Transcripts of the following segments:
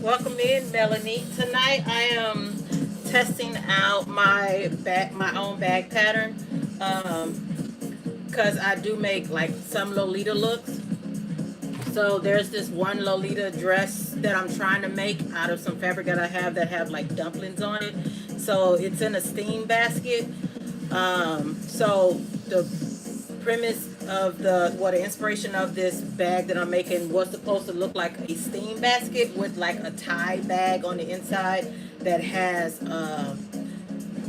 Welcome in, Melanie. Tonight I am testing out my own bag pattern, because I do make like some Lolita looks. So there's this one Lolita dress that I'm trying to make out of some fabric that I have that have like dumplings on it. So it's in a steam basket. So the premise of the inspiration of this bag that I'm making was supposed to look like a steam basket with like a tie bag on the inside that has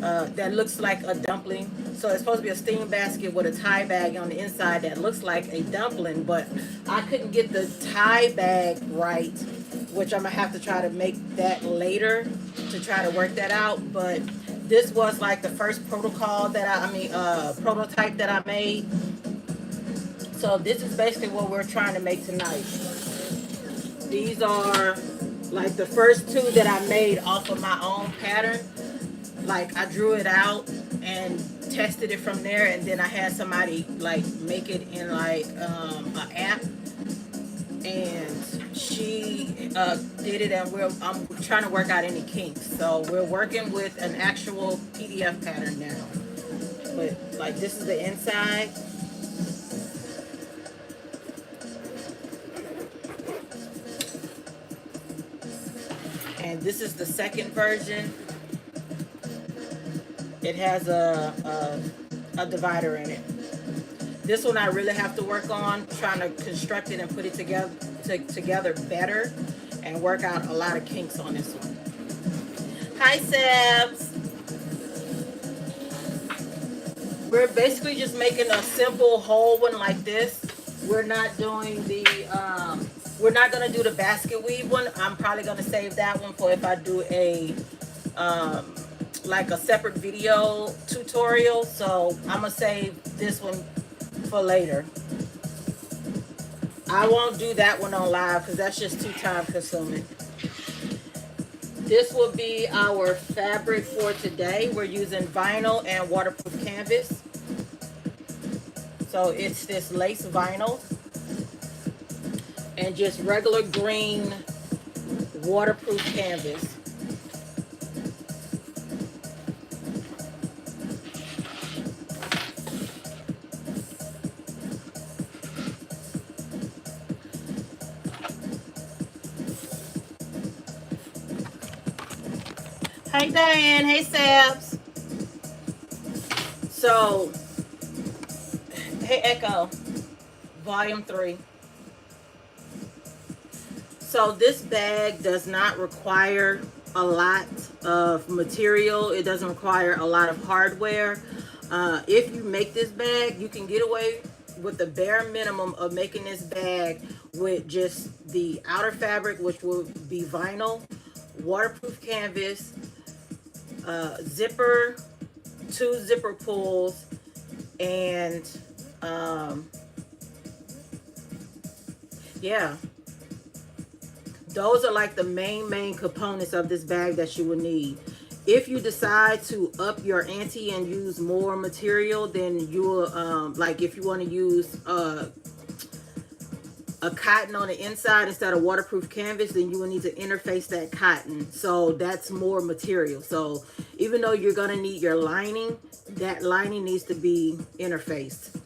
that looks like a dumpling. So it's supposed to be a steam basket with a tie bag on the inside that looks like a dumpling, but I couldn't get the tie bag right, which I'm gonna have to try to make that later to try to work that out. But this was like the first protocol that prototype that I made. So this is basically what we're trying to make tonight. These are like the first two that I made off of my own pattern. Like I drew it out and tested it from there, and then I had somebody like make it in like an app, and she did it, and I'm trying to work out any kinks. So we're working with an actual PDF pattern now. But like this is the inside. And this is the second version. It has a divider in it. This one I really have to work on, trying to construct it and put it together better and work out a lot of kinks on this one. Hi, Sebs. We're basically just making a simple whole one like this. We're not doing we're not gonna do the basket weave one. I'm probably gonna save that one for if I do a like a separate video tutorial. So I'm gonna save this one for later. I won't do that one on live because that's just too time consuming. This will be our fabric for today. We're using vinyl and waterproof canvas. So it's this lace vinyl and just regular green waterproof canvas. Hey Diane, hey Sabs. So, hey Echo, volume 3. So this bag does not require a lot of material. It doesn't require a lot of hardware. If you make this bag, you can get away with the bare minimum of making this bag with just the outer fabric, which will be vinyl, waterproof canvas, zipper, 2 zipper pulls, and yeah, those are like the main components of this bag that you will need. If you decide to up your ante and use more material, then you will like if you want to use a cotton on the inside instead of waterproof canvas, then you will need to interface that cotton. So that's more material. So even though you're going to need your lining, that lining needs to be interfaced.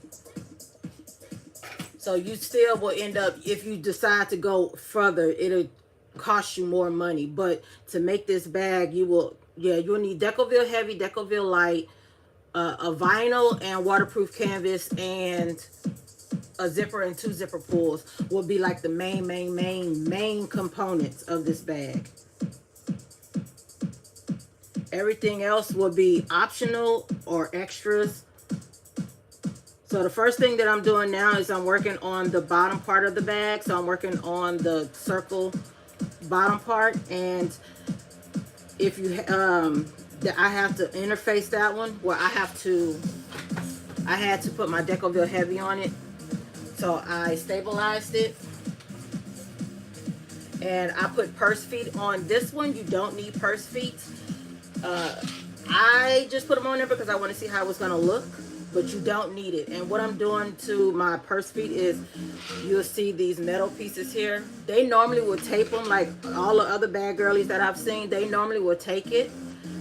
So you still will end up, if you decide to go further, it'll cost you more money. But to make this bag, you'll need Decoville heavy, Decoville light, a vinyl and waterproof canvas, and a zipper and 2 zipper pulls will be like the main components of this bag. Everything else will be optional or extras. So the first thing that I'm doing now is I'm working on the bottom part of the bag. So I'm working on the circle bottom part, and if you I have to interface that one where I had to put my Decoville heavy on it. So I stabilized it, and I put purse feet on this one. You don't need purse feet. I just put them on there because I want to see how it's going to look. but you don't need it. And what I'm doing to my purse feet is, you'll see these metal pieces here. They normally will tape them, like all the other bad girlies that I've seen. They normally will tape it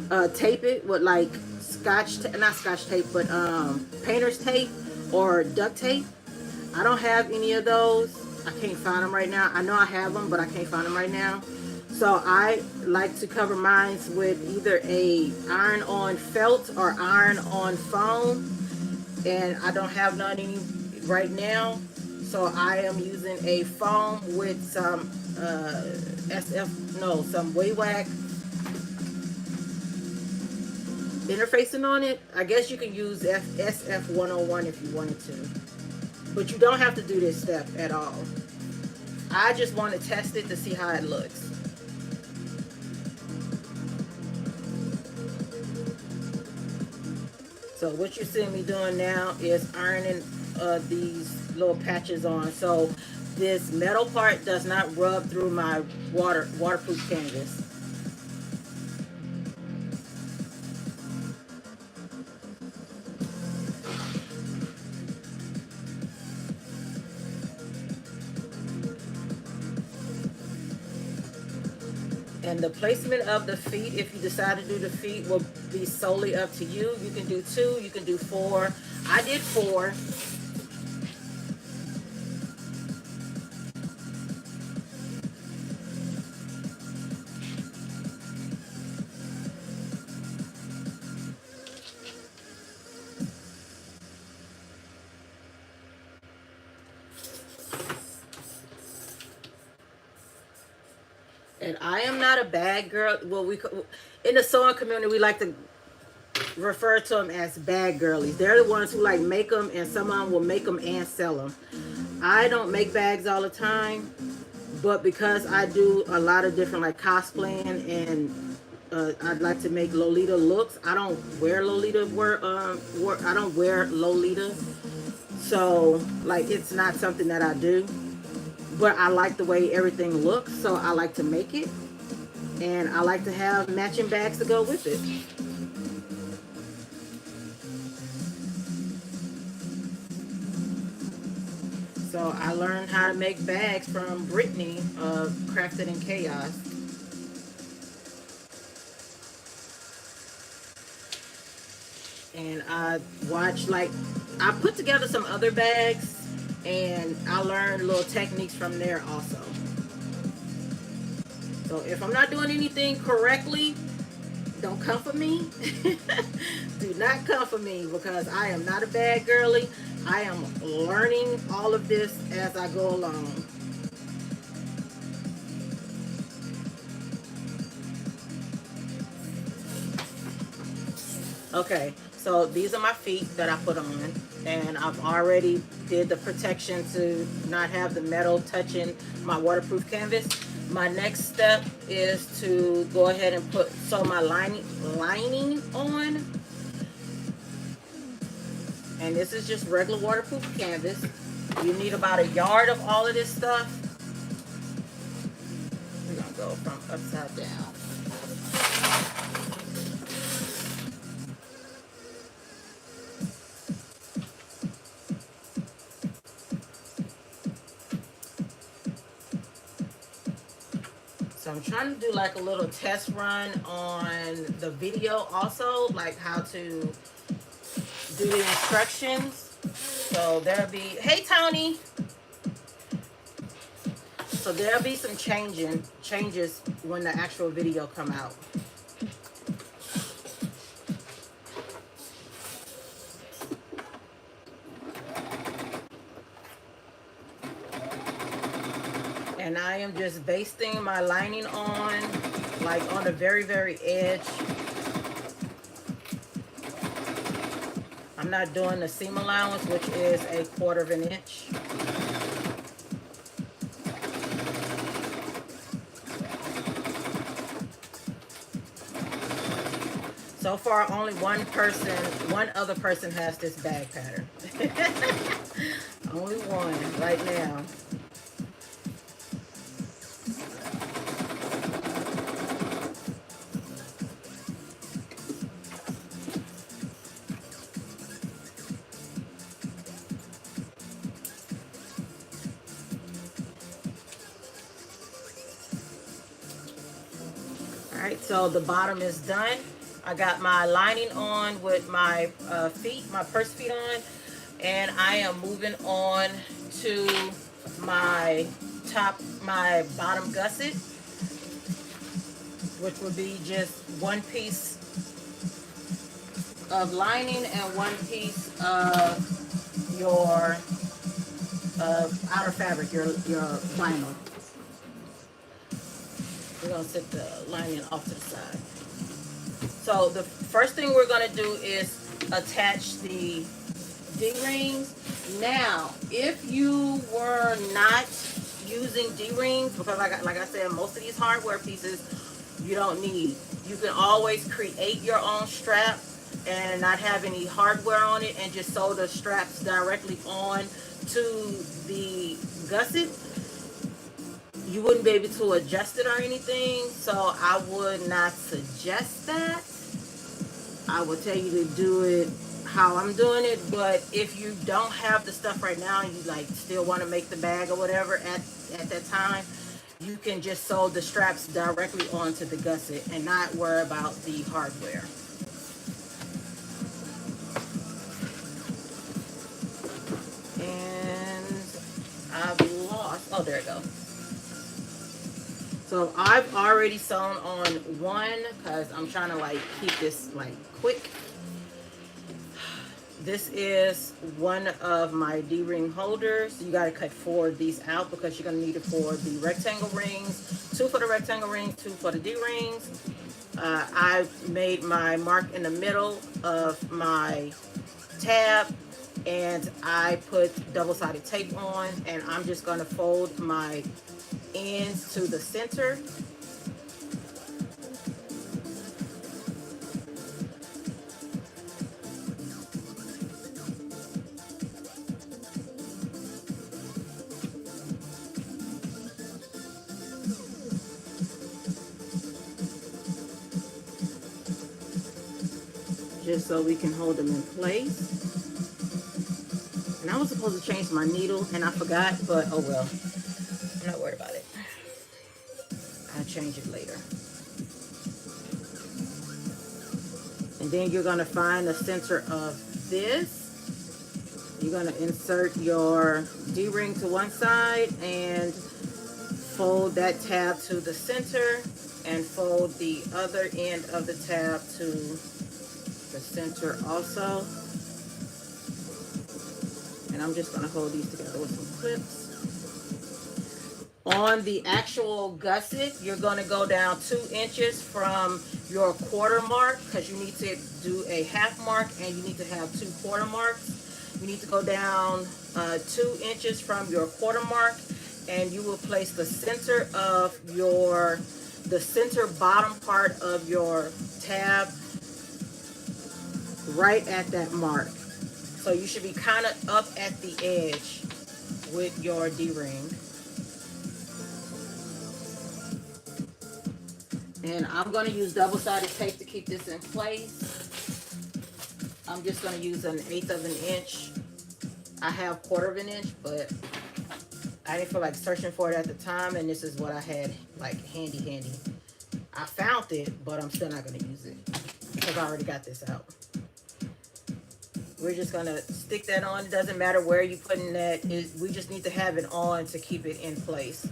with like not scotch tape, but painter's tape or duct tape. I don't have any of those. I can't find them right now. I know I have them, but I can't find them right now. So I like to cover mine with either a iron-on felt or iron-on foam, and I don't have none any right now. So I am using a foam with some some WayWack interfacing on it. I guess you can use SF101 if you wanted to, but you don't have to do this step at all. I just want to test it to see how it looks. So what you're seeing me doing now is ironing these little patches on, so this metal part does not rub through my waterproof canvas. And the placement of the feet, if you decide to do the feet, will be solely up to you. You can do 2, you can do 4. I did 4. And I am not a bag girl. Well, in the sewing community, we like to refer to them as bag girlies. They're the ones who like make them, and some of them will make them and sell them. I don't make bags all the time, but because I do a lot of different like cosplaying, and I'd like to make Lolita looks. I don't wear Lolita. I don't wear Lolita, so like it's not something that I do. But I like the way everything looks, so I like to make it. And I like to have matching bags to go with it. So I learned how to make bags from Brittany of Crafted in Chaos. And I watched, like, I put together some other bags, and I learned little techniques from there also. So if I'm not doing anything correctly, don't come for me. Do not come for me, because I am not a bad girly. I am learning all of this as I go along. Okay, so these are my feet that I put on, and I've already did the protection to not have the metal touching my waterproof canvas. My next step is to go ahead and sew my lining on. And this is just regular waterproof canvas. You need about a yard of all of this stuff. We're gonna go from upside down. So I'm trying to do like a little test run on the video also, like how to do the instructions. So there'll be, hey Tony. So there'll be some changes when the actual video come out. And I am just basting my lining on, like on the very, very edge. I'm not doing the seam allowance, which is 1/4 of an inch. So far, only one other person has this bag pattern. Only one right now. right, so the bottom is done. I got my lining on with my feet, my purse feet on, and I am moving on to my my bottom gusset, which would be just one piece of lining and one piece of your outer fabric, your vinyl. We're gonna set the lining off to the side. So the first thing we're gonna do is attach the D-rings. Now, if you were not using D-rings, because like I said, most of these hardware pieces you don't need. You can always create your own strap and not have any hardware on it and just sew the straps directly on to the gusset. You wouldn't be able to adjust it or anything, so I would not suggest that. I would tell you to do it how I'm doing it, but if you don't have the stuff right now and you like still want to make the bag or whatever at that time, you can just sew the straps directly onto the gusset and not worry about the hardware. And I've lost, oh, there it goes. So I've already sewn on one because I'm trying to like keep this like quick. This is one of my D-ring holders. You got to cut 4 of these out because you're going to need it for the rectangle rings. 2 for the rectangle rings, 2 for the D-rings. I made my mark in the middle of my tab and I put double-sided tape on, and I'm just going to fold my ends to the center. Just so we can hold them in place. And I was supposed to change my needle and I forgot, but oh well. I'm not worried about it. I'll change it later. And then you're gonna find the center of this. You're gonna insert your D-ring to one side and fold that tab to the center and fold the other end of the tab to the center also. And I'm just going to hold these together with some clips. On the actual gusset, you're going to go down 2 inches from your quarter mark because you need to do a half mark and you need to have 2 quarter marks. You need to go down 2 inches from your quarter mark, and you will place the center of the center bottom part of your tab right at that mark. So you should be kind of up at the edge with your D-ring. And I'm going to use double-sided tape to keep this in place. I'm just going to use 1/8 of an inch. I have 1/4 of an inch, but I didn't feel like searching for it at the time, and this is what I had like handy. I found it, but I'm still not going to use it because I already got this out. We're just going to stick that on. It doesn't matter where you're putting that. We just need to have it on to keep it in place.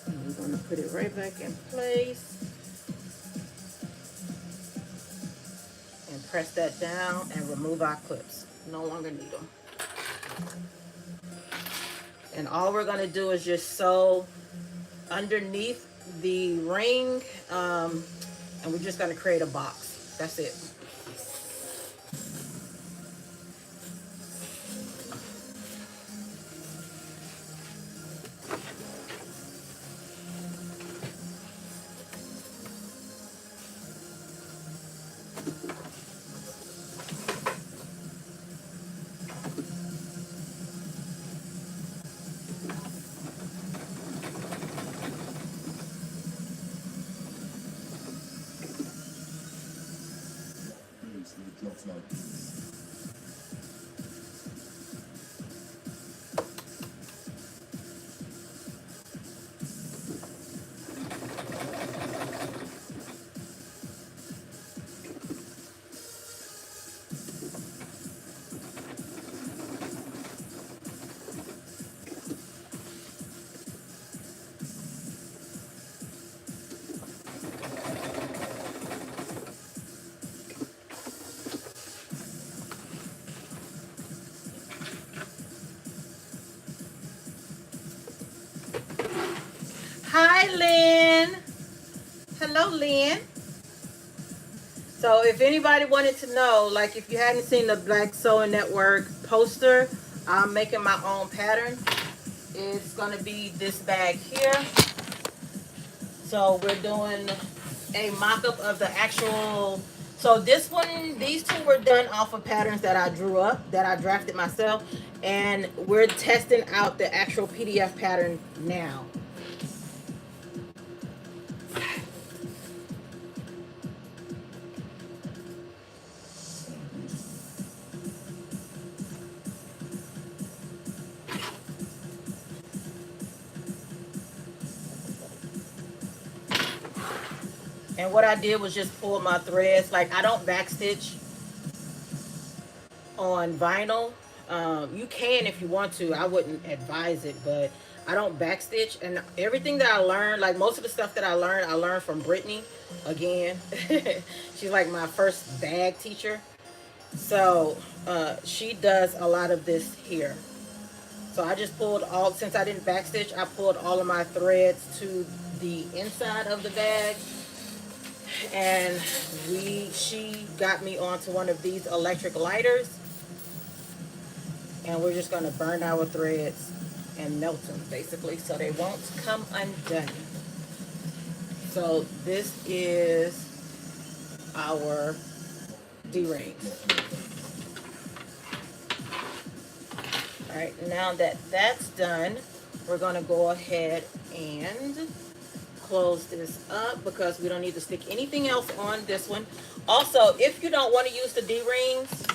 And we're going to put it right back in place. Press that down and remove our clips. No longer need them. And all we're going to do is just sew underneath the ring, and we're just going to create a box. That's it. Hi, Lynn. Hello, Lynn. So if anybody wanted to know, like if you hadn't seen the Black Sewing Network poster, I'm making my own pattern. It's going to be this bag here. So we're doing a mock-up of the actual. So this one, these two were done off of patterns that I drew up, that I drafted myself. And we're testing out the actual PDF pattern now. And what I did was just pull my threads. Like I don't backstitch on vinyl. You can if you want to. I wouldn't advise it, but I don't backstitch. And everything that I learned, like most of the stuff that I learned from Brittany. Again, she's like my first bag teacher. So she does a lot of this here. So I just pulled all, since I didn't backstitch, I pulled all of my threads to the inside of the bag. And she got me onto one of these electric lighters, and we're just going to burn our threads and melt them basically so they won't come undone. So this is our D-rings. All right, now that that's done, we're going to go ahead and close this up because we don't need to stick anything else on this one. Also, if you don't want to use the D-rings,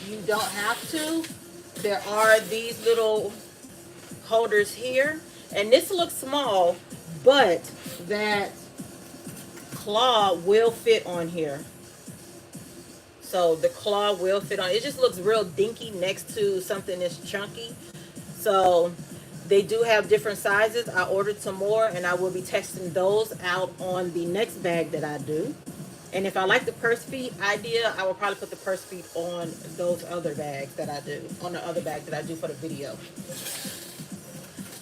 you don't have to. There are these little holders here, and this looks small, but that claw will fit on here. So the claw will fit on. It just looks real dinky next to something that's chunky. So they do have different sizes. I ordered some more, and I will be testing those out on the next bag that I do. And if I like the purse feet idea, I will probably put the purse feet on those other bags that I do, on the other bag that I do for the video.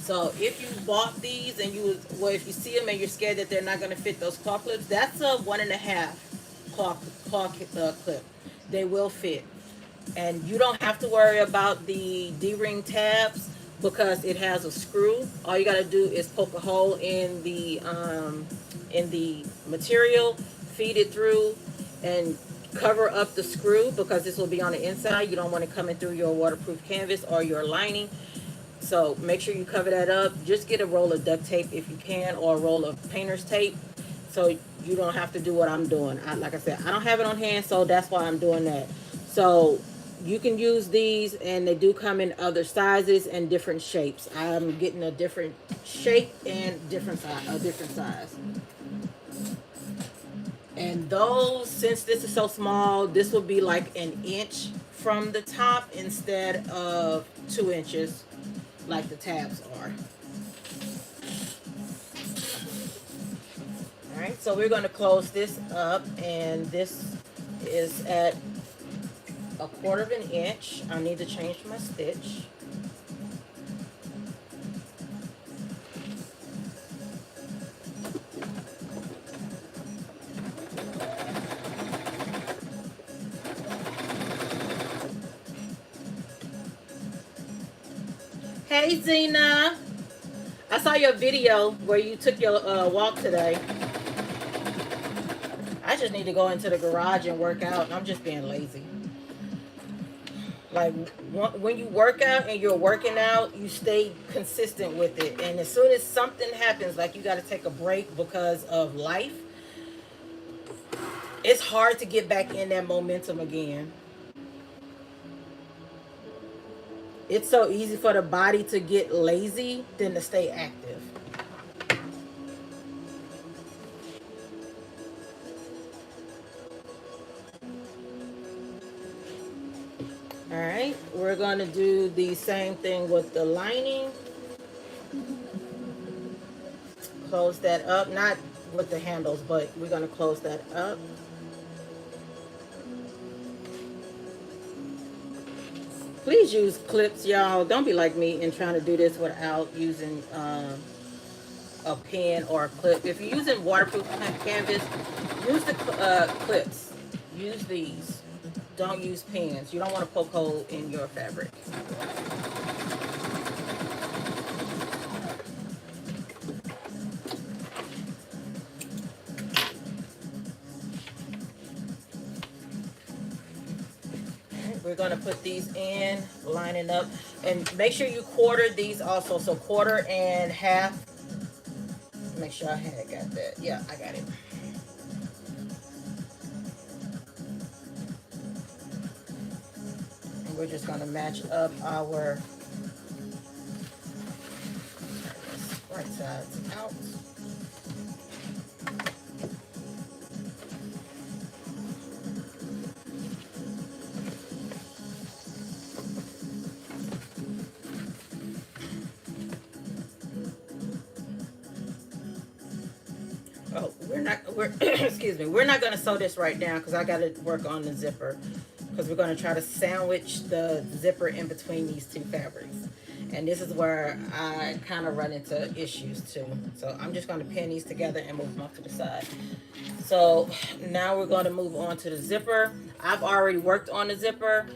So if you bought these and if you see them and you're scared that they're not going to fit those claw clips, that's a 1.5 claw clip. They will fit. And you don't have to worry about the D-ring tabs because it has a screw. All you got to do is poke a hole in the material, feed it through, and cover up the screw because this will be on the inside. You don't want it coming through your waterproof canvas or your lining. So make sure you cover that up. Just get a roll of duct tape if you can, or a roll of painter's tape, so you don't have to do what I'm doing. Like I said, I don't have it on hand, so that's why I'm doing that. So you can use these, and they do come in other sizes and different shapes. I'm getting a different shape and a different size. And those, since this is so small, this will be like 1 inch from the top instead of 2 inches like the tabs are. All right, so we're going to close this up, and this is at 1/4 inch. I need to change my stitch. Hey Zena, I saw your video where you took your walk today. I just need to go into the garage and work out. I'm just being lazy. Like when you work out and you're working out, you stay consistent with it. And as soon as something happens, like you got to take a break because of life, it's hard to get back in that momentum again. It's so easy for the body to get lazy than to stay active. All right, we're going to do the same thing with the lining. Close that up, not with the handles, but we're going to close that up. Please use clips, y'all. Don't be like me and trying to do this without using a pen or a clip. If you're using waterproof canvas, use the clips. Use these. Don't use pens. You don't want to poke hole in your fabric. We're going to put these in, lining up, and make sure you quarter these also. So quarter and half. Make sure I had got that. Yeah, I got it. And we're just going to match up our right sides out. Oh, we're excuse me, we're not going to sew this right now because I got to work on the zipper, because we're going to try to sandwich the zipper in between these two fabrics, and this is where I kind of run into issues too. So I'm just going to pin these together and move them off to the side. So now we're going to move on to the zipper. I've already worked on the zipper.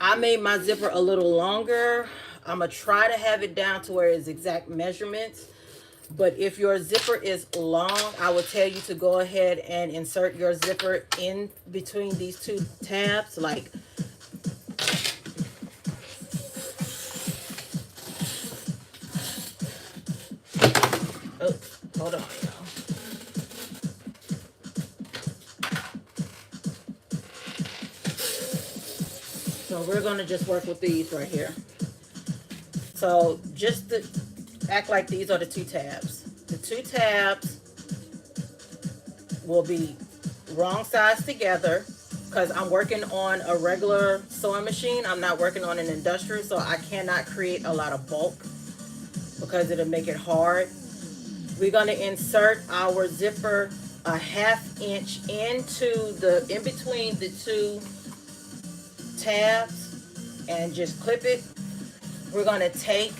I made my zipper a little longer. I'm going to try to have it down to where it's exact measurements. But if your zipper is long, I would tell you to go ahead and insert your zipper in between these two tabs. Like, oh, hold on, y'all. So we're going to just work with these right here. So just to act like these are the two tabs. The two tabs will be wrong sides together because I'm working on a regular sewing machine. I'm not working on an industrial, so I cannot create a lot of bulk because it'll make it hard. We're going to insert our zipper a 1/2 inch in between the two tabs and just clip it. We're going to take,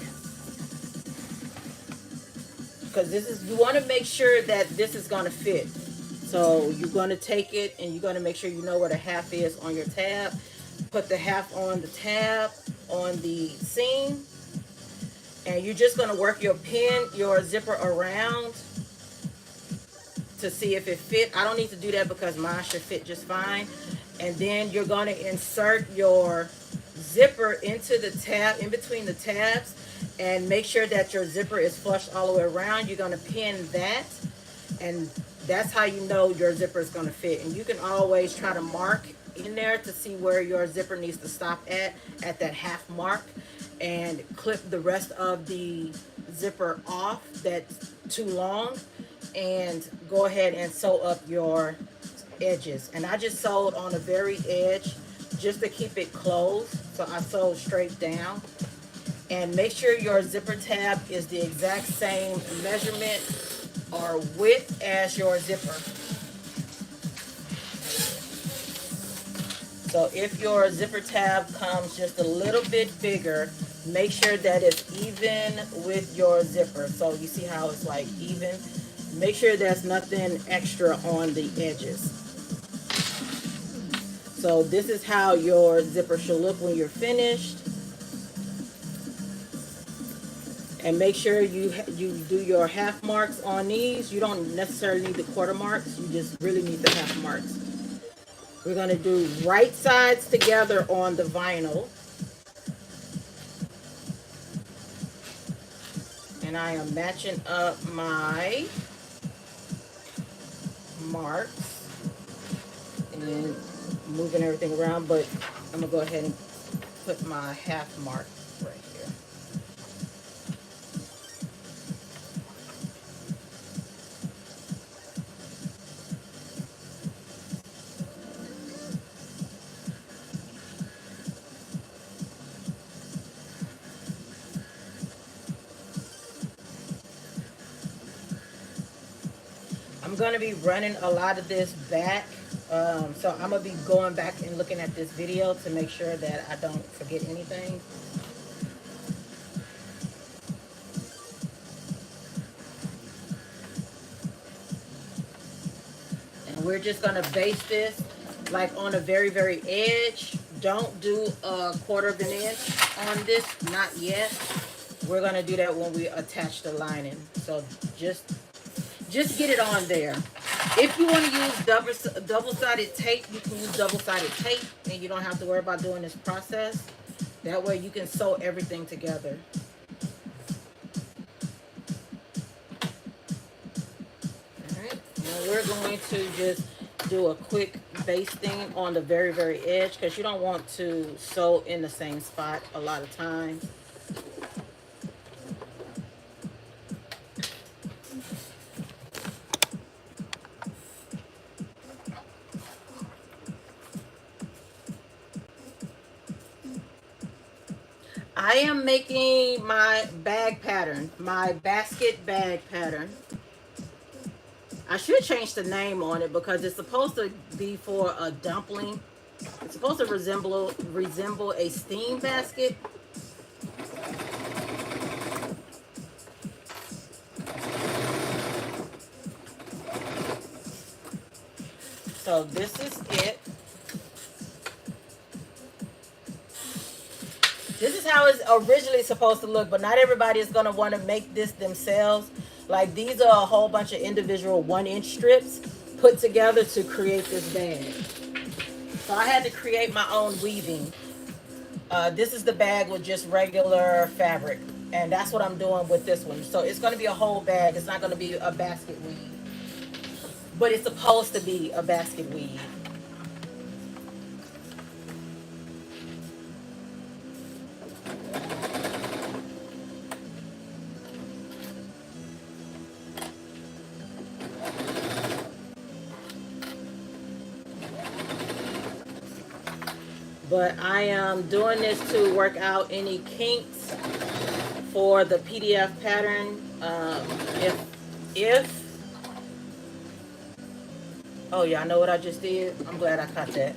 because you want to make sure that this is going to fit. So you're going to take it and you're going to make sure you know where the 1/2 is on your tab. Put the 1/2 on the tab on the seam, and you're just going to work your zipper around to see if it fit. I don't need to do that because mine should fit just fine. And then you're going to insert your zipper into the tab, in between the tabs, and make sure that your zipper is flush all the way around. You're going to pin that, and that's how you know your zipper is going to fit. And you can always try to mark in there to see where your zipper needs to stop at that 1/2 mark, and clip the rest of the zipper off that's too long, and go ahead and sew up your edges. And I just sewed on the very edge just to keep it closed, so I sewed straight down. And make sure your zipper tab is the exact same measurement or width as your zipper. So if your zipper tab comes just a little bit bigger, make sure that it's even with your zipper. So you see how it's like even. Make sure there's nothing extra on the edges. So this is how your zipper should look when you're finished. And make sure you do your 1/2 marks on these. You don't necessarily need the 1/4 marks. You just really need the 1/2 marks. We're going to do right sides together on the vinyl. And I am matching up my marks and moving everything around, but I'm going to go ahead and put my 1/2 mark right here. I'm going to be running a lot of this back. So I'm going to be going back and looking at this video to make sure that I don't forget anything. And we're just going to base this like on the very, very edge. Don't do a 1/4 of an inch on this, not yet. We're going to do that when we attach the lining. So just get it on there. If you want to use double-sided tape, you can use double-sided tape, and you don't have to worry about doing this process. That way you can sew everything together. All right, now we're going to just do a quick basting on the very, very edge, because you don't want to sew in the same spot a lot of times. I am making my bag pattern, my basket bag pattern. I should change the name on it because it's supposed to be for a dumpling. It's supposed to resemble a steam basket. So this is it. This is how it's originally supposed to look, but not everybody is going to want to make this themselves. Like, these are a whole bunch of individual 1-inch strips put together to create this bag. So I had to create my own weaving. This is the bag with just regular fabric, and that's what I'm doing with this one. So it's going to be a whole bag. It's not going to be a basket weave, but it's supposed to be a basket weave. But I am doing this to work out any kinks for the PDF pattern. Oh yeah, I know what I just did. I'm glad I caught that.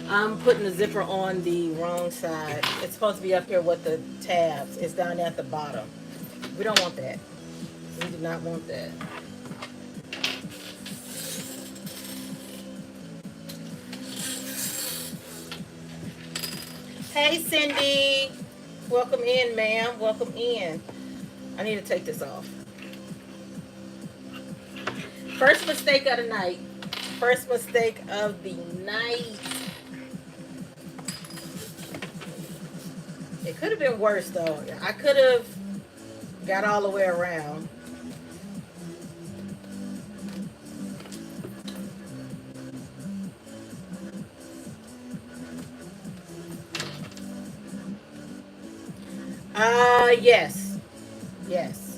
I'm putting the zipper on the wrong side. It's supposed to be up here with the tabs. It's down there at the bottom. We don't want that. We do not want that. Hey, Cindy. Welcome in, ma'am. Welcome in. I need to take this off. First mistake of the night. First mistake of the night. It could have been worse, though. I could have got all the way around. Yes. Yes.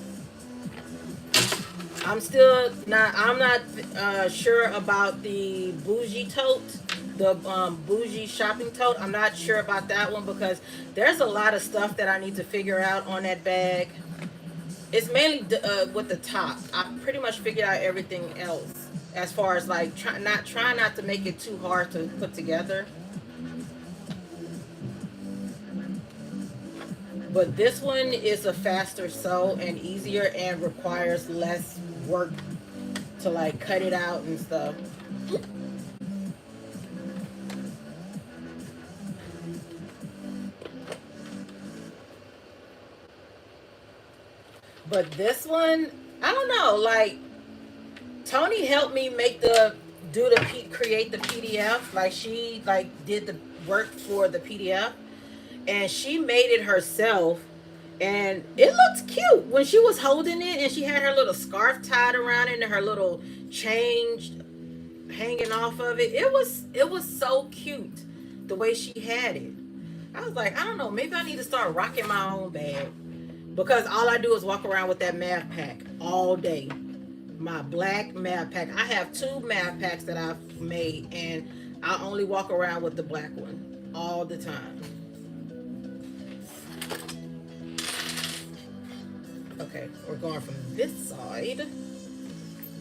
I'm not sure about the bougie tote, the bougie shopping tote. I'm not sure about that one because there's a lot of stuff that I need to figure out on that bag. It's mainly with the top. I pretty much figured out everything else as far as like trying not to make it too hard to put together. But this one is a faster sew and easier and requires less work to like cut it out and stuff. But this one, I don't know, like Tony helped me create the PDF. Like she like did the work for the PDF and she made it herself, and it looked cute when she was holding it, and she had her little scarf tied around it and her little chain hanging off of it. It was so cute the way she had it. I was like, I don't know, maybe I need to start rocking my own bag because all I do is walk around with that math pack all day. My black math pack. I have two math packs that I've made, and I only walk around with the black one all the time. Okay, we're going from this side.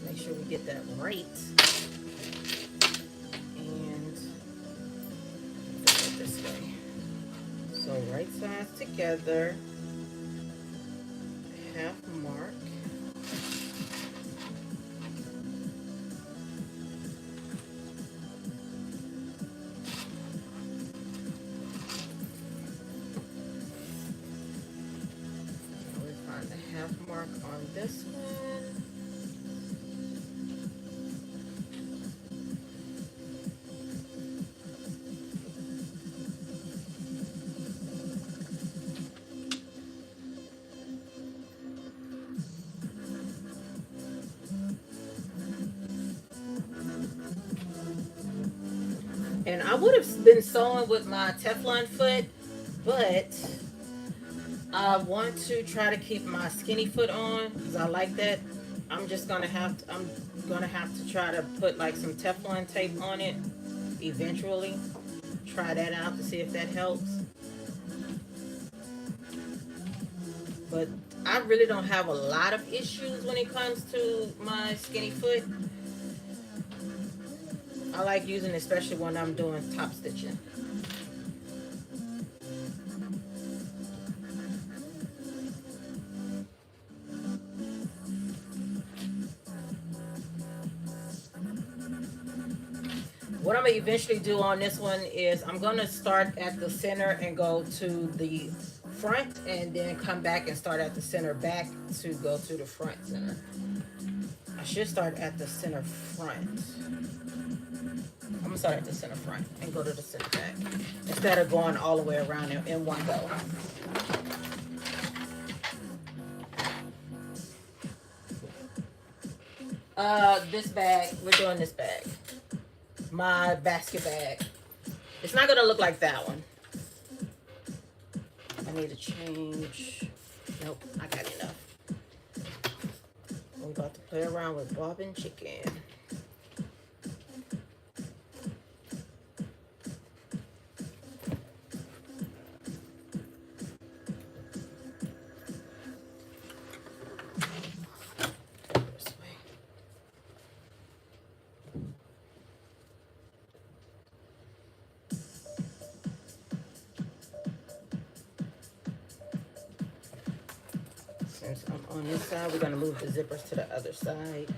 Make sure we get that right. And this way. So right sides together. Half mark. We find the half mark on this one. And I would have been sewing with my Teflon foot, but I want to try to keep my skinny foot on because I like that. I'm gonna have to try to put like some Teflon tape on it eventually. Try that out to see if that helps. But I really don't have a lot of issues when it comes to my skinny foot. I like using it, especially when I'm doing top stitching. What I'm going to eventually do on this one is I'm going to start at the center and go to the front and then come back and start at the center back to go to the front center. I should start at the center front. I'm going to start at the center front and go to the center back instead of going all the way around in one go. This bag, we're doing this bag. My basket bag. It's not gonna look like that one. I need to change. Nope, I got enough. I'm about to play around with bobbin chicken. Since I'm on this side, we're going to move the zippers to the other side.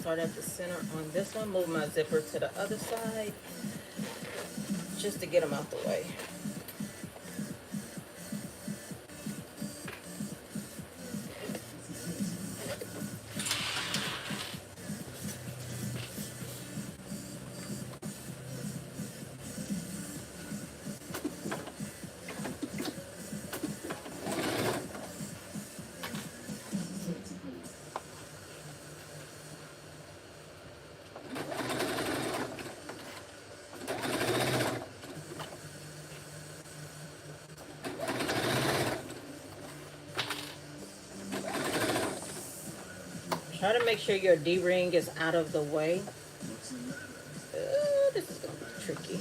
Start at the center on this one, move my zipper to the other side just to get them out the way. Try to make sure your D-ring is out of the way. This is going to be tricky.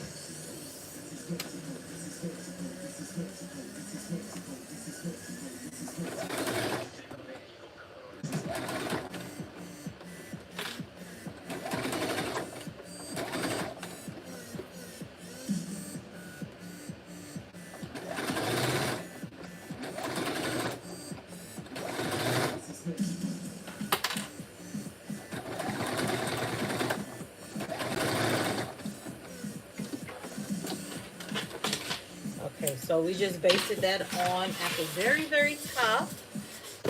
Okay, so we just basted that on at the very, very top.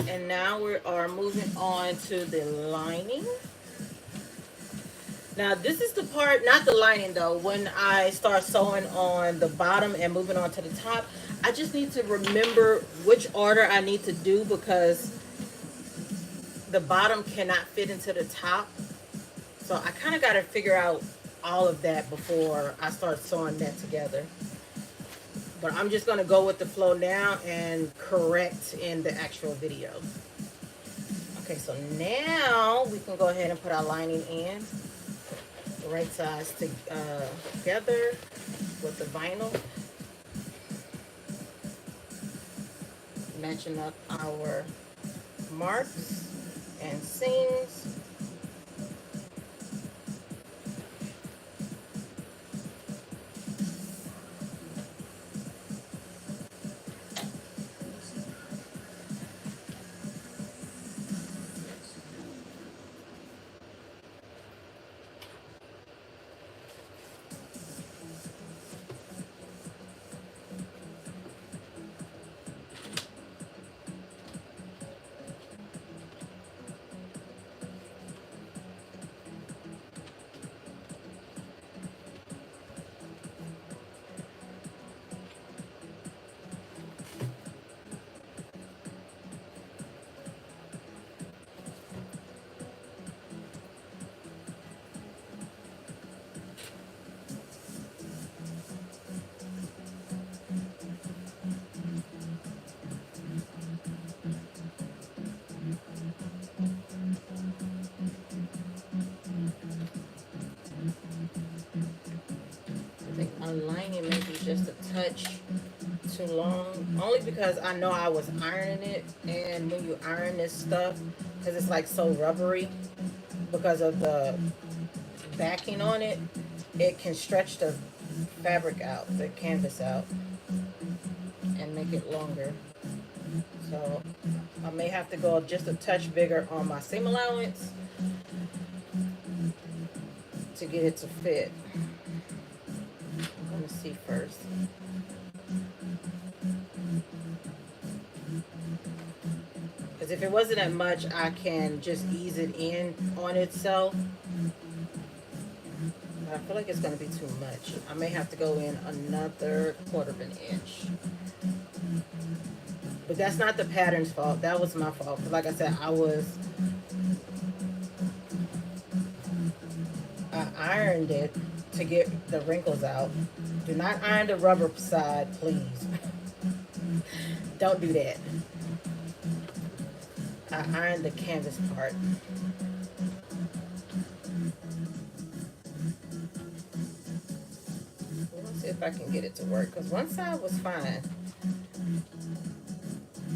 And now we are moving on to the lining. Now this is the part, not the lining though, when I start sewing on the bottom and moving on to the top, I just need to remember which order I need to do because the bottom cannot fit into the top. So I kind of got to figure out all of that before I start sewing that together. But I'm just going to go with the flow now and correct in the actual video. Okay, so now we can go ahead and put our lining in. The right sides together with the vinyl. Matching up our marks and seams. Lining may be just a touch too long, only because I know I was ironing it, and when you iron this stuff, because it's like so rubbery because of the backing on it, it can stretch the fabric out, the canvas out, and make it longer. So I may have to go just a touch bigger on my seam allowance to get it to fit. Let me see first. Because if it wasn't that much, I can just ease it in on itself. But I feel like it's going to be too much. I may have to go in another 1/4 of an inch. But that's not the pattern's fault. That was my fault. But like I said, I ironed it to get the wrinkles out. Do not iron the rubber side, please. Don't do that. I ironed the canvas part. Let's see if I can get it to work, because one side was fine.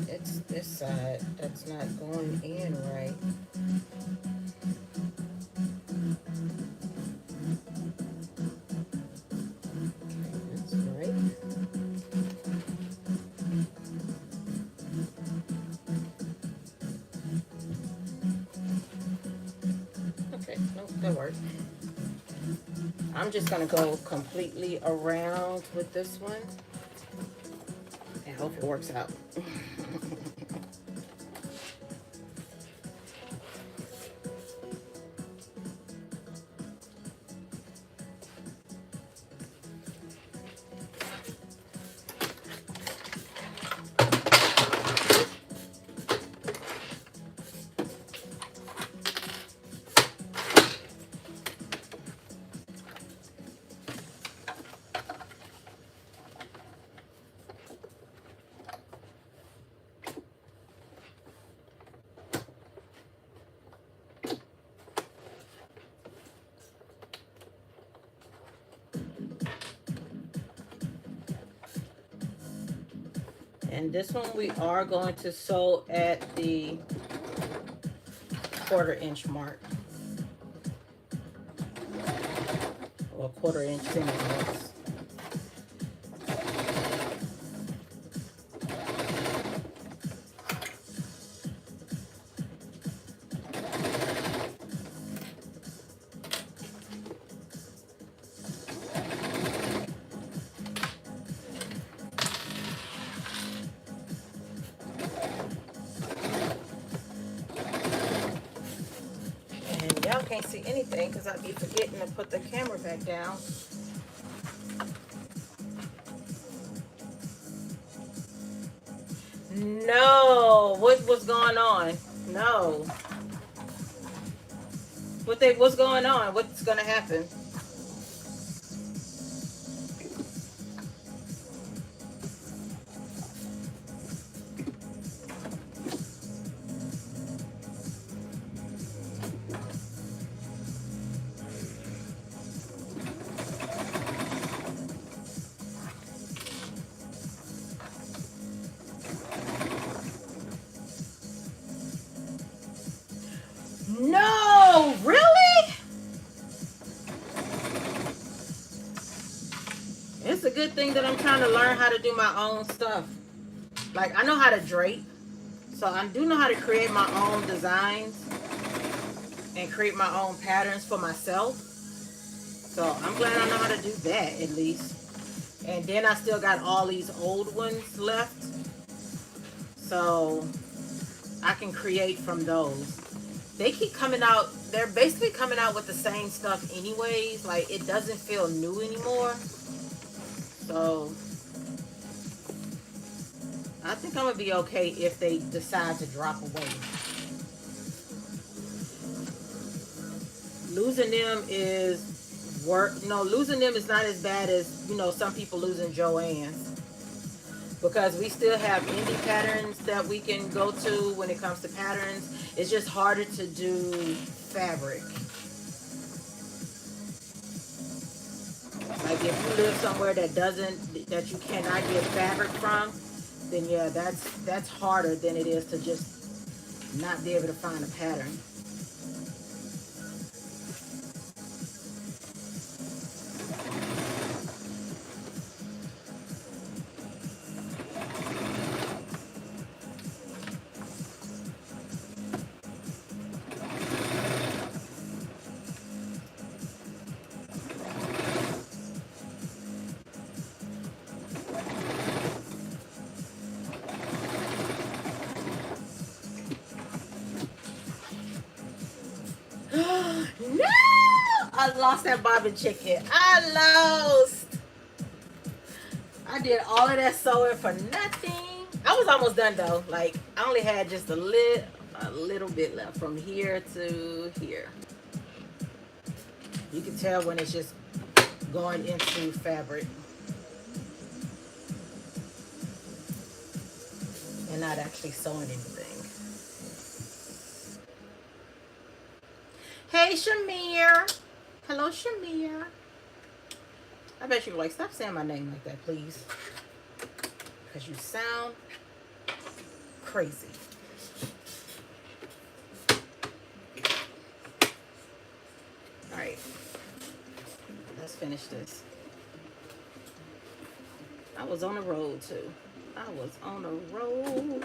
It's this side that's not going in right. I'm just going to go completely around with this one and hope it works out. And this one we are going to sew at the 1/4 inch mark. Or 1/4 inch seam. Y'all can't see anything because I be forgetting to put the camera back down. No, what's going on? No. What's going on? What's gonna happen? No, really? It's a good thing that I'm trying to learn how to do my own stuff. Like, I know how to drape, so I do know how to create my own designs and create my own patterns for myself. So I'm glad I know how to do that at least. And then I still got all these old ones left, so I can create from those. They keep coming out, they're basically coming out with the same stuff anyways. Like, it doesn't feel new anymore. So I think I'm gonna be okay if they decide to drop away. Losing them is losing them is not as bad as, you know, some people losing Joann's, because we still have indie patterns that we can go to when it comes to patterns. It's just harder to do fabric. Like, if you live somewhere that you cannot get fabric from, then yeah, that's harder than it is to just not be able to find a pattern. No! I lost that bobbin chicken. I lost. I did all of that sewing for nothing. I was almost done though. Like, I only had just a little bit left from here to here. You can tell when it's just going into fabric and not actually sewing anything. Hey, Shamir. Hello, Shamir. I bet you're like, stop saying my name like that, please. Because you sound crazy. All right. Let's finish this. I was on the road, too. I was on the road.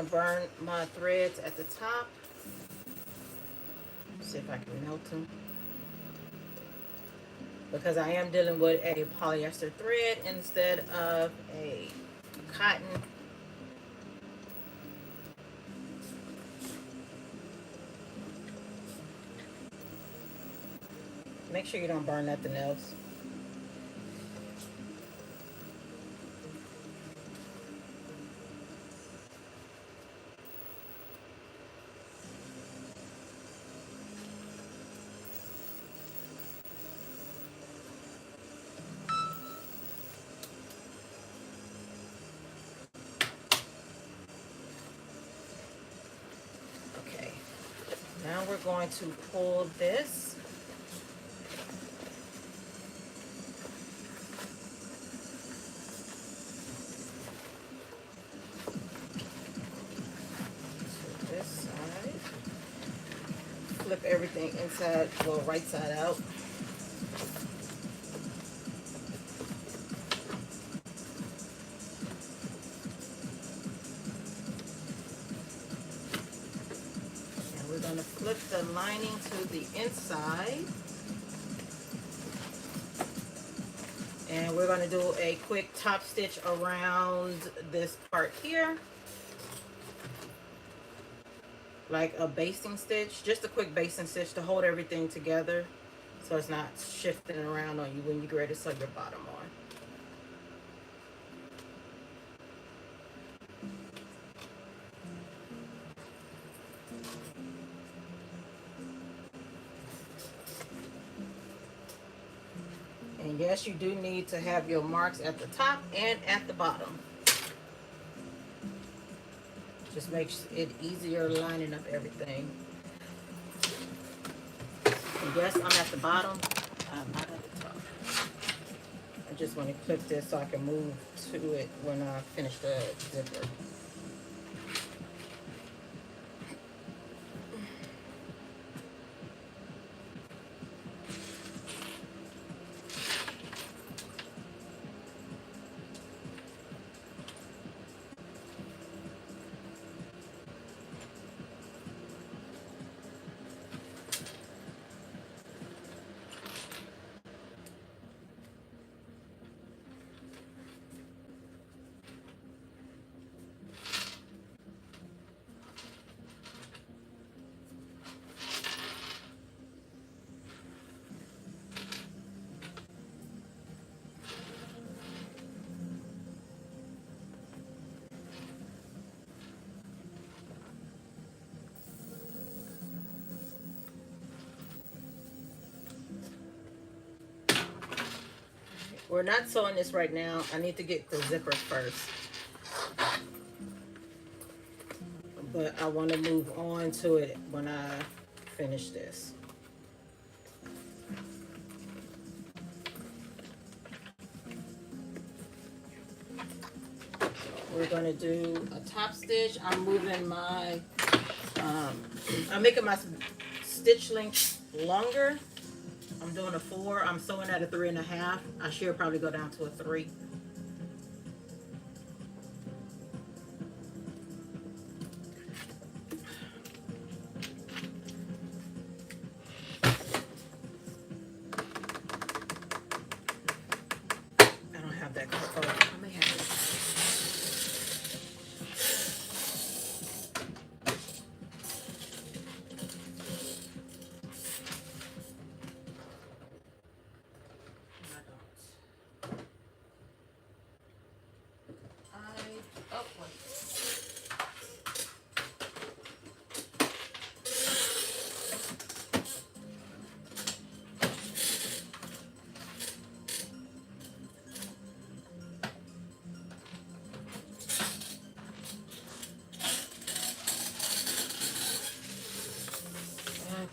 to burn my threads at the top. See if I can melt them. Because I am dealing with a polyester thread instead of a cotton. Make sure you don't burn nothing else. Okay. Now we're going to pull this. Flip everything inside, well, right side out. And we're going to flip the lining to the inside. And we're going to do a quick top stitch around this part here. Like a basting stitch, just a quick basting stitch to hold everything together so it's not shifting around on you when you get ready to sew your bottom on. And yes, you do need to have your marks at the top and at the bottom. Just makes it easier lining up everything. And yes, I'm at the bottom. I'm not at the top. I just want to clip this so I can move to it when I finish the zipper. We're not sewing this right now. I need to get the zipper first. But I want to move on to it when I finish this. We're going to do a top stitch. I'm moving my, I'm making my stitch length longer. I'm doing a 4. I'm sewing at a 3.5. I should probably go down to a 3. I don't have that cut. Oh, I may have it.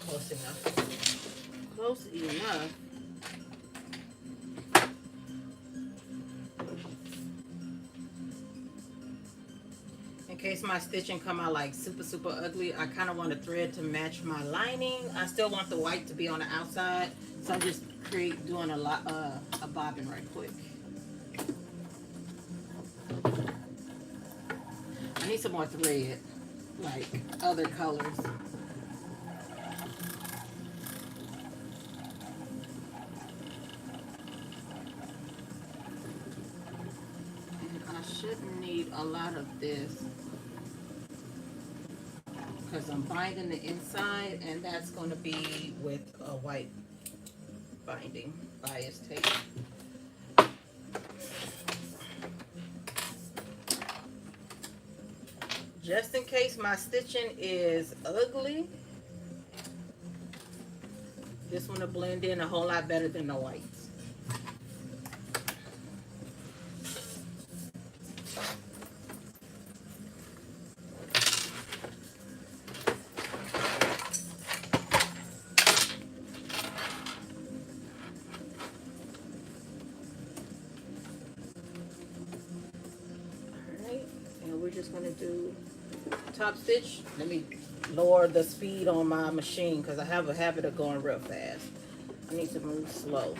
Close enough. Close enough. In case my stitching come out like super ugly, I kind of want a thread to match my lining. I still want the white to be on the outside, so I'm just doing a bobbin right quick. I need some more thread, like other colors. And I shouldn't need a lot of this because I'm binding the inside, and that's going to be with a white binding bias tape. Just in case my stitching is ugly, this one will blend in a whole lot better than the whites. Alright, and we're just going to do top stitch. Let me lower the speed on my machine because I have a habit of going real fast. I need to move slow.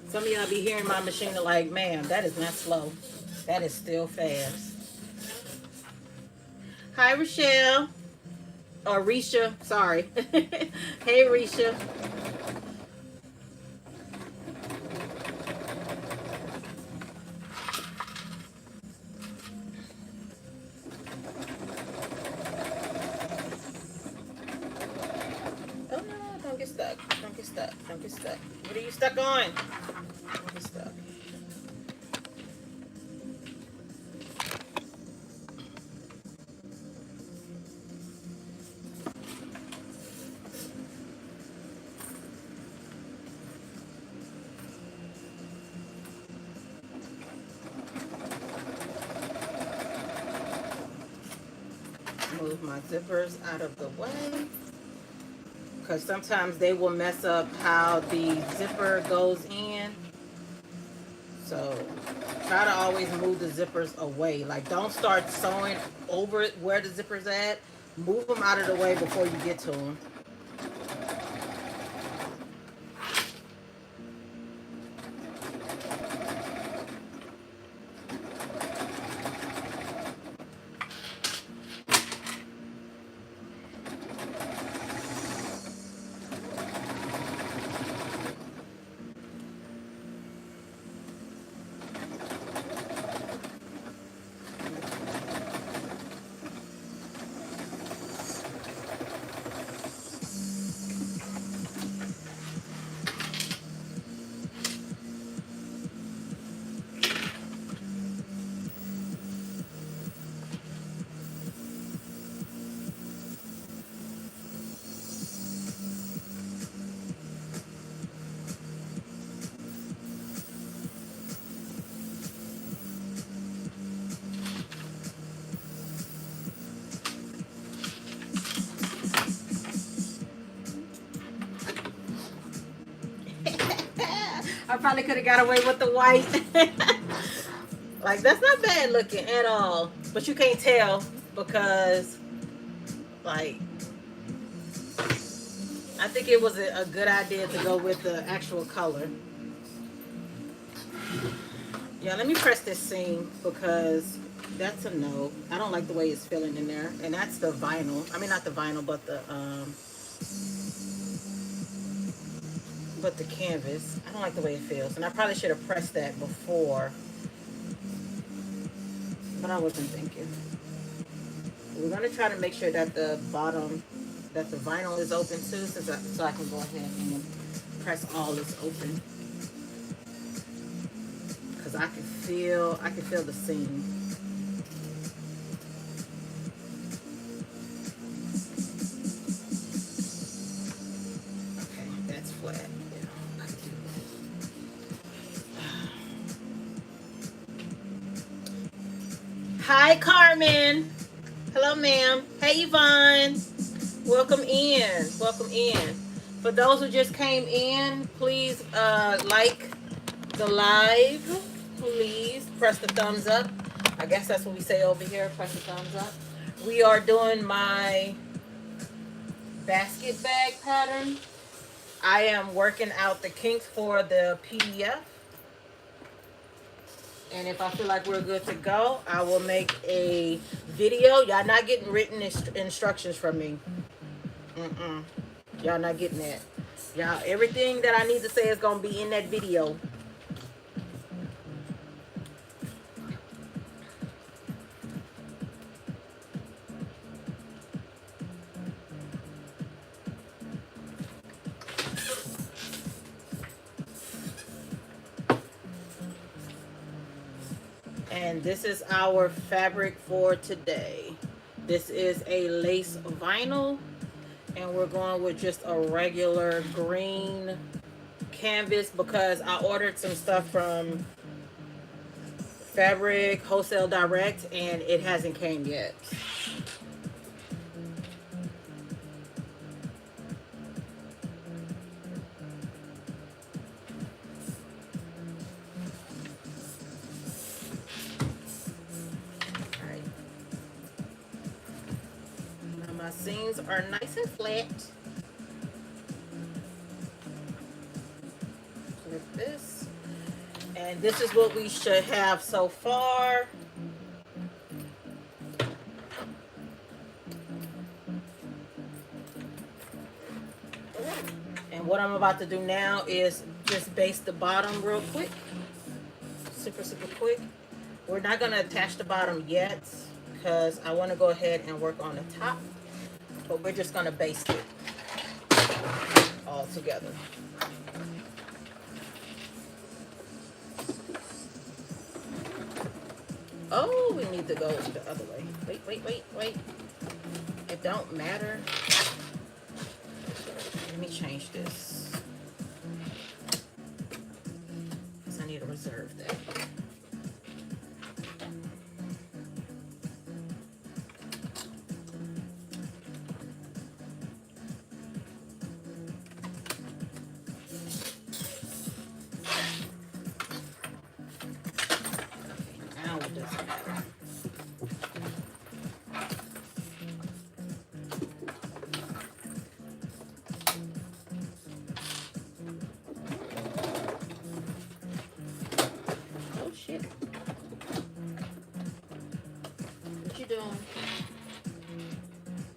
Some of y'all be hearing my machine and like, man, that is not slow. That is still fast. Hi, Rochelle. Or Risha, sorry. Hey, Risha. Oh no, don't get stuck. Don't get stuck. Don't get stuck. What are you stuck on? Don't get stuck. Move my zippers out of the way because sometimes they will mess up how the zipper goes in. So try to always move the zippers away. Like, don't start sewing over it where the zipper's at. Move them out of the way before you get to them. I probably could have got away with the white. Like, that's not bad looking at all. But you can't tell because, like, I think it was a good idea to go with the actual color. Yeah, let me press this seam because that's a no. I don't like the way it's feeling in there. And that's the vinyl. I mean, not the vinyl, but the canvas. I don't like the way it feels. And I probably should have pressed that before. But I wasn't thinking. We're going to try to make sure that the bottom, that the vinyl is open too, so I can go ahead and press all this open. Because I can feel the seam. Okay, that's flat. Yeah, I can do that. Hi, Carmen. Hello, ma'am. Hey, Yvonne. Welcome in. Welcome in. For those who just came in, please like the live. Please press the thumbs up. I guess that's what we say over here. Press the thumbs up. We are doing my basket bag pattern. I am working out the kinks for the PDF. And if I feel like we're good to go, I will make a video. Y'all not getting written instructions from me. Y'all not getting that. Y'all, everything that I need to say is going to be in that video. And this is our fabric for today. This is a lace vinyl, and we're going with just a regular green canvas because I ordered some stuff from Fabric Wholesale Direct and it hasn't came yet. Seams are nice and flat. Like this. And this is what we should have so far. And what I'm about to do now is just base the bottom real quick. Super quick. We're not going to attach the bottom yet because I want to go ahead and work on the top. But we're just going to baste it all together. Oh, we need to go the other way. Wait. It don't matter. Let me change this. Because I need to reserve that.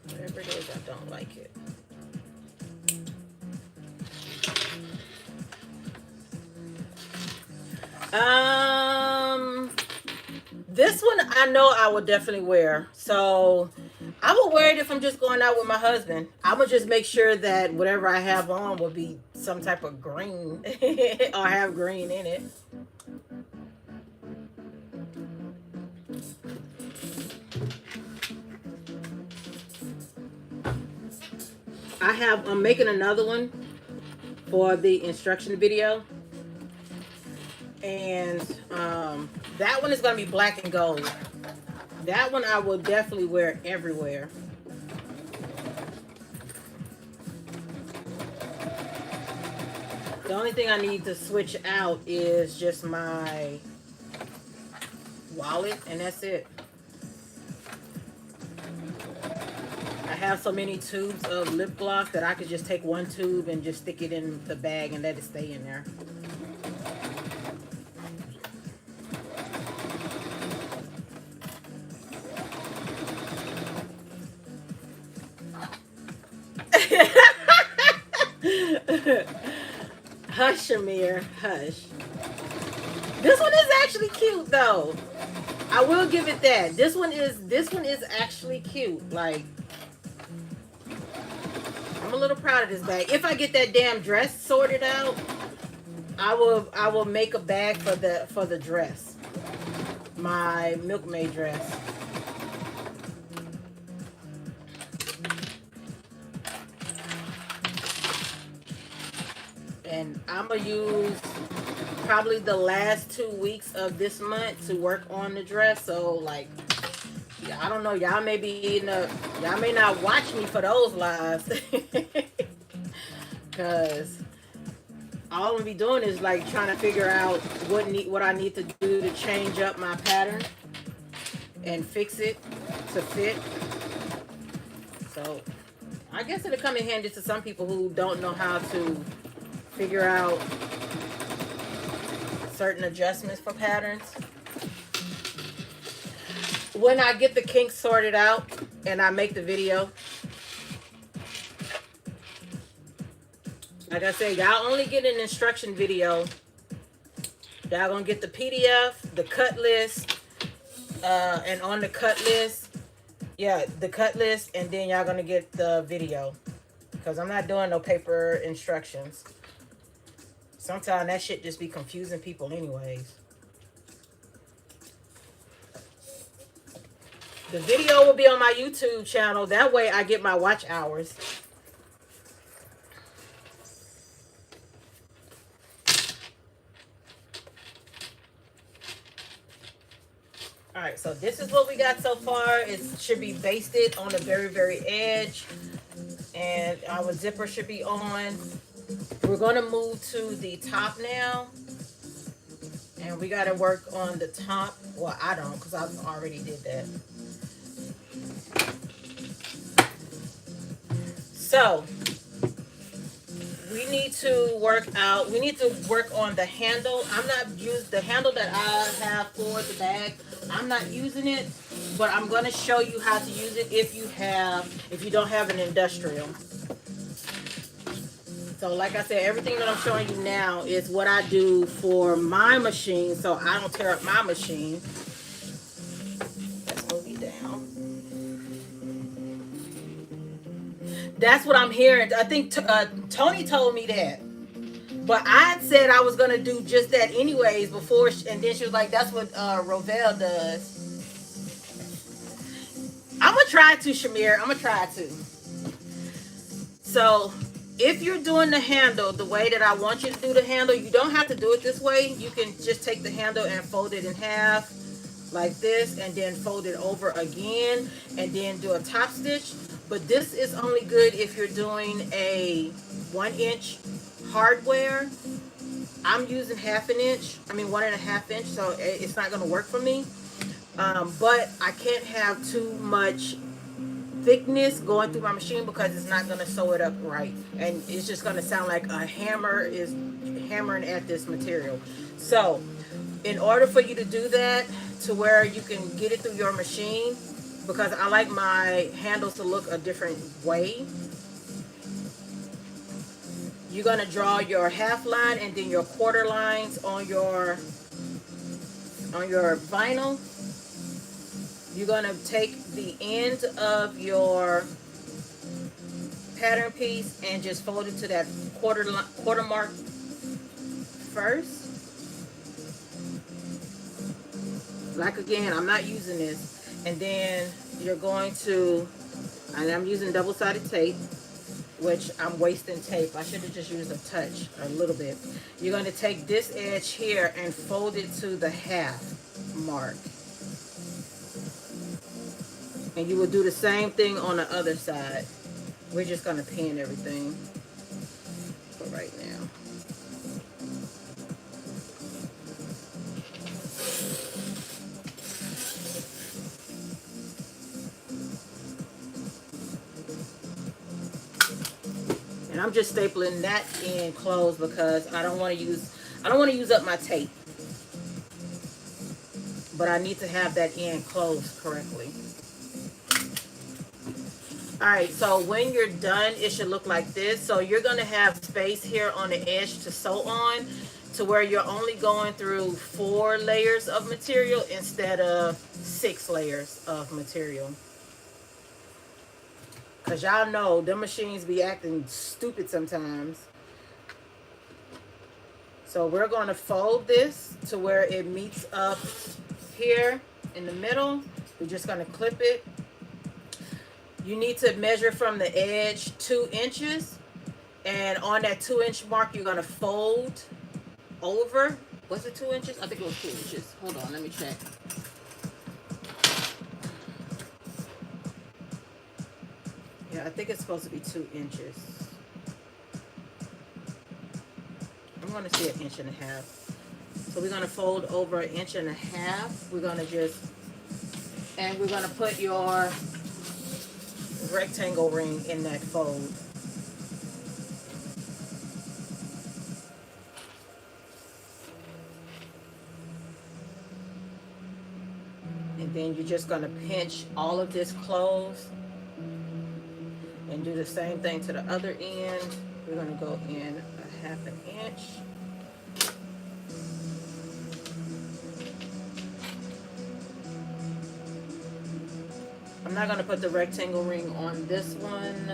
Whatever it is, I don't like it. This one I know I would definitely wear. So I would wear it if I'm just going out with my husband. I would just make sure that whatever I have on will be some type of green or have green in it. I'm making another one for the instruction video. And that one is going to be black and gold. That one I will definitely wear everywhere. The only thing I need to switch out is just my wallet, and that's it. I have so many tubes of lip gloss that I could just take one tube and just stick it in the bag and let it stay in there. Hush, Amir, hush. This one is actually cute though. I will give it that. This one is actually cute. Like, I'm a little proud of this bag. If I get that damn dress sorted out, I will make a bag for the dress. My milkmaid dress. And I'm gonna use probably the last 2 weeks of this month to work on the dress. So like, yeah, I don't know. Y'all may be y'all may not watch me for those lives. Cause all I'm gonna be doing is like trying to figure out what I need to do to change up my pattern and fix it to fit. So I guess it'll come in handy to some people who don't know how to figure out certain adjustments for patterns. When I get the kinks sorted out and I make the video, like I said, y'all only get an instruction video. Y'all gonna get the PDF, the cut list, and on the cut list, yeah, the cut list, and then y'all gonna get the video. Because I'm not doing no paper instructions. Sometimes that shit just be confusing people anyways. The video will be on my YouTube channel. That way I get my watch hours. Alright, so this is what we got so far. It should be basted on the very, very edge. And our zipper should be on. We're going to move to the top now. And we got to work on the top. Well, I don't, because I already did that. So, we need to work on the handle. I'm not using the handle that I have for the bag. I'm not using it, but I'm going to show you how to use it if you don't have an industrial. So like I said, everything that I'm showing you now is what I do for my machine, so I don't tear up my machine. Let's move you down. That's what I'm hearing. I think Tony told me that. But I said I was going to do just that anyways before, and then she was like, that's what Rovell does. I'm going to try to, Shamir. I'm going to try to. So, if you're doing the handle the way that I want you to do the handle, you don't have to do it this way. You can just take the handle and fold it in half like this, and then fold it over again, and then do a top stitch. But this is only good if you're doing a 1-inch hardware. I'm using 1/2 inch, 1.5 inch, so it's not going to work for me. But I can't have too much thickness going through my machine because it's not going to sew it up right, and it's just going to sound like a hammer is hammering at this material. So in order for you to do that to where you can get it through your machine, because I like my handles to look a different way, you're going to draw your half line and then your quarter lines on your vinyl. You're going to take the end of your pattern piece and just fold it to that quarter mark first. Like again, I'm not using this. And then you're going to, and I'm using double-sided tape, which I'm wasting tape. I should have just used a little bit. You're going to take this edge here and fold it to the half mark. And you will do the same thing on the other side. We're just going to pin everything for right now. And I'm just stapling that in closed because I don't want to use up my tape. But I need to have that end closed correctly. Alright, so when you're done, it should look like this. So you're going to have space here on the edge to sew on, to where you're only going through 4 layers of material instead of 6 layers of material. Because y'all know, them machines be acting stupid sometimes. So we're going to fold this to where it meets up here in the middle. We're just going to clip it. You need to measure from the edge 2 inches. And on that 2-inch mark, you're going to fold over. Was it 2 inches? I think it was 2 inches. Hold on, let me check. Yeah, I think it's supposed to be 2 inches. I'm going to say 1.5 inches. So we're going to fold over 1.5 inches. We're going to just, and we're going to put your rectangle ring in that fold. And then you're just going to pinch all of this closed and do the same thing to the other end. We're going to go in a 1/2 inch. I'm not going to put the rectangle ring on this one.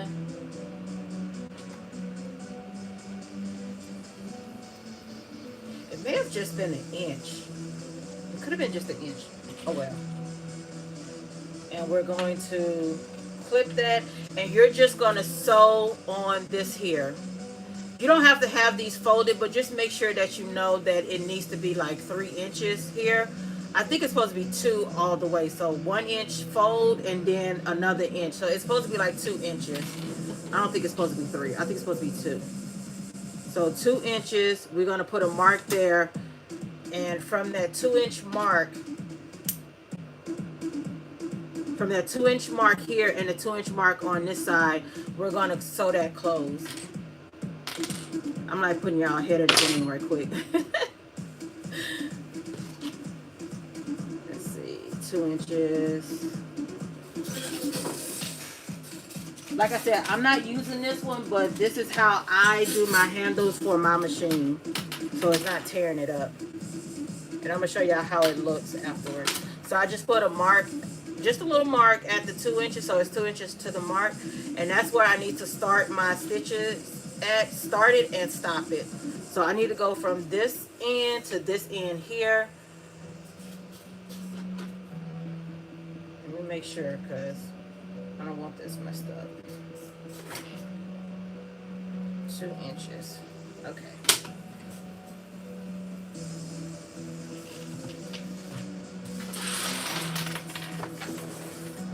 It may have just been 1 inch. It could have been just 1 inch. Oh well. And we're going to clip that, and you're just going to sew on this here. You don't have to have these folded, but just make sure that you know that it needs to be like 3 inches here. I think it's supposed to be 2 all the way. So 1 inch fold and then another inch. So it's supposed to be like 2 inches. I don't think it's supposed to be 3. I think it's supposed to be 2. So 2 inches, we're going to put a mark there. And from that 2-inch mark, here and the 2-inch mark on this side, we're going to sew that closed. I'm like putting y'all ahead of the game right quick. Let's see, 2 inches. Like I said, I'm not using this one, but this is how I do my handles for my machine. So it's not tearing it up. And I'm going to show y'all how it looks afterwards. So I just put a mark, just a little mark at the 2 inches. So it's 2 inches to the mark. And that's where I need to start my stitches at. Start it and stop it. So I need to go from this end to this end here. Let me make sure because I don't want this messed up. 2 inches. Okay.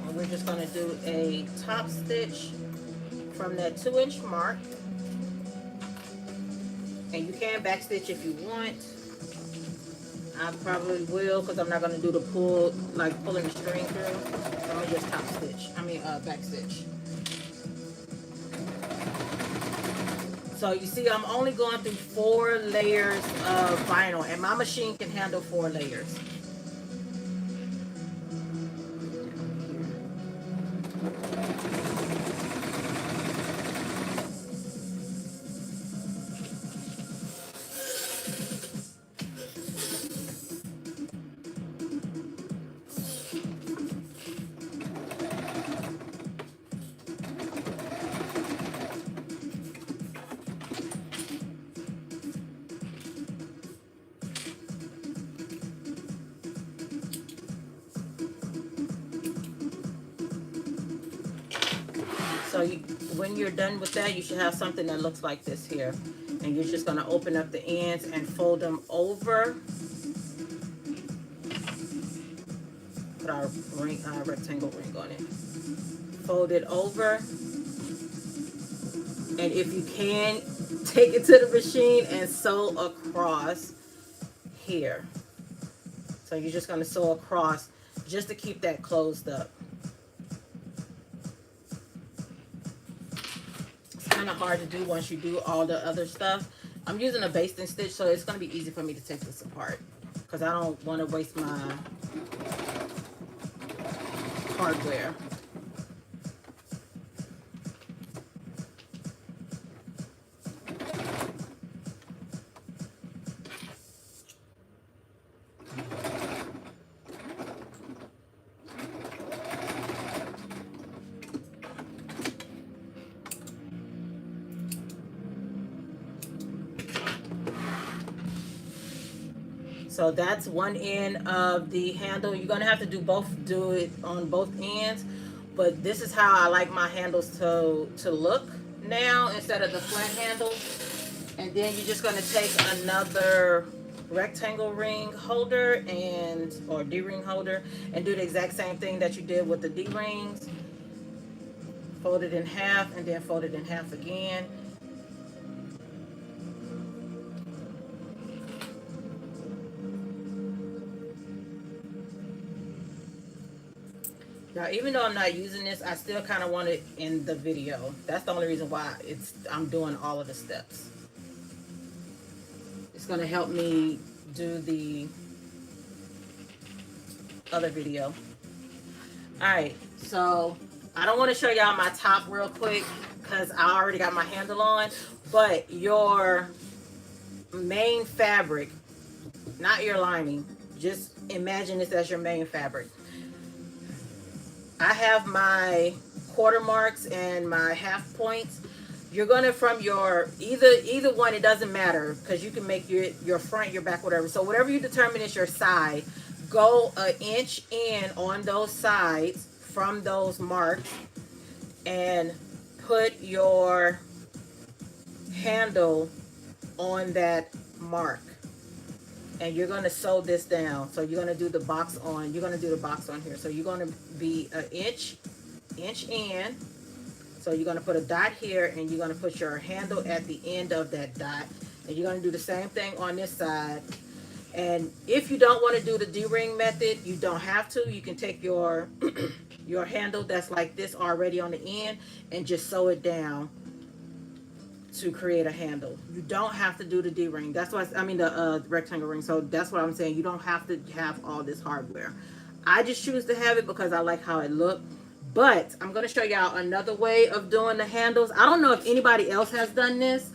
And we're just going to do a top stitch from that 2-inch mark. And you can back stitch if you want. I probably will because I'm not going to do the pull, like pulling the string through. So I'm going to just top stitch. Back stitch. So you see, I'm only going through 4 layers of vinyl, and my machine can handle 4 layers. So when you're done with that, you should have something that looks like this here. And you're just going to open up the ends and fold them over. Put our rectangle ring on it. Fold it over. And if you can, take it to the machine and sew across here. So you're just going to sew across just to keep that closed up. Kind of hard to do once you do all the other stuff. I'm using a basting stitch, so it's going to be easy for me to take this apart because I don't want to waste my hardware. So that's one end of the handle. You're gonna have to do it on both ends, but this is how I like my handles to look now instead of the flat handle. And then you're just gonna take another rectangle ring holder or D-ring holder and do the exact same thing that you did with the D-rings. Fold it in half and then fold it in half again. Now, even though I'm not using this, I still kind of want it in the video. That's the only reason why I'm doing all of the steps. It's going to help me do the other video. All right, so I don't want to show y'all my top real quick because I already got my handle on, but your main fabric, not your lining, just imagine this as your main fabric. I have my quarter marks and my half points. You're gonna, from your either one, it doesn't matter, because you can make your front, your back, whatever. So whatever you determine is your side, go an inch in on those sides from those marks and put your handle on that mark, and you're going to sew this down. So you're going to do the box on, here. So you're going to be an inch in. So you're going to put a dot here, and you're going to put your handle at the end of that dot, and you're going to do the same thing on this side. And if you don't want to do the D-ring method, you don't have to. You can take your your handle that's like this already on the end and just sew it down to create a handle. You don't have to do the D-ring. That's why I mean the rectangle ring. So that's what I'm saying. You don't have to have all this hardware. I just choose to have it because I like how it looked. But I'm going to show y'all another way of doing the handles. I don't know if anybody else has done this,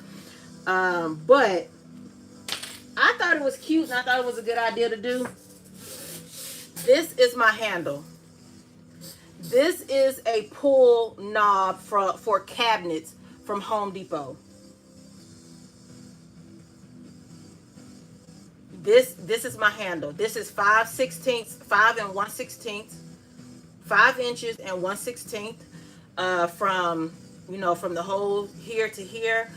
but I thought it was cute and I thought it was a good idea to do. This is my handle. This is a pull knob for cabinets from Home Depot. This is my handle. This is 5 and 1/16, 5 inches and 1/16, from from the hole here to here,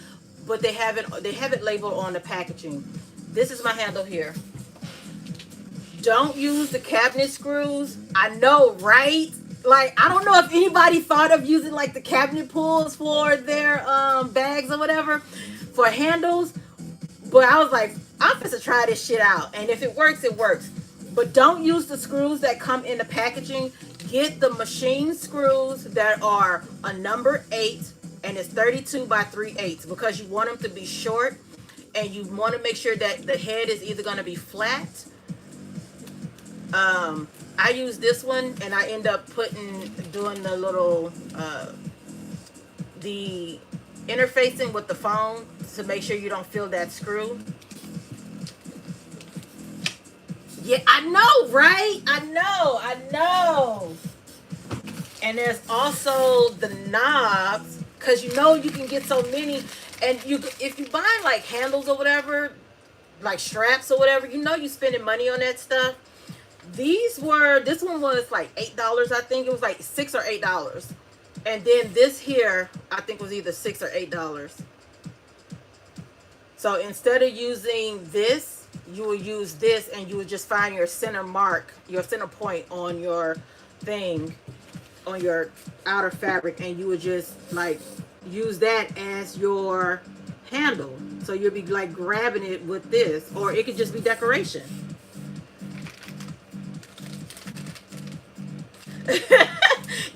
but they have it labeled on the packaging. This is my handle here. Don't use the cabinet screws. I know, right? Like, I don't know if anybody thought of using like the cabinet pulls for their bags or whatever for handles, but I was like, I'm supposed to try this shit out, and if it works, it works. But don't use the screws that come in the packaging. Get the machine screws that are a number 8 and it's 32 by 3/8, because you want them to be short, and you want to make sure that the head is either going to be flat. I use this one, and I end up doing the little the interfacing with the phone to make sure you don't feel that screw. Yeah, I know, right? I know. And there's also the knobs, because you can get so many, and if you buy like handles or whatever, like straps or whatever, you're spending money on that stuff. This one was like $8, I think. It was like $6 or $8. And then this here, I think, was either $6 or $8. So instead of using this, you will use this, and you would just find your center mark, your center point on your thing, on your outer fabric, and you would just like use that as your handle. So you'll be like grabbing it with this, or it could just be decoration.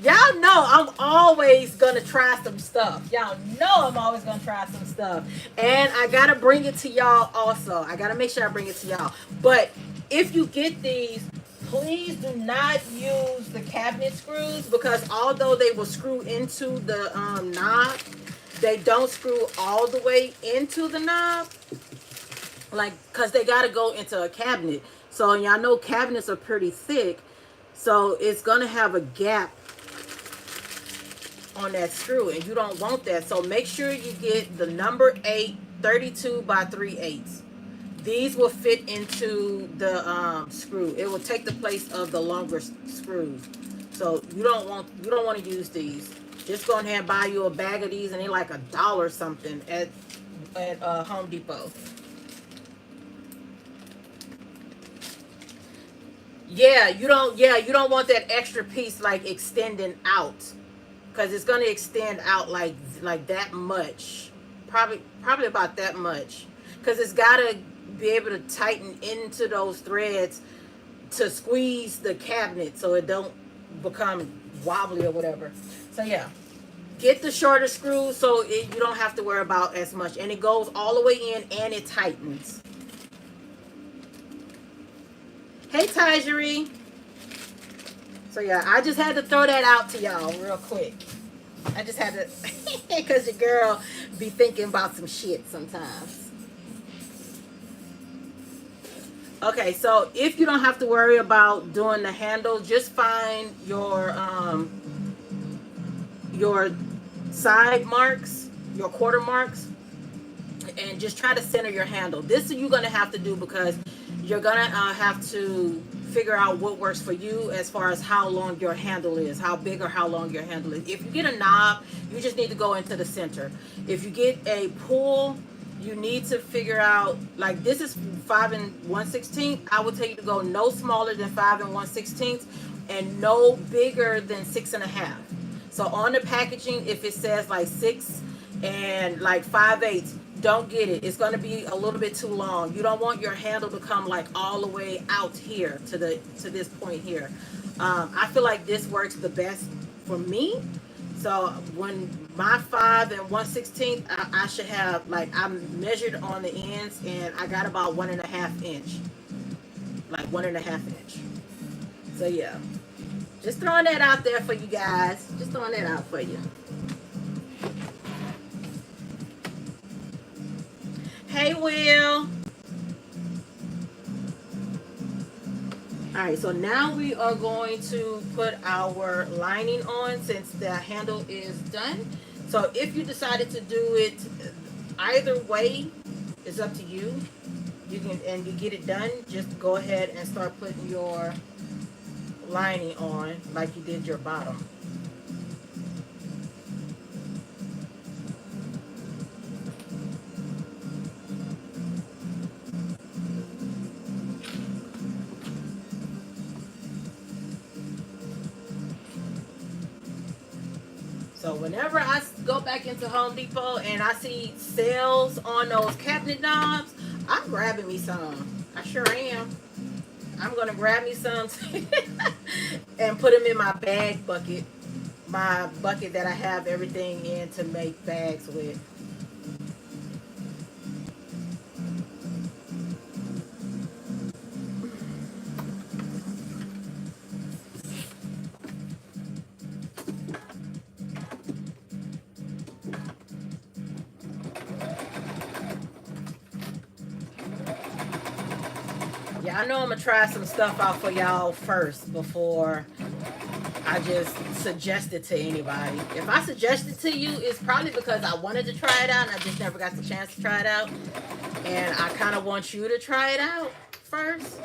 Y'all know I'm always gonna try some stuff. Y'all know I'm always gonna try some stuff, and I gotta bring it to y'all also. I gotta make sure I bring it to y'all. But if you get these, please do not use the cabinet screws, because although they will screw into the knob, they don't screw all the way into the knob, like, because they gotta go into a cabinet. So y'all know cabinets are pretty thick, so it's gonna have a gap on that screw, and you don't want that. So make sure you get the number 8, 32 by 3/8. These will fit into the screw. It will take the place of the longer screws. So you don't want to use these. Just go ahead and buy you a bag of these, and they're like $1 something at Home Depot. Yeah, you don't want that extra piece like extending out, because it's going to extend out like that much, probably about that much, because it's got to be able to tighten into those threads to squeeze the cabinet so it don't become wobbly or whatever. So yeah, get the shorter screw so you don't have to worry about as much, and it goes all the way in and it tightens. Hey Tyjery. So yeah, I just had to throw that out to y'all real quick. I just had to, because your girl be thinking about some shit sometimes. Okay, so if you don't have to worry about doing the handle, just find your side marks, your quarter marks, and just try to center your handle. This you're gonna have to do because you're gonna have to figure out what works for you as far as how long your handle is, how big or how long your handle is. If you get a knob, you just need to go into the center. If you get a pull, you need to figure out, like this is 5 1/16. I would tell you to go no smaller than 5 1/16 and no bigger than 6.5. So on the packaging, if it says like 6 and like 5/8, don't get it. It's going to be a little bit too long. You don't want your handle to come like all the way out here to this point here. I feel like this works the best for me. So when my 5 1/16, I should have, like, I'm measured on the ends and I got about 1.5 inch, like 1.5 inch. So yeah, just throwing that out there for you guys. Just throwing that out for you. Hey, Will. All right, so now we are going to put our lining on since the handle is done. So if you decided to do it either way, it's up to you. You can, and you get it done, just go ahead and start putting your lining on like you did your bottom. So whenever I go back into Home Depot and I see sales on those cabinet knobs, I'm grabbing me some. I sure am. I'm going to grab me some and put them in my bag bucket. My bucket that I have everything in to make bags with. Yeah, I know I'm going to try some stuff out for y'all first before I just suggest it to anybody. If I suggest it to you, it's probably because I wanted to try it out and I just never got the chance to try it out. And I kind of want you to try it out first,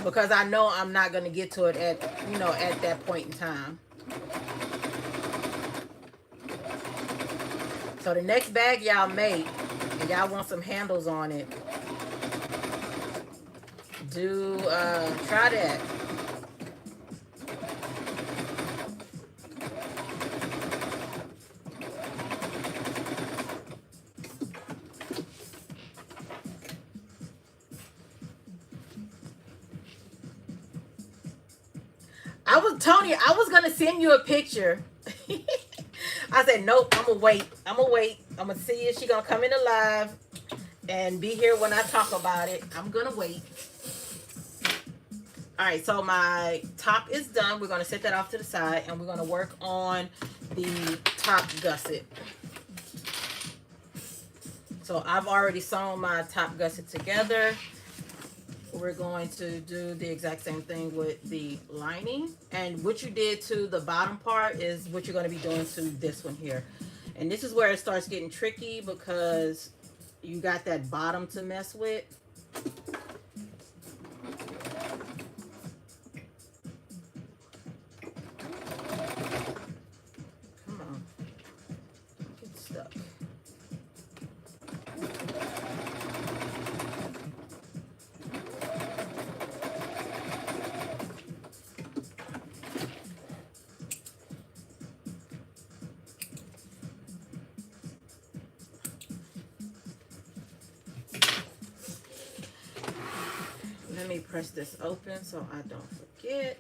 because I know I'm not going to get to it at that point in time. So the next bag y'all make, and y'all want some handles on it, do try that. Tony, I was gonna send you a picture. I said, nope, I'm gonna wait. I'm gonna see if she's gonna come in live and be here when I talk about it. I'm gonna wait. All right, so my top is done. We're gonna set that off to the side and we're gonna work on the top gusset. So I've already sewn my top gusset together. We're going to do the exact same thing with the lining, and what you did to the bottom part is what you're going to be doing to this one here. And this is where it starts getting tricky because you got that bottom to mess with. Come on, get stuck. Let me press this open so I don't forget.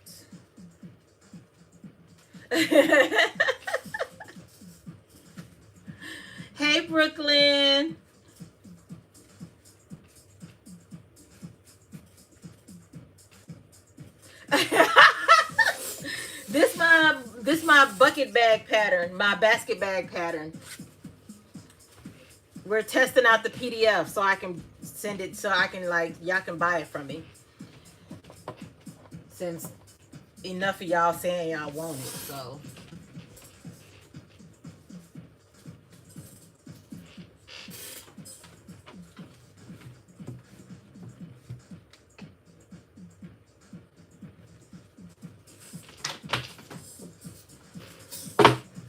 Hey, Brooklyn. This my bucket bag pattern, my basket bag pattern. We're testing out the PDF so I can send it so I can like y'all can buy it from me. Since enough of y'all saying y'all want it, so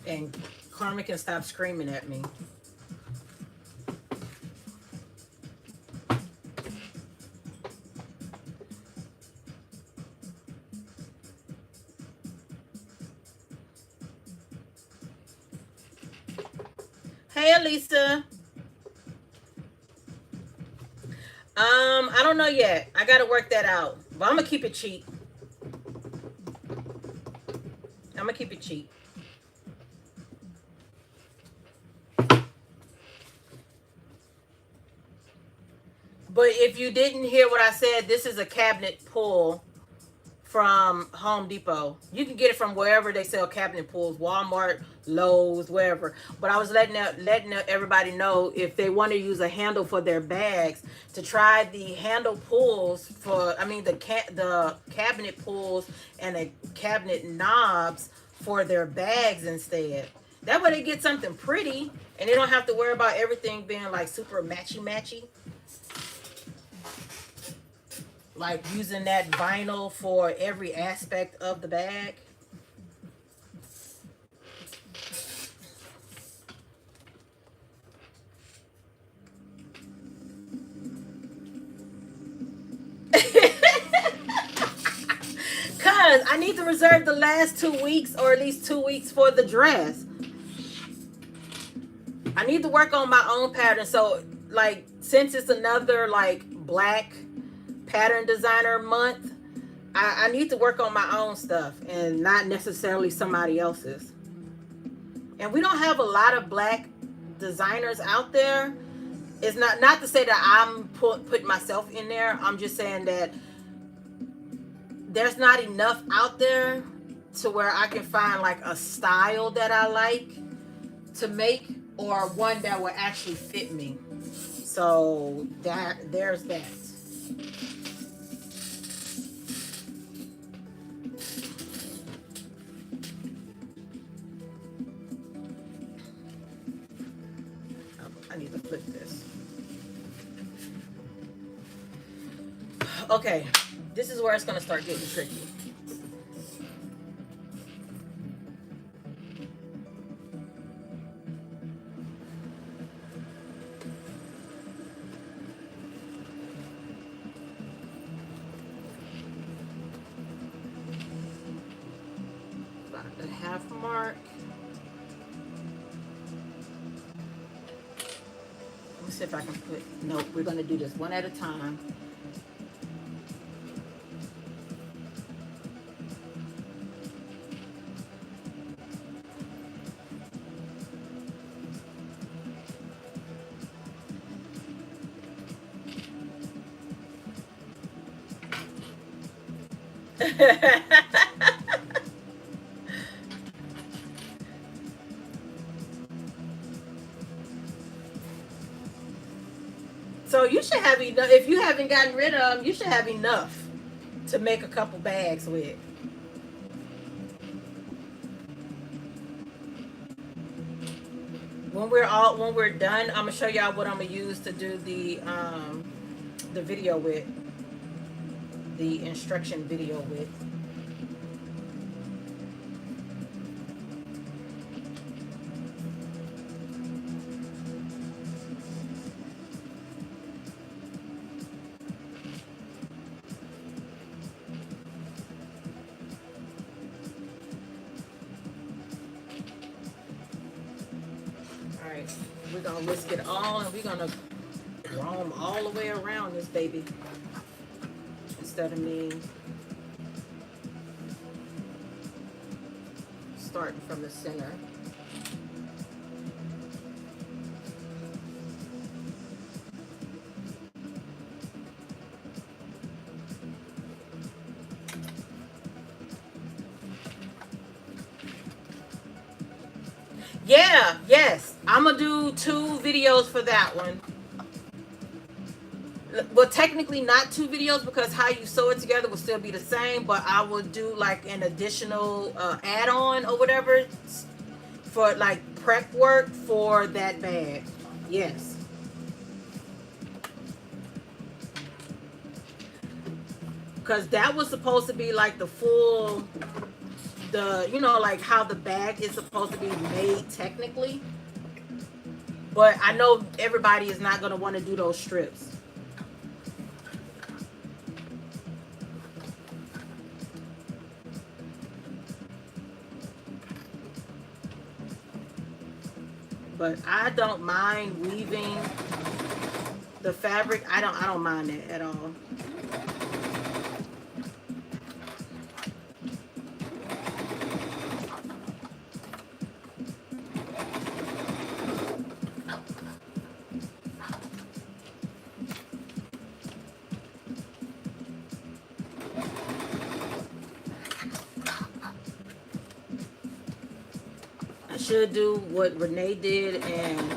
and Karma can stop screaming at me. Hey, Elisa. I don't know yet. I gotta work that out. But I'm gonna keep it cheap. I'm gonna keep it cheap. But if you didn't hear what I said, this is a cabinet pull from Home Depot. You can get it from wherever they sell cabinet pulls, Walmart, Lowe's, wherever. But I was letting everybody know if they want to use a handle for their bags to try the handle pulls for. I mean the cabinet pulls and the cabinet knobs for their bags instead. That way they get something pretty and they don't have to worry about everything being like super matchy matchy. Like using that vinyl for every aspect of the bag. Cause I need to reserve the last 2 weeks or at least 2 weeks for the dress. I need to work on my own pattern. So like since it's another like black pattern designer month, I need to work on my own stuff and not necessarily somebody else's. And we don't have a lot of black designers out there. It's not to say that I'm putting myself in there. I'm just saying that there's not enough out there to where I can find like a style that I like to make or one that will actually fit me. So there's that. I need to flip this. Okay, this is where it's gonna start getting tricky. About the half mark. Let's see if I can put, nope, we're gonna do this one at a time. So you should have enough. If you haven't gotten rid of them, you should have enough to make a couple bags with. When we're done, I'm gonna show y'all what I'm gonna use to do the video with, the instruction video with. Alright, we're gonna whisk it all and we're gonna roam all the way around this baby. Instead of me starting from the center. Yeah, yes. I'm gonna do 2 videos for that one. Well, technically not 2 videos because how you sew it together will still be the same, but I will do like an additional add-on or whatever for like prep work for that bag. Yes. Because that was supposed to be like the full, like how the bag is supposed to be made technically. But I know everybody is not going to want to do those strips. But I don't mind weaving the fabric. I don't mind that at all. Should do what Renee did and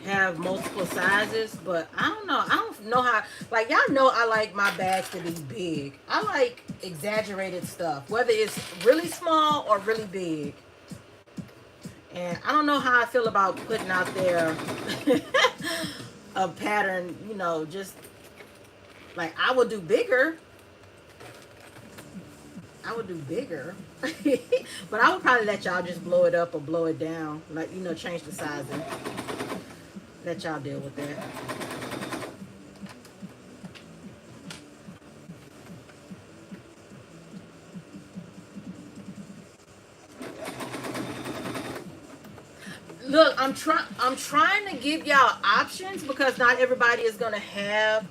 have multiple sizes, but I don't know how, like, y'all know I like my bags to be big. I like exaggerated stuff, whether it's really small or really big. And I don't know how I feel about putting out there a pattern, just like I would do bigger. I would do bigger. But I would probably let y'all just blow it up or blow it down. Like, change the sizing. Let y'all deal with that. Look, I'm trying to give y'all options because not everybody is gonna have,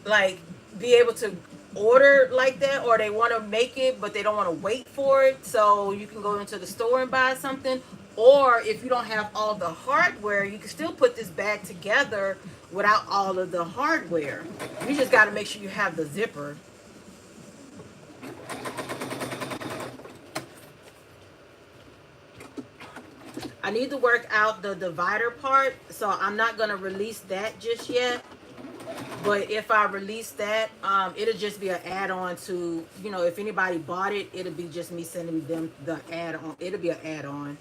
like, be able to order like that, or they want to make it but they don't want to wait for it, so you can go into the store and buy something. Or if you don't have all the hardware, you can still put this bag together without all of the hardware. You just got to make sure you have the zipper. I need to work out the divider part, so I'm not going to release that just yet. But if I release that, it'll just be an add-on to, if anybody bought it, it'll be just me sending them the add-on. It'll be an add-on.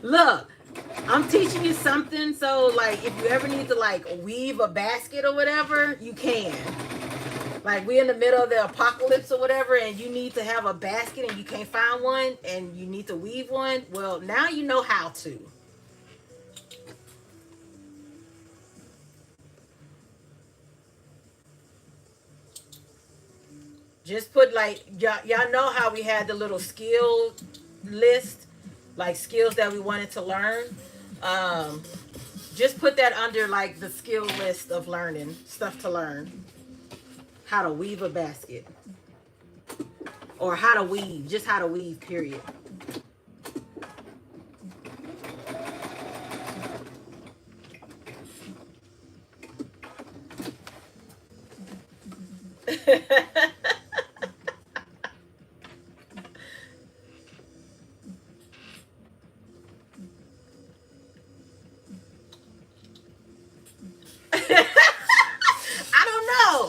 Look, I'm teaching you something, so like if you ever need to like weave a basket or whatever, you can. Like we're in the middle of the apocalypse or whatever, and you need to have a basket and you can't find one and you need to weave one. Well, now you know how to. Just put like, y'all know how we had the little skill list, like skills that we wanted to learn. Just put that under like the skill list of learning stuff to learn. How to weave a basket, or how to weave, just how to weave, period.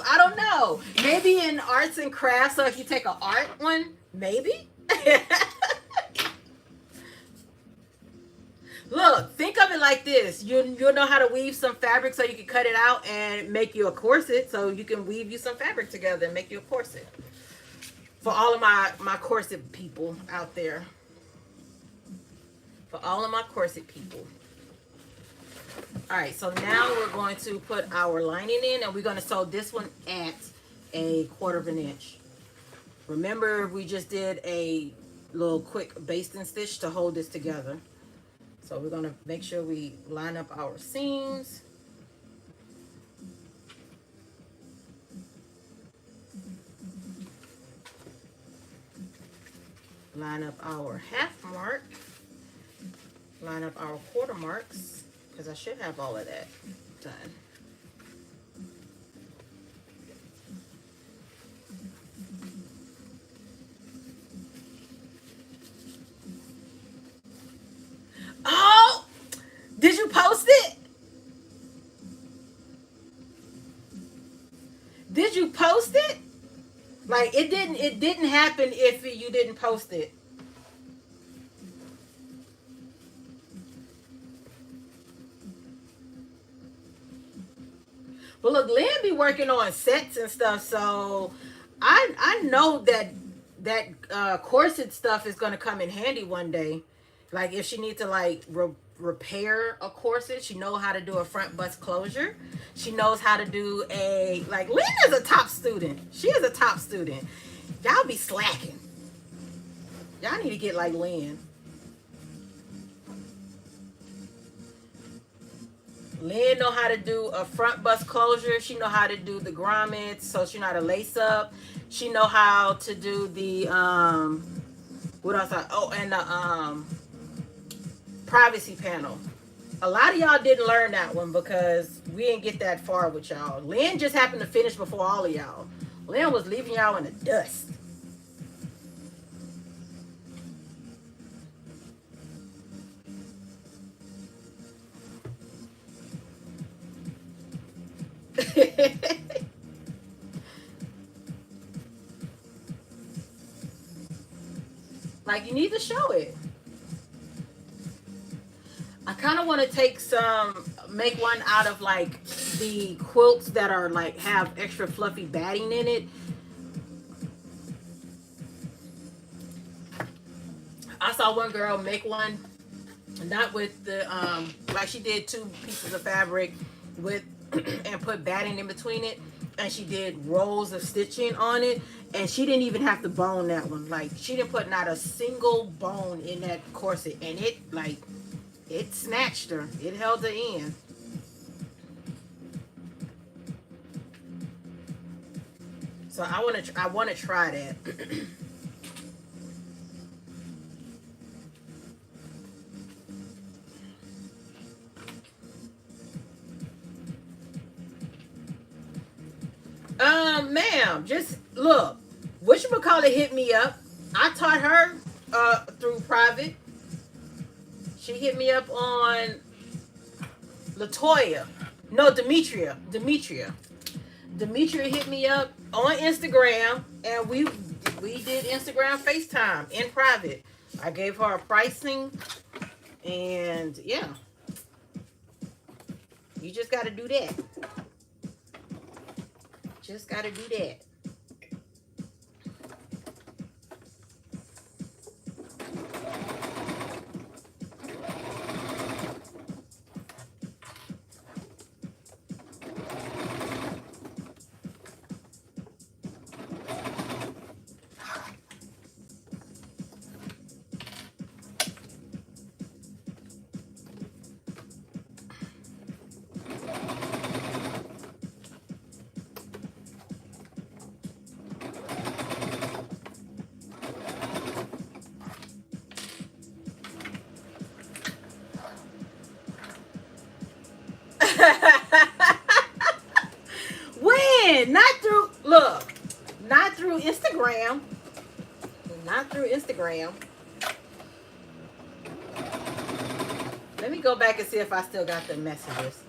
I don't know. Maybe in arts and crafts, so if you take an art one, maybe. Look, think of it like this. You'll know how to weave some fabric so you can cut it out and make you a corset, so you can weave you some fabric together and make you a corset. For all of my corset people out there. For all of my corset people. All right, so now we're going to put our lining in, and we're going to sew this one at a 1/4 of an inch. Remember, we just did a little quick basting stitch to hold this together. So we're going to make sure we line up our seams. Line up our half mark. Line up our 1/4 marks, because I should have all of that done. Oh, did you post it? Did you post it? Like, it didn't happen if you didn't post it. But look, Lynn be working on sets and stuff, so I know that corset stuff is gonna come in handy one day. Like, if she needs to like repair a corset, she knows how to do a front bust closure. She knows how to do a, like, Lynn is a top student. She is a top student. Y'all be slacking. Y'all need to get like Lynn. Lynn know how to do a front bust closure. She know how to do the grommets, so she know how to lace up. She know how to do the what else? And the privacy panel. A lot of y'all didn't learn that one because we didn't get that far with y'all. Lynn just happened to finish before all of y'all. Lynn was leaving y'all in the dust. Like, you need to show it. I kind of want to make one out of like the quilts that are like have extra fluffy batting in it. I saw one girl make one, not with the like, she did 2 pieces of fabric with and put batting in between it, and she did rows of stitching on it, and she didn't even have to bone that one. Like, she didn't put not a single bone in that corset, and it snatched her. It held her in. So I want to try that. Ma'am, just look. Whatchamacallit hit me up. I taught her through private. She hit me up on Latoya. No, Demetria. Demetria hit me up on Instagram, and we did Instagram FaceTime in private. I gave her a pricing, and yeah. You just got to do that. Just got to do that. When? Not through Instagram. Not through Instagram. Let me go back and see if I still got the messages.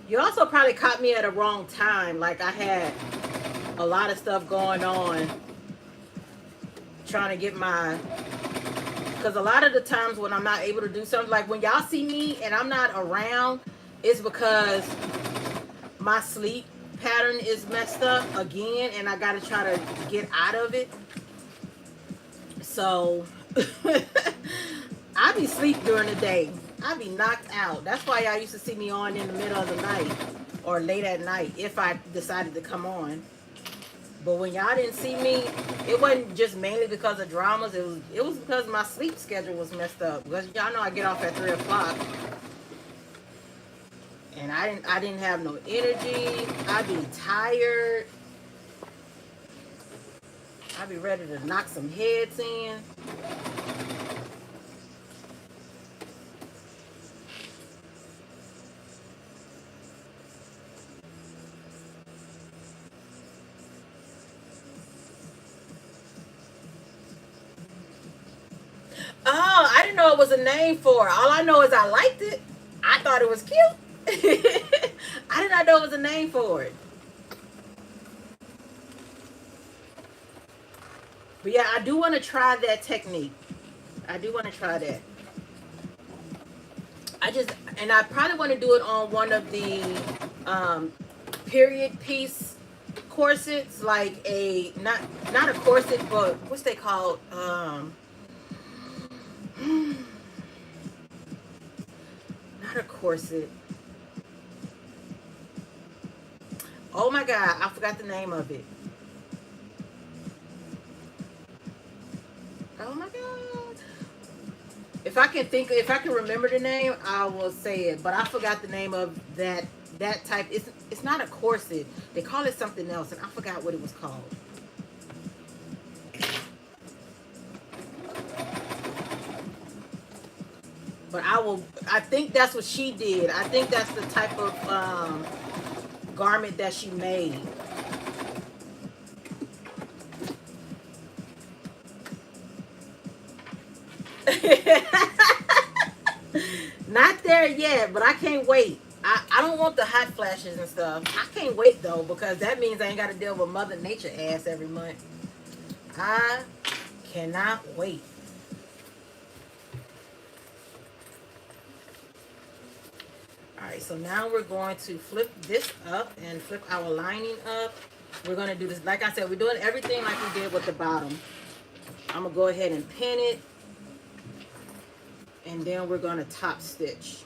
You also probably caught me at a wrong time. Like, I had a lot of stuff going on trying to get my... Because a lot of the times when I'm not able to do something, like when y'all see me and I'm not around, it's because my sleep pattern is messed up again, and I got to try to get out of it. So I be sleep during the day. I be knocked out. That's why y'all used to see me on in the middle of the night or late at night if I decided to come on. But when y'all didn't see me, it wasn't just mainly because of dramas. It was because my sleep schedule was messed up. Because y'all know I get off at 3 o'clock, and I didn't have no energy. I'd be tired. I'd be ready to knock some heads in. Oh, I didn't know it was a name for it. All I know is I liked it. I thought it was cute. I did not know it was a name for it. But yeah, I do want to try that technique. I do want to try that. And I probably want to do it on one of the um, period piece corsets, like a not a corset, but what's they called? Not a corset. Oh my God, I forgot the name of it. Oh my God. If I can remember the name, I will say it. But I forgot the name of that type. It's not a corset. They call it something else, and I forgot what it was called. But I think that's what she did. I think that's the type of garment that she made. Not there yet, but I can't wait. I don't want the hot flashes and stuff. I can't wait though, because that means I ain't got to deal with Mother Nature ass every month. I cannot wait. Alright, so now we're going to flip this up and flip our lining up. We're going to do this, like I said, we're doing everything like we did with the bottom. I'm going to go ahead and pin it. And then we're going to top stitch.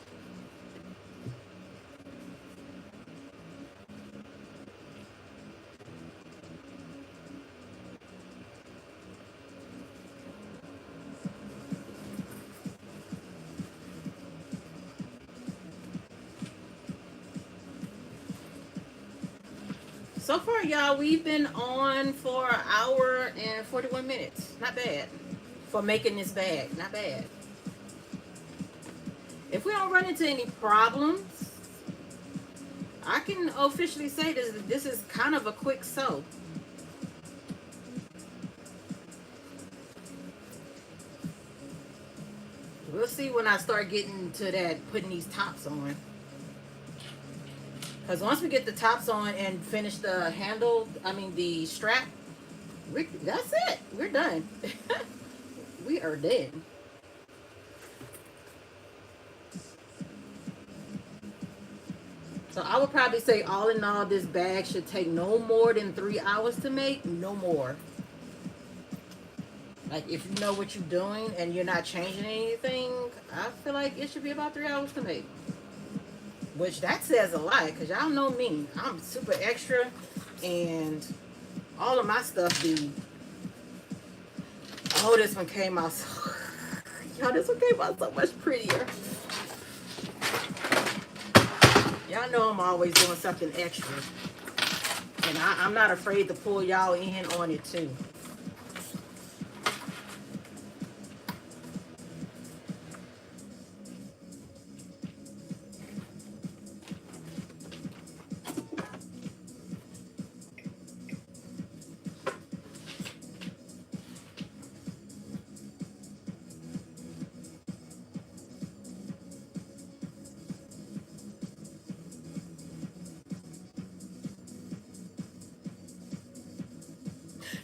So far, y'all, we've been on for an hour and 41 minutes. Not bad. For making this bag. Not bad. If we don't run into any problems, I can officially say this is kind of a quick sew. We'll see when I start getting to that, putting these tops on. Because once we get the tops on and finish the handle, the strap, that's it. We're done. We are done. So I would probably say all in all, this bag should take no more than 3 hours to make. No more. Like, if you know what you're doing and you're not changing anything, I feel like it should be about 3 hours to make. Which, that says a lot, because y'all know me. I'm super extra, and all of my stuff be... Oh, this one came out so... Y'all, this one came out so much prettier. Y'all know I'm always doing something extra. And I'm not afraid to pull y'all in on it, too.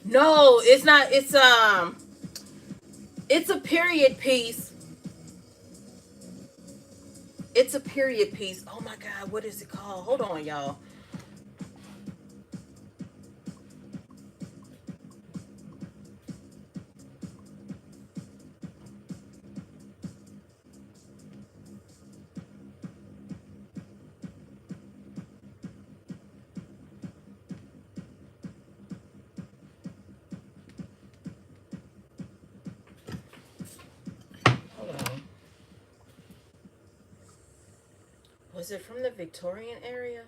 No, it's not. It's a period piece. It's a period piece. Oh my God, what is it called? Hold on, y'all. Was it from the Victorian era?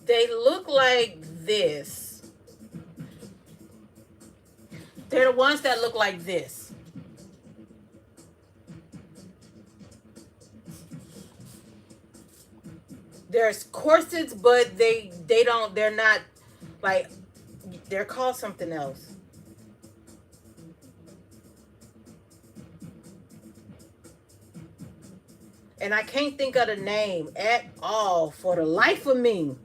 They look like this. They're the ones that look like this. There's corsets, but they're not like, they're called something else. And I can't think of the name at all for the life of me.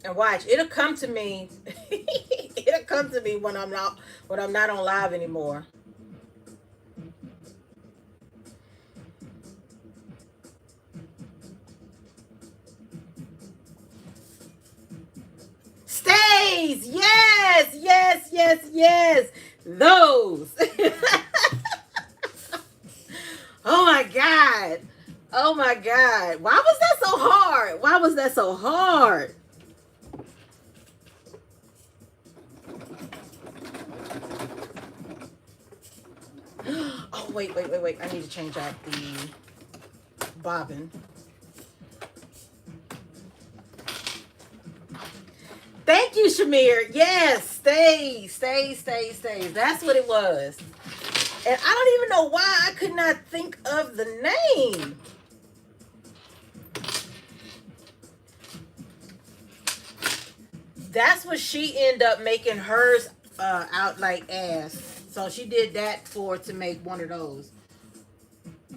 And watch, it'll come to me. It'll come to me when I'm not on live anymore. Stays! Yes, yes, yes, yes. Those. Oh my God. Oh my God. Why was that so hard? Why was that so hard? Oh, wait. I need to change out the bobbin. Thank you, Shamir. Yes, stays. That's what it was. And I don't even know why I could not think of the name. That's what she ended up making hers out like as. So she did that to make one of those.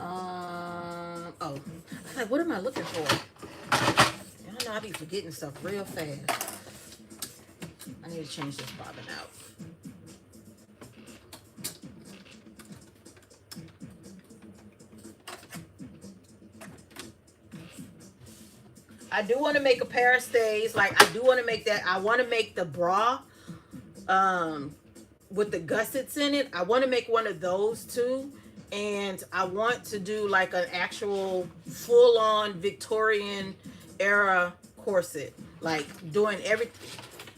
Oh, I was like, what am I looking for? Y'all know I be forgetting stuff real fast. I need to change this bobbin out. I do want to make a pair of stays. Like, I do want to make that. I want to make the bra with the gussets in it. I want to make one of those too. And I want to do like an actual full-on Victorian era corset. Like doing everything.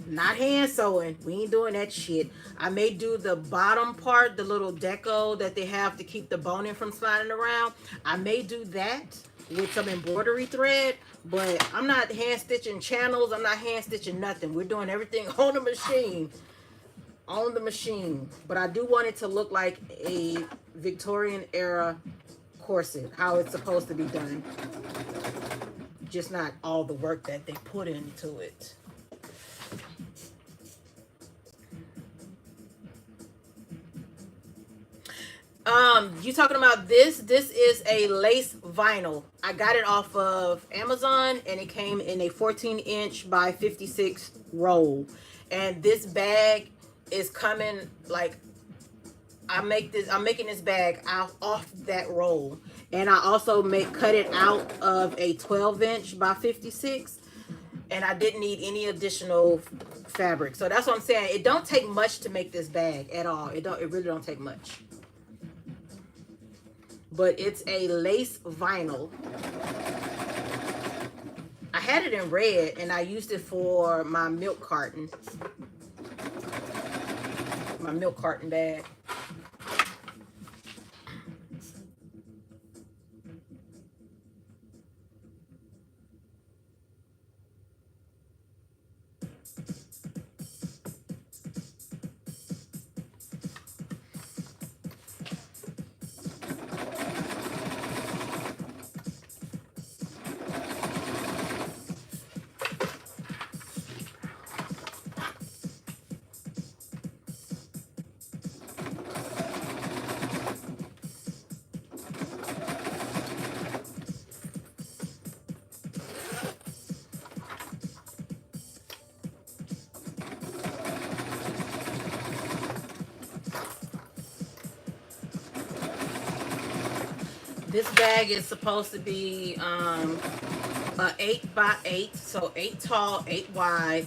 Not hand sewing. We ain't doing that shit. I may do the bottom part, the little deco that they have to keep the boning from sliding around. I may do that with some embroidery thread, but I'm not hand stitching channels. I'm not hand stitching nothing. We're doing everything on the machine. On the machine. But I do want it to look like a Victorian era corset, how it's supposed to be done. Just not all the work that they put into it. You talking about this? This is a lace vinyl. I got it off of Amazon and it came in a 14-inch by 56 roll. And this bag is coming like, I'm making this bag off that roll. And I also cut it out of a 12-inch by 56. And I didn't need any additional fabric. So that's what I'm saying. It don't take much to make this bag at all. It really don't take much. But it's a lace vinyl. I had it in red and I used it for my milk carton. My milk carton bag. This bag is supposed to be 8 by 8, so 8 tall, 8 wide,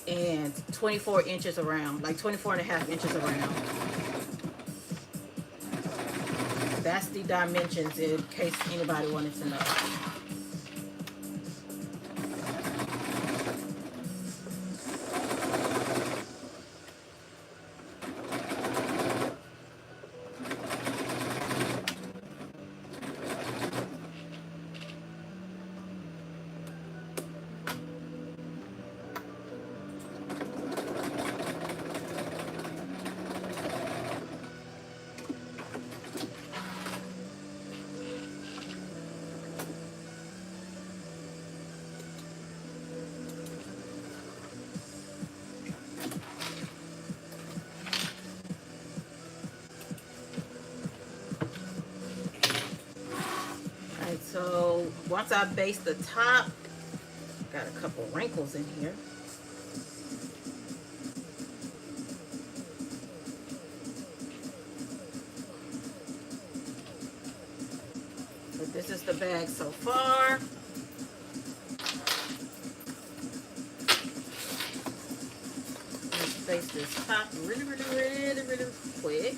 and 24 inches around, like 24.5 inches around. That's the dimensions in case anybody wanted to know. Alright, so once I base the top, got a couple wrinkles in here. But this is the bag so far. Let's base this top really quick.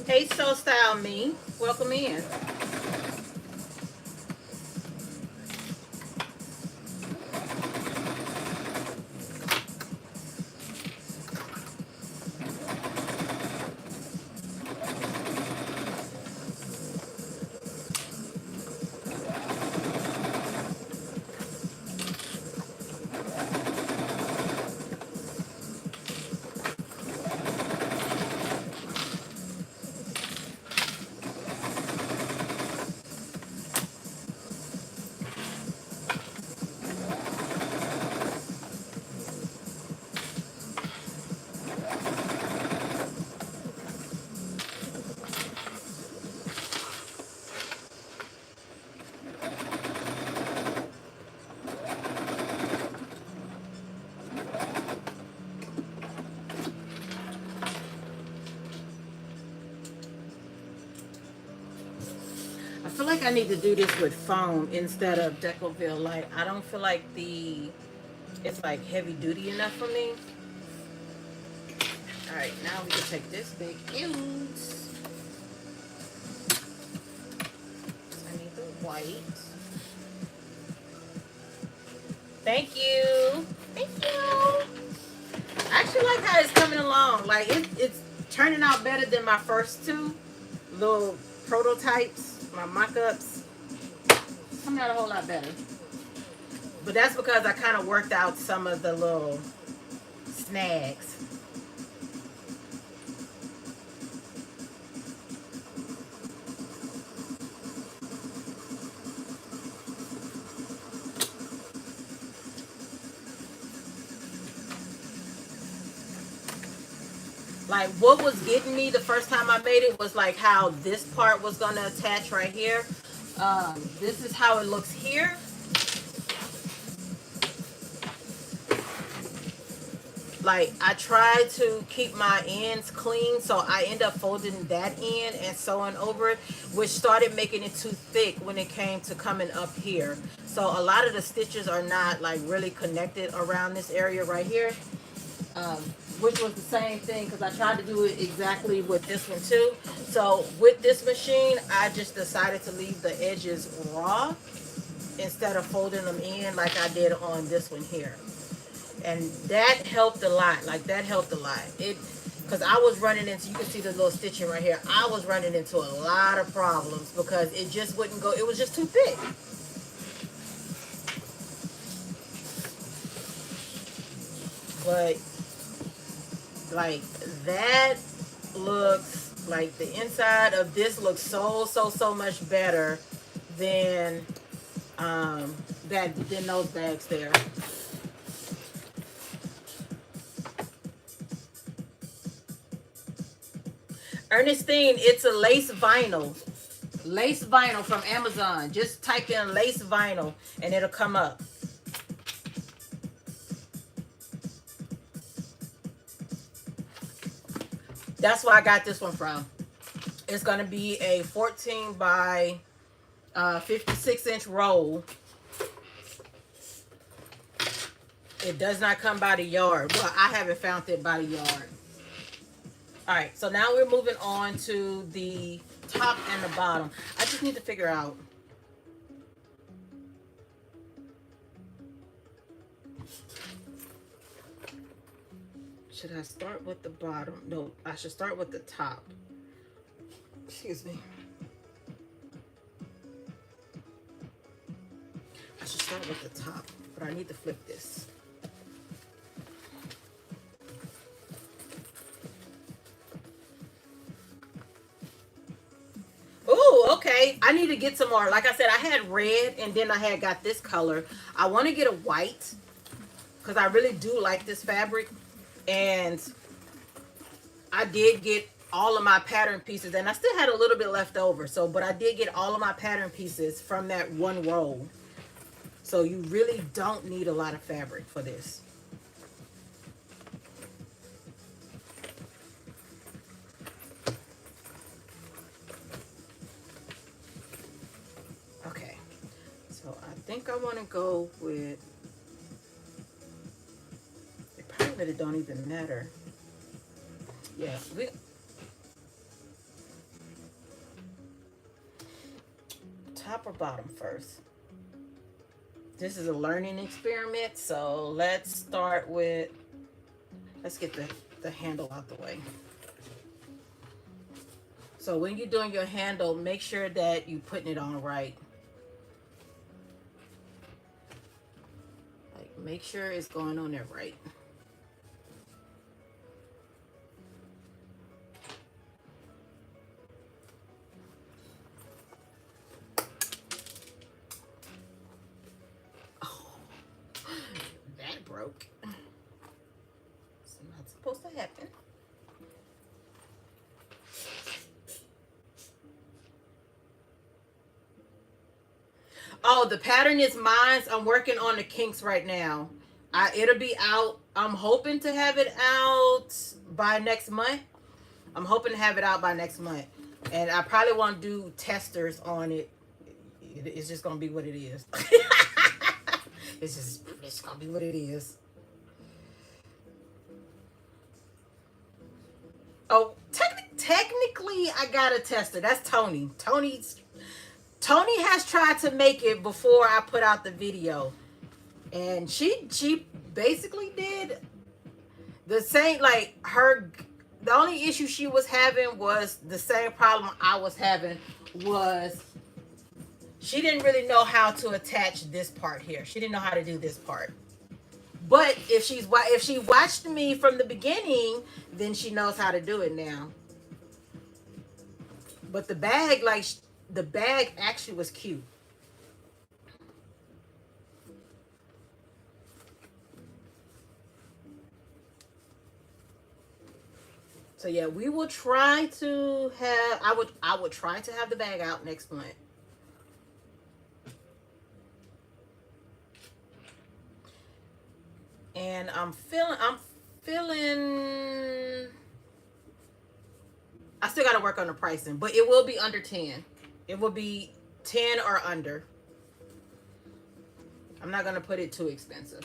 Hey, Soul Style Me, welcome in. I feel like I need to do this with foam instead of Decoville Light. I don't feel like it's like heavy duty enough for me. All right, now we can take this big huge. I need the white. Thank you. Thank you. I actually like how it's coming along. Like it's turning out better than my first two little prototypes, my mock-ups. Coming out a whole lot better. But that's because I kind of worked out some of the little snags. Like what was getting me the first time I made it was like how this part was gonna attach right here. This is how it looks here. Like I try to keep my ends clean, so I end up folding that end and sewing over it, which started making it too thick when it came to coming up here. So a lot of the stitches are not like really connected around this area right here. Which was the same thing because I tried to do it exactly with this one too. So with this machine, I just decided to leave the edges raw instead of folding them in like I did on this one here. And that helped a lot. Like that helped a lot. Because I was running into, you can see the little stitching right here. I was running into a lot of problems because it just wouldn't go. It was just too thick. But like that looks like the inside of this looks so much better than than those bags there. Ernestine, it's a lace vinyl. Lace vinyl from Amazon. Just type in lace vinyl and it'll come up. That's where I got this one from. It's going to be a 14 by 56-inch roll. It does not come by the yard. Well, I haven't found it by the yard. All right, so now we're moving on to the top and the bottom. I just need to figure out. Should I start with the bottom? No, I should start with the top. Excuse me. I should start with the top, but I need to flip this. Oh, okay. I need to get some more. Like I said, I had red and then I had got this color. I want to get a white because I really do like this fabric. And I did get all of my pattern pieces, and I still had a little bit left over. So, but I did get all of my pattern pieces from that one roll. So you really don't need a lot of fabric for this. Okay. So I think I want to go with, it probably really don't even matter. Yeah, top or bottom first. This is a learning experiment, so let's start with, let's get the handle out the way. So when you're doing your handle, make sure that you're putting it on right. Like, make sure it's going on there right. Broke. It's not supposed to happen. Oh, the pattern is mine. I'm working on the kinks right now. It'll be out. I'm hoping to have it out by next month. I'm hoping to have it out by next month. And I probably want to do testers on it. It's just going to be what it is. It's gonna be what it is. Oh, technically, I got a tester. That's Tony. Tony has tried to make it before I put out the video, and she basically did the same. Like her, the only issue she was having was the same problem I was having. Was she didn't really know how to attach this part here. She didn't know how to do this part. But if she watched me from the beginning, then she knows how to do it now. But the bag, like the bag actually was cute. So yeah, we will try to have, I would try to have the bag out next month. And I'm feeling, I still got to work on the pricing, but it will be under 10. It will be 10 or under. I'm not going to put it too expensive.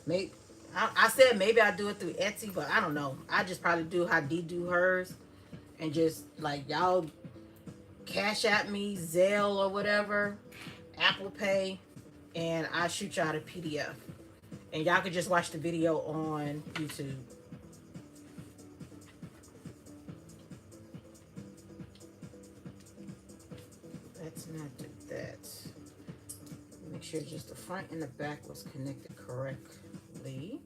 Maybe I said maybe I do it through Etsy, but I don't know. I just probably do how Dee do hers, and just like y'all cash at me, Zelle or whatever, Apple Pay, and I shoot y'all a PDF, and y'all could just watch the video on YouTube. Let's not do that. Make sure just the front and the back was connected correctly.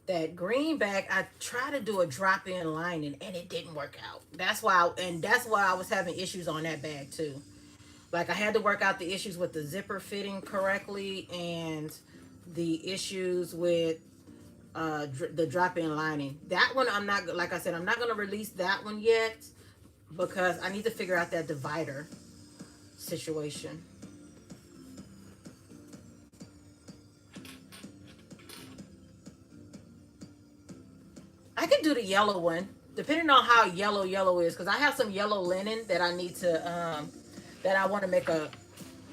that greenback, I tried to do a drop-in lining and it didn't work out. That's why I was having issues on that bag too. Like I had to work out the issues with the zipper fitting correctly and the issues with the drop-in lining. That one I'm not, like I said, I'm not going to release that one yet because I need to figure out that divider situation. I can do the yellow one, depending on how yellow is, because I have some yellow linen that I need to that I want to make a.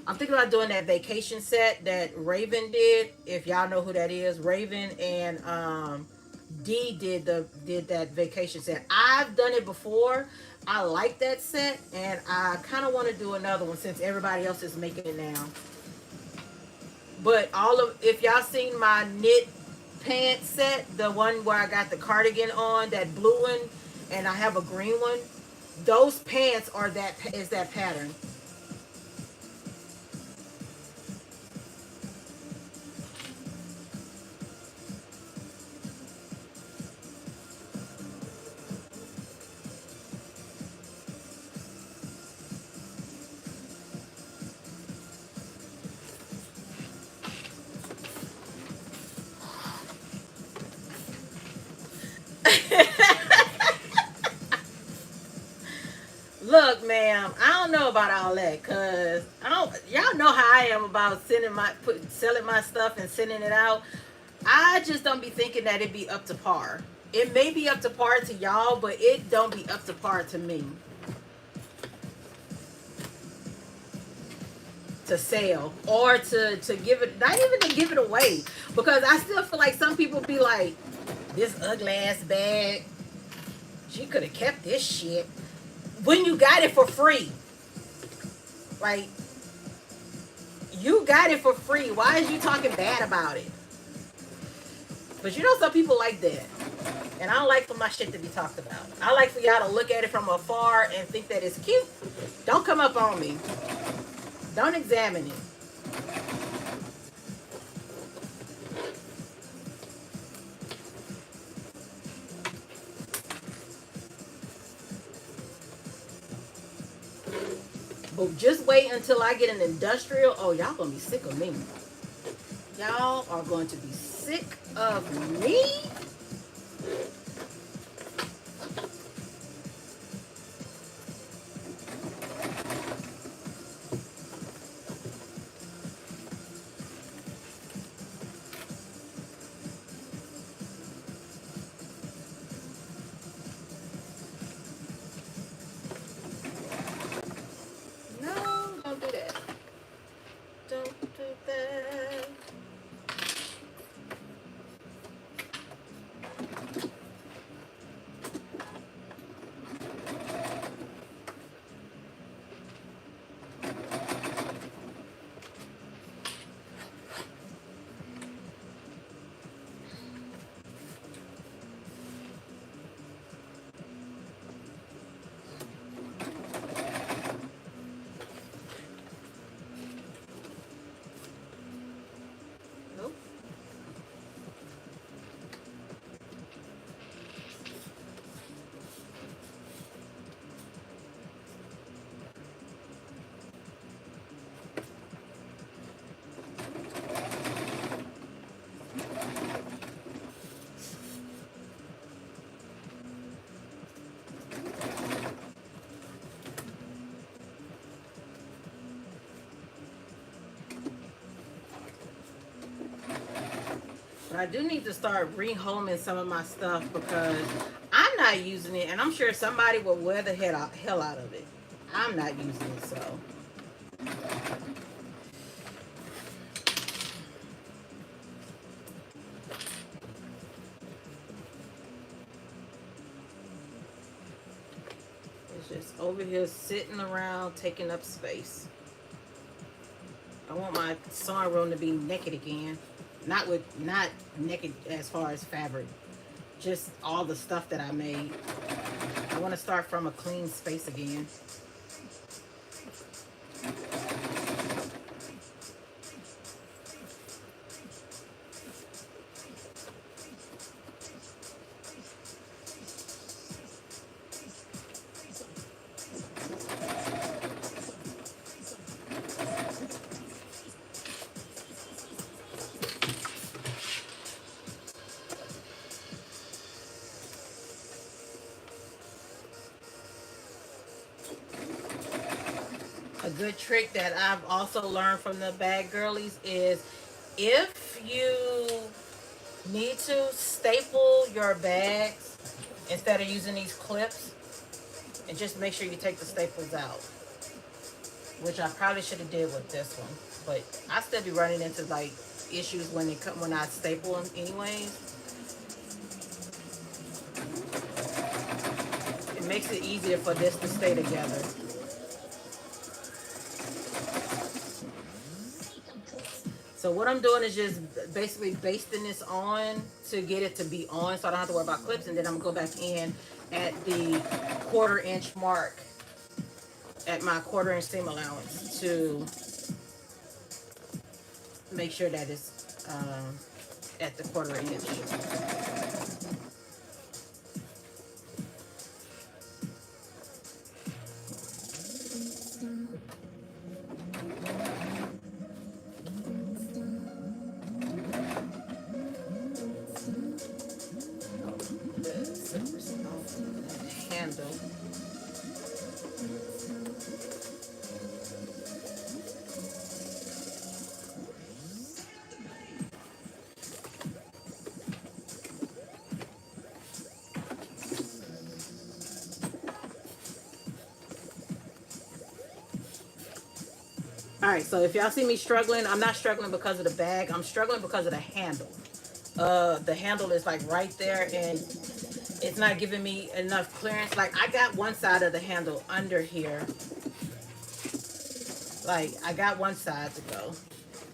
I'm thinking about doing that vacation set that Raven did. If y'all know who that is, Raven and D did that vacation set. I've done it before. I like that set, and I kind of want to do another one since everybody else is making it now. But if y'all seen my knit pants set, the one where I got the cardigan on, that blue one, and I have a green one, those pants is that pattern. Look, ma'am, I don't know about all that, cause I don't. Y'all know how I am about selling my stuff and sending it out. I just don't be thinking that it be up to par. It may be up to par to y'all, but it don't be up to par to me to sell or to give it. Not even to give it away, because I still feel like some people be like, this ugly ass bag. She could have kept this shit when you got it for free. Like, you got it for free. Why is you talking bad about it? But you know, some people like that. And I don't like for my shit to be talked about. I like for y'all to look at it from afar and think that it's cute. Don't come up on me. Don't examine it. But just wait until I get an industrial. Oh, y'all gonna be sick of me. Y'all are going to be sick of me. No, don't do that. Don't do that. Nope. But I do need to start rehoming some of my stuff because I'm not using it, and I'm sure somebody will wear the hell out of it. I'm not using it, so. It's just over here sitting around taking up space. I want my sewing room to be naked again. Not naked as far as fabric. Just all the stuff that I made. I want to start from a clean space again. good trick that I've also learned from the bag girlies is if you need to staple your bags instead of using these clips, and just make sure you take the staples out, which I probably should have did with this one, but I still be running into like issues when they come when I staple them anyways. It makes it easier for this to stay together. So what I'm doing is just basically basting this on to get it to be on, so I don't have to worry about clips. And then I'm gonna go back in at the 1/4 inch mark, at my 1/4 inch seam allowance, to make sure that it's at the 1/4 inch. Handle. All right, so if y'all see me struggling, I'm not struggling because of the bag. I'm struggling because of the handle. The handle is like right there, and it's not giving me enough clearance. Like, I got one side of the handle under here. Like, I got one side to go.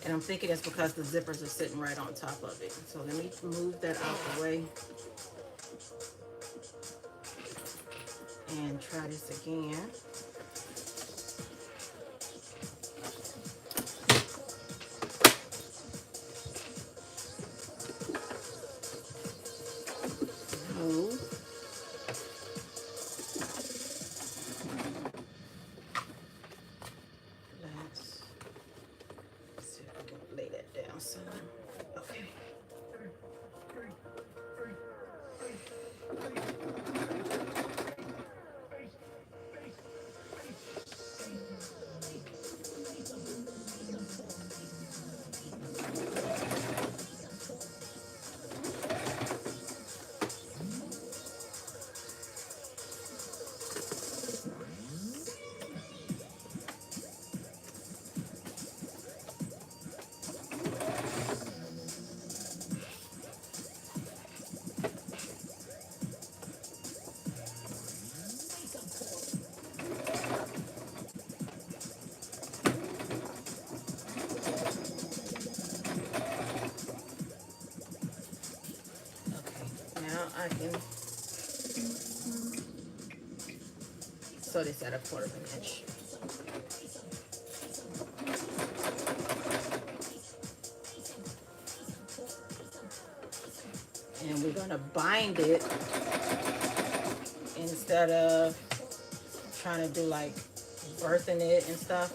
And I'm thinking it's because the zippers are sitting right on top of it. So let me move that out the way. And try this again. Move. Let's see if I can lay that down some. Okay. I can sew this at a 1/4 inch. And we're gonna bind it instead of trying to do like birthing it and stuff.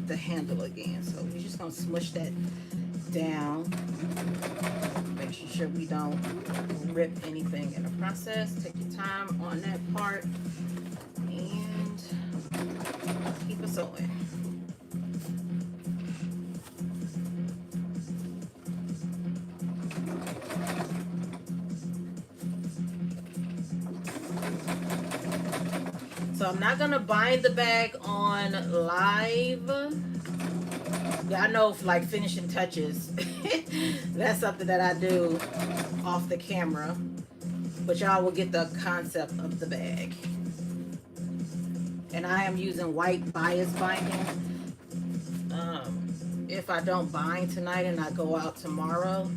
The handle again, so we're just gonna smush that down, make sure we don't rip anything in the process. Take your time on that part and keep it sewing. So I'm not gonna bind the bag on live. Y'all know, like, finishing touches. That's something that I do off the camera. but y'all will get the concept of the bag. And I am using white bias binding. If I don't bind tonight and I go out tomorrow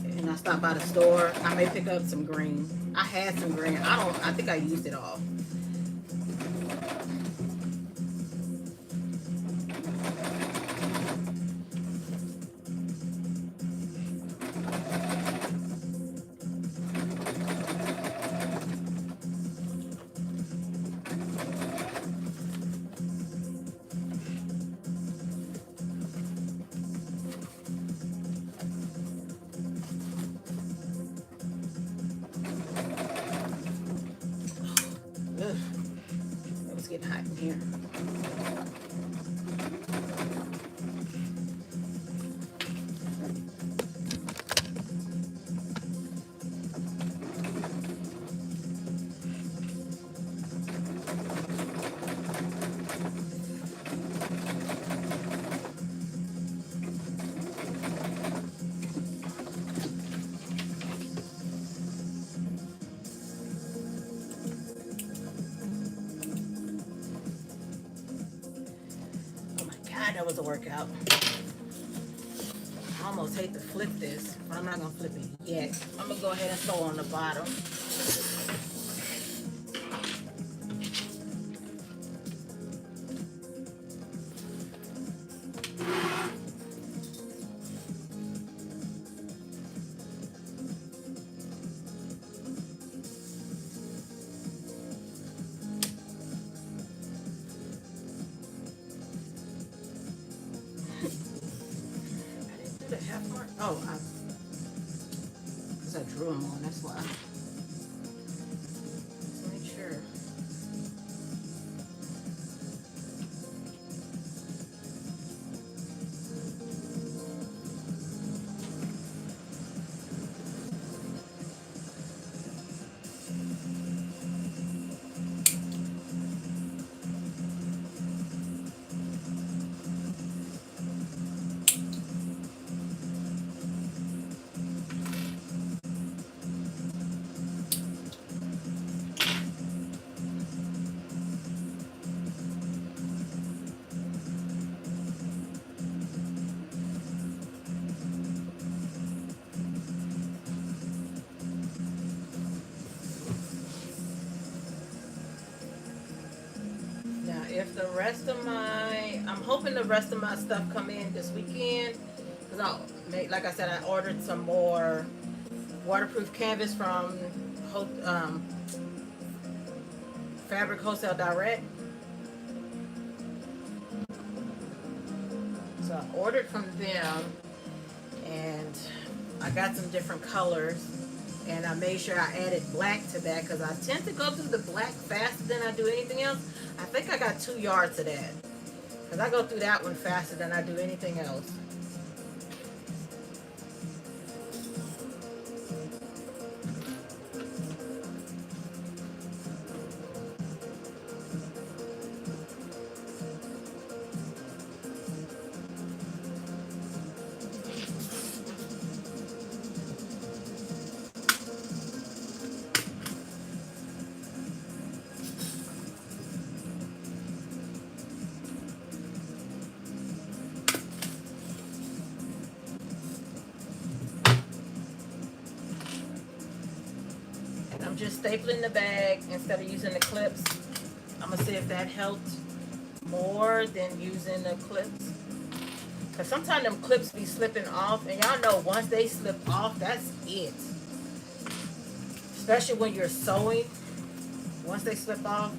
and I stop by the store, I may pick up some green. I had some green. I think I used it all. Ugh, it was getting hot in here. That was a workout. I almost hate to flip this, but I'm not gonna flip it yet. I'm gonna go ahead and sew on the bottom. Oh, because I drew them on, that's why. Let's make sure. If the rest of I'm hoping the rest of my stuff come in this weekend, because like I said, I ordered some more waterproof canvas from Fabric Wholesale Direct. So I ordered from them, and I got some different colors, and I made sure I added black to that because I tend to go through the black faster than I do anything else. I think I got 2 yards of that because I go through that one faster than I do anything else. I'm just stapling the bag instead of using the clips. I'm gonna see if that helped more than using the clips. Cause sometimes them clips be slipping off, and y'all know once they slip off, that's it. Especially when you're sewing, once they slip off,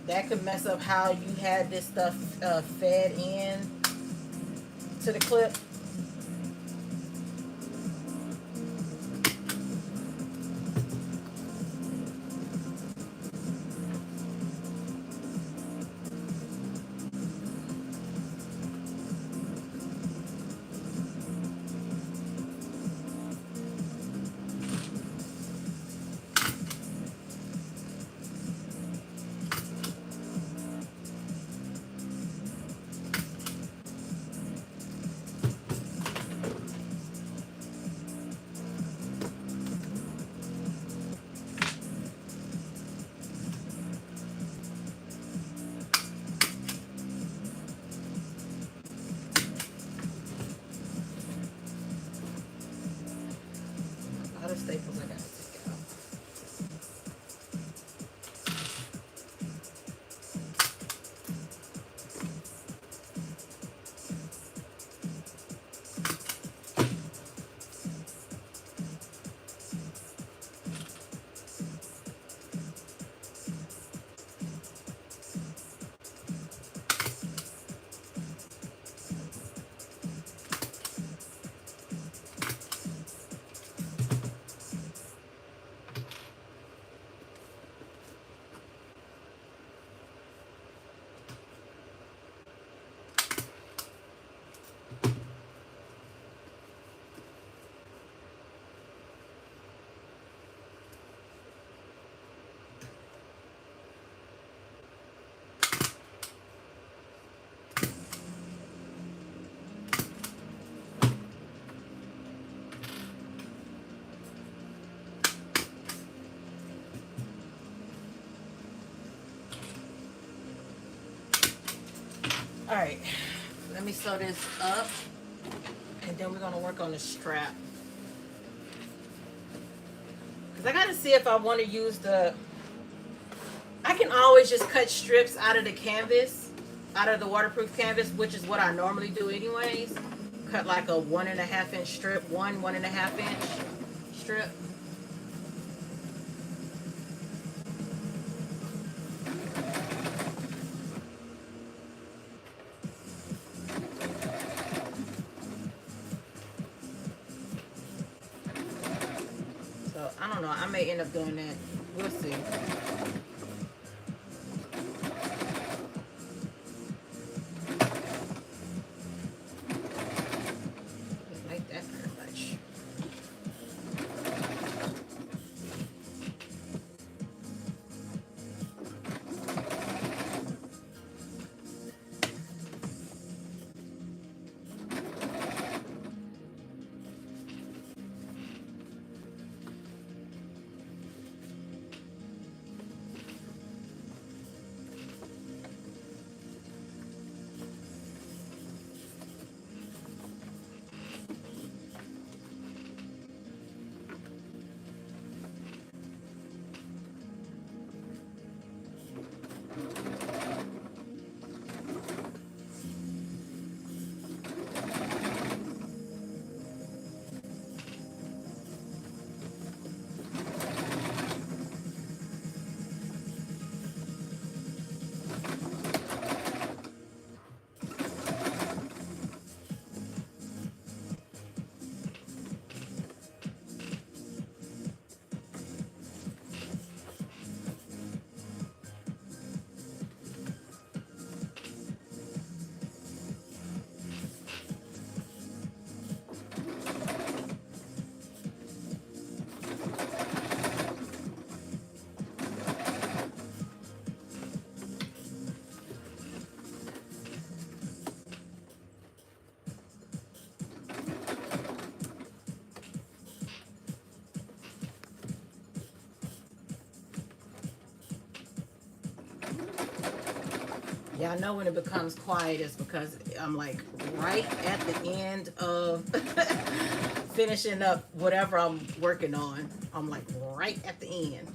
that could mess up how you had this stuff fed in to the clip. lot of staples I gotta take out. All right, let me sew this up, and then we're gonna work on the strap. Because I gotta see if I want to use the, I can always just cut strips out of the canvas, out of the waterproof canvas, which is what I normally do anyways. Cut like a 1.5 inch strip, 1.5 inch strip. So I don't know, I may end up doing that. We'll see. Like that very much. Yeah, I know when it becomes quiet is because I'm like right at the end of finishing up whatever I'm working on. I'm like right at the end.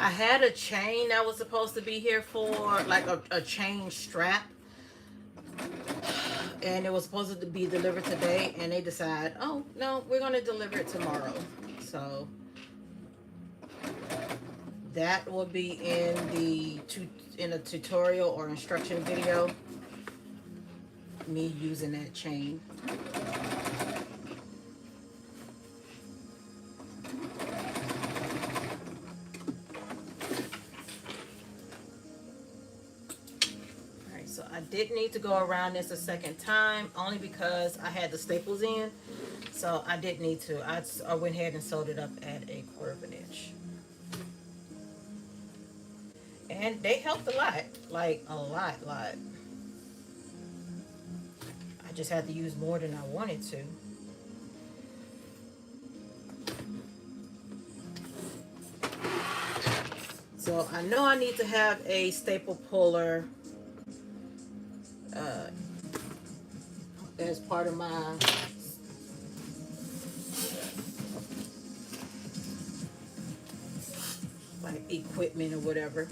I had a chain that was supposed to be here for like a chain strap, and it was supposed to be delivered today, and they decide, oh no, we're gonna deliver it tomorrow. So that will be in a tutorial or instruction video, me using that chain. I didn't need to go around this a second time, only because I had the staples in. So I didn't need to. I went ahead and sewed it up at 1/4 of an inch. And they helped a lot. Like a lot. I just had to use more than I wanted to. So I know I need to have a staple puller as part of my like equipment or whatever.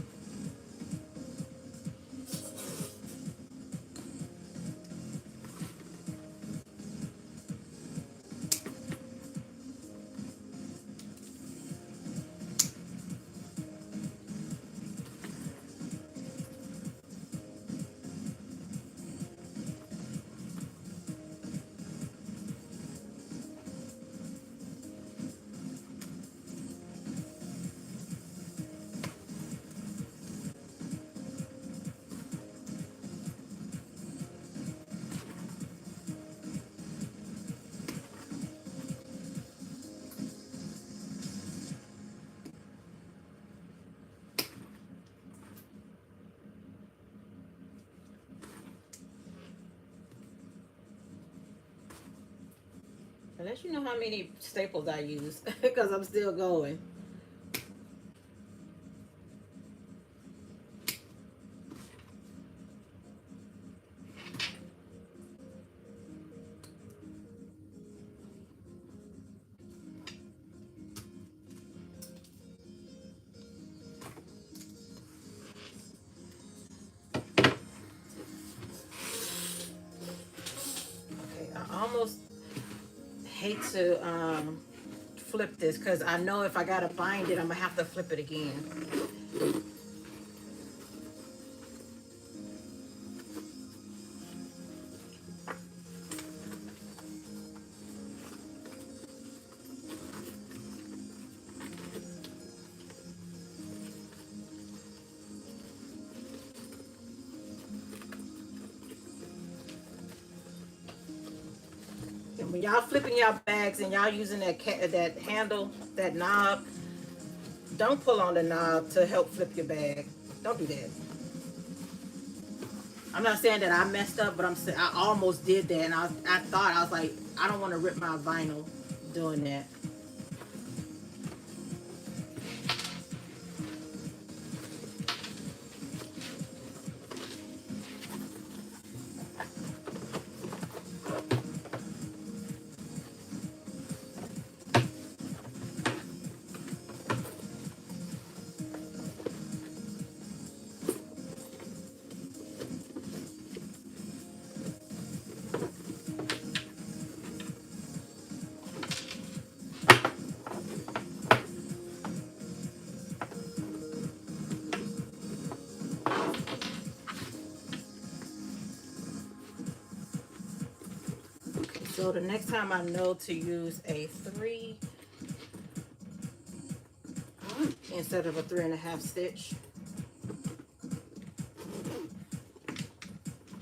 Unless you know how many staples I use, because I'm still going. Okay, I almost hate to flip this because I know if I gotta bind it, I'm gonna have to flip it again. And when y'all flipping y'all bags and y'all using that handle, that knob, don't pull on the knob to help flip your bag. Don't do that. I'm not saying that I messed up, but I'm saying I almost did that, and I thought I was like, I don't want to rip my vinyl doing that. So the next time I know to use a 3 instead of a 3.5 stitch.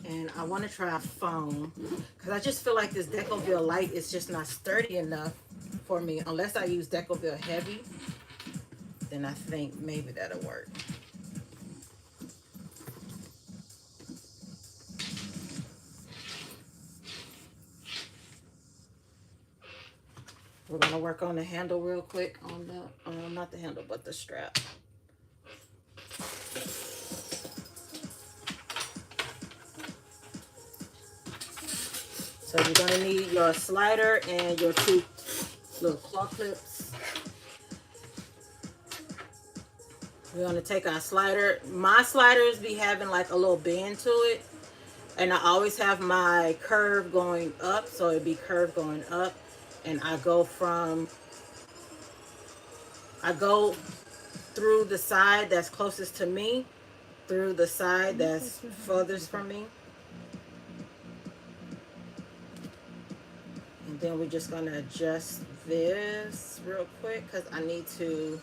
And I want to try foam because I just feel like this Decoville light is just not sturdy enough for me. Unless I use Decoville heavy, then I think maybe that'll work. We're gonna work on the handle real quick on the, not the handle, but the strap. So you're gonna need your slider and your 2 little claw clips. We're gonna take our slider. My sliders be having like a little bend to it. And I always have my curve going up, so it'd be curve going up. And I go through the side that's closest to me, through the side that's furthest from me. And then we're just gonna adjust this real quick because I need to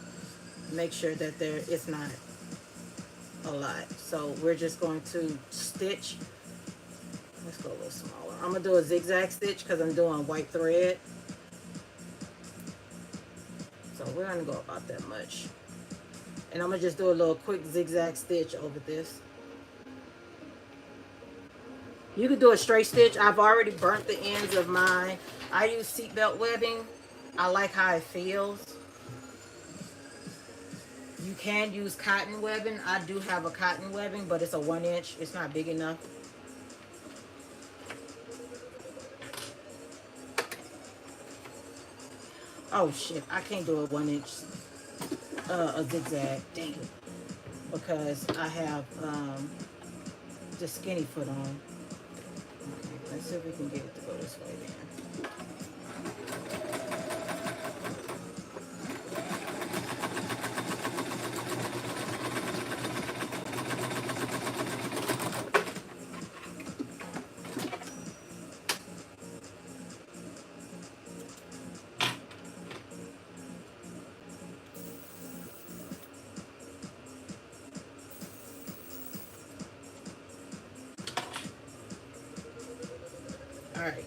make sure that it's not a lot. So we're just going to stitch Let's go a little smaller. I'm gonna do a zigzag stitch because I'm doing white thread. So we're gonna go about that much. And I'm gonna just do a little quick zigzag stitch over this. You could do a straight stitch. I've already burnt the ends of mine. I use seatbelt webbing. I like how it feels. You can use cotton webbing. I do have a cotton webbing, but it's a 1 inch. It's not big enough. Oh shit, I can't do a 1 inch a zigzag. Dang it. Because I have the skinny foot on. Okay, let's see if we can get it to go this way then. Alright,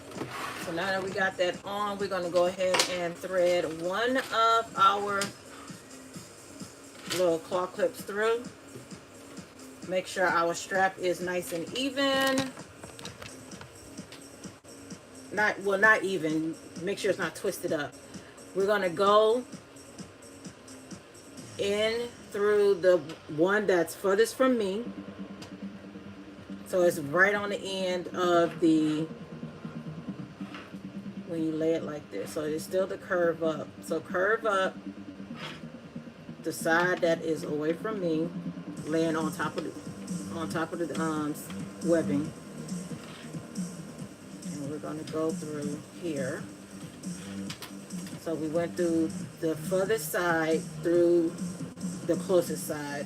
so now that we got that on, we're going to go ahead and thread one of our little claw clips through. Make sure our strap is nice and even. Not even. Make sure it's not twisted up. We're going to go in through the one that's furthest from me. So it's right on the end of the, when you lay it like this. So it's still the curve up. So curve up the side that is away from me, laying on top of the webbing. And we're going to go through here. So we went through the furthest side through the closest side,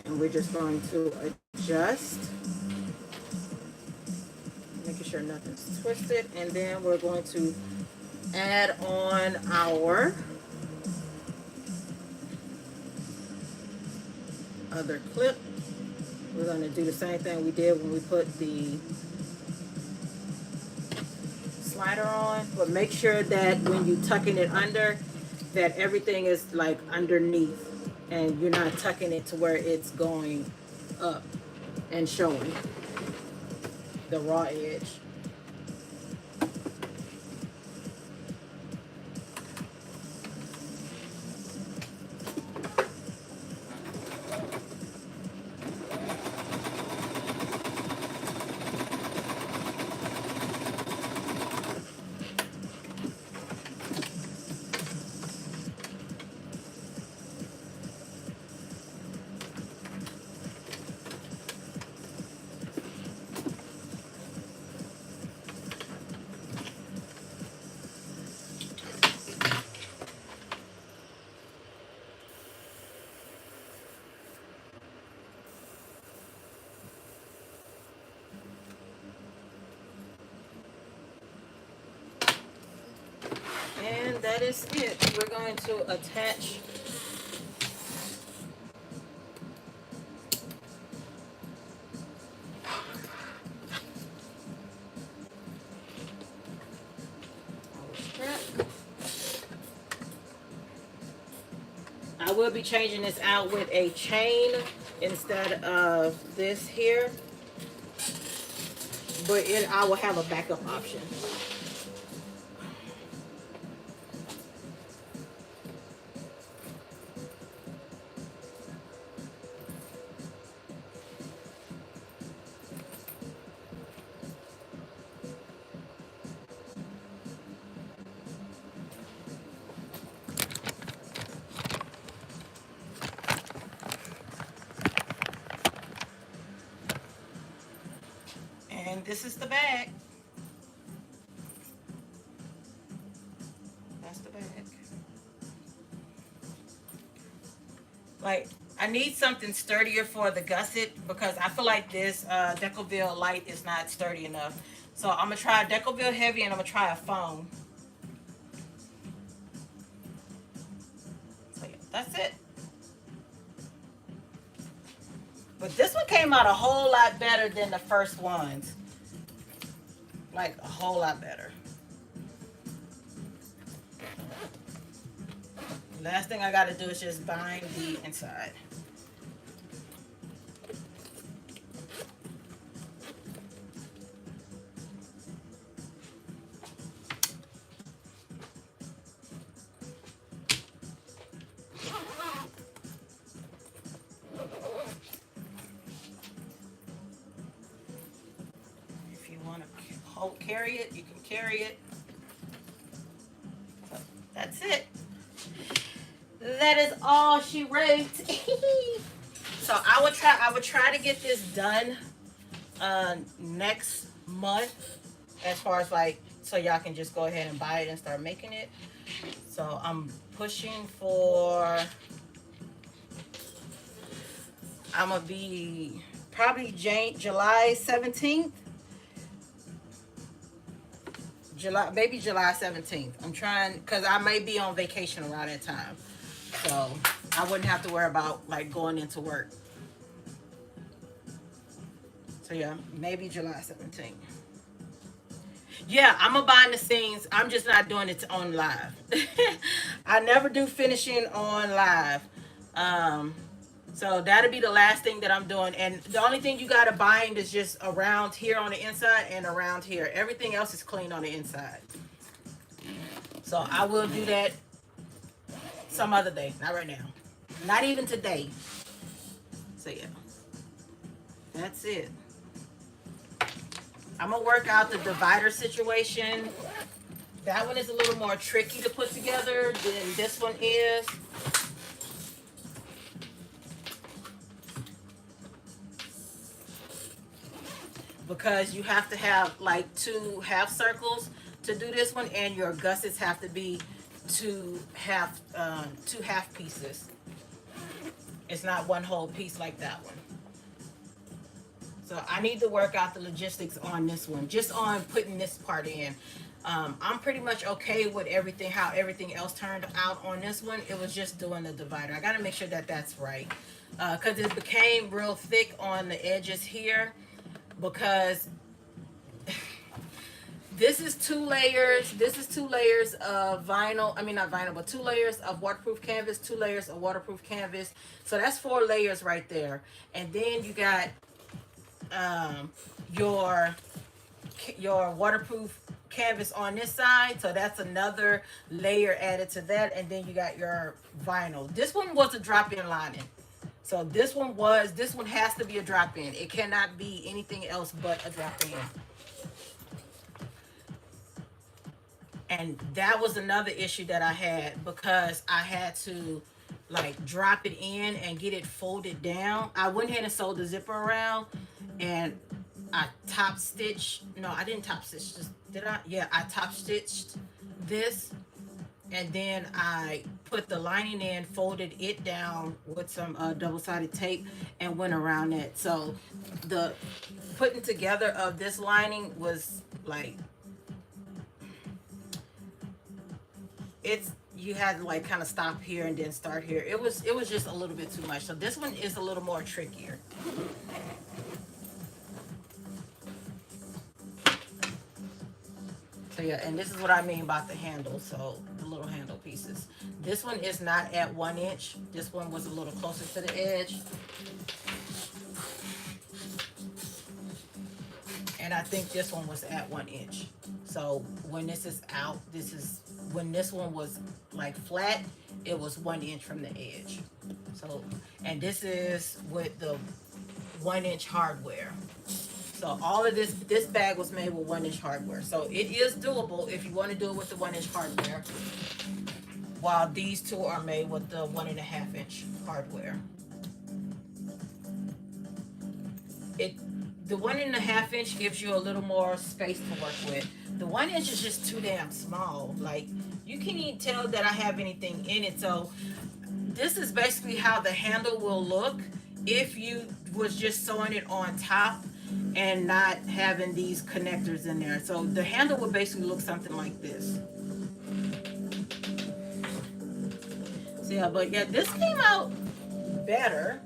and we're just going to adjust, making sure nothing's twisted, and then we're going to add on our other clip. We're going to do the same thing we did when we put the slider on, but make sure that when you tucking it under, that everything is like underneath and you're not tucking it to where it's going up and showing the raw edge. And that is it. We're going to attach our strap. I will be changing this out with a chain instead of this here, but I will have a backup option. And this is the bag. That's the bag. Like, I need something sturdier for the gusset because I feel like this Decoville light is not sturdy enough. So I'm going to try a Decoville heavy and I'm going to try a foam. So yeah, that's it. But this one came out a whole lot better than the first ones. like a whole lot better. Last thing I got to do is just bind the inside. If you want to carry it, you can carry it. So that's it. That is all she wrote. So I would try to get this done next month, as far as like, so y'all can just go ahead and buy it and start making it. So I'm pushing for, I'm gonna be probably July 17th. Maybe July 17th. I'm trying, because I may be on vacation around that time. So I wouldn't have to worry about like going into work. So yeah, maybe July 17th. Yeah, I'm gonna behind the scenes. I'm just not doing it on live. I never do finishing on live. So that'll be the last thing that I'm doing. And the only thing you gotta bind is just around here on the inside and around here. Everything else is clean on the inside. So I will do that some other day, not right now. Not even today. So yeah, that's it. I'm gonna work out the divider situation. That one is a little more tricky to put together than this one is. Because you have to have like 2 half circles to do this one, and your gussets have to be 2 half pieces. It's not one whole piece like that one. So I need to work out the logistics on this one, just on putting this part in. I'm pretty much okay with everything, how everything else turned out on this one. It was just doing the divider. I got to make sure that that's right, because it became real thick on the edges here, because this is 2 layers. This is 2 layers of vinyl. I mean, not vinyl, but 2 layers of waterproof canvas, 2 layers of waterproof canvas. So that's 4 layers right there. And then you got your waterproof canvas on this side. So that's another layer added to that. And then you got your vinyl. This one was a drop-in lining. So this one has to be a drop-in. It cannot be anything else but a drop-in. And that was another issue that I had, because I had to like drop it in and get it folded down. I went ahead and sewed the zipper around, and I top stitched. No, I didn't top stitch. Did I? Yeah, I top stitched this, and then I put the lining in, folded it down with some double-sided tape, and went around it. So the putting together of this lining was like, you had to like kind of stop here and then start here. It was just a little bit too much. So this one is a little more trickier. So yeah, and this is what I mean about the handle. So the little handle pieces. This one is not at 1 inch. This one was a little closer to the edge. And I think this one was at 1 inch. So when this is out, when this one was like flat, it was 1 inch from the edge. So, and this is with the 1 inch hardware. So all of this bag was made with 1 inch hardware. So it is doable if you want to do it with the 1 inch hardware, while these 2 are made with the 1.5 inch hardware. The 1.5 inch gives you a little more space to work with. The 1 inch is just too damn small. Like, you can't even tell that I have anything in it. So this is basically how the handle will look if you was just sewing it on top and not having these connectors in there. So the handle would basically look something like this. So yeah, but yeah, this came out better.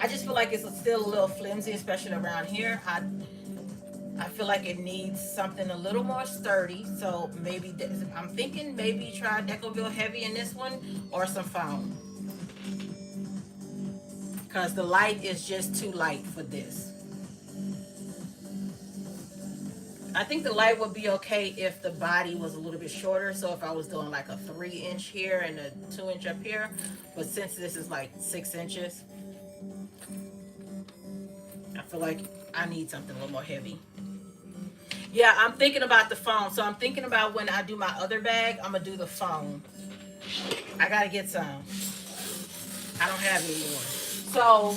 I just feel like it's still a little flimsy, especially around here. I feel like it needs something a little more sturdy. So maybe I'm thinking maybe try Decoville Heavy in this one or some foam. Because the light is just too light for this. I think the light would be okay if the body was a little bit shorter. So if I was doing like a 3-inch here and a 2-inch up here. But since this is like 6 inches, I feel like I need something a little more heavy. Yeah, I'm thinking about the foam. So I'm thinking about when I do my other bag, I'm going to do the foam. I got to get some. I don't have any more. So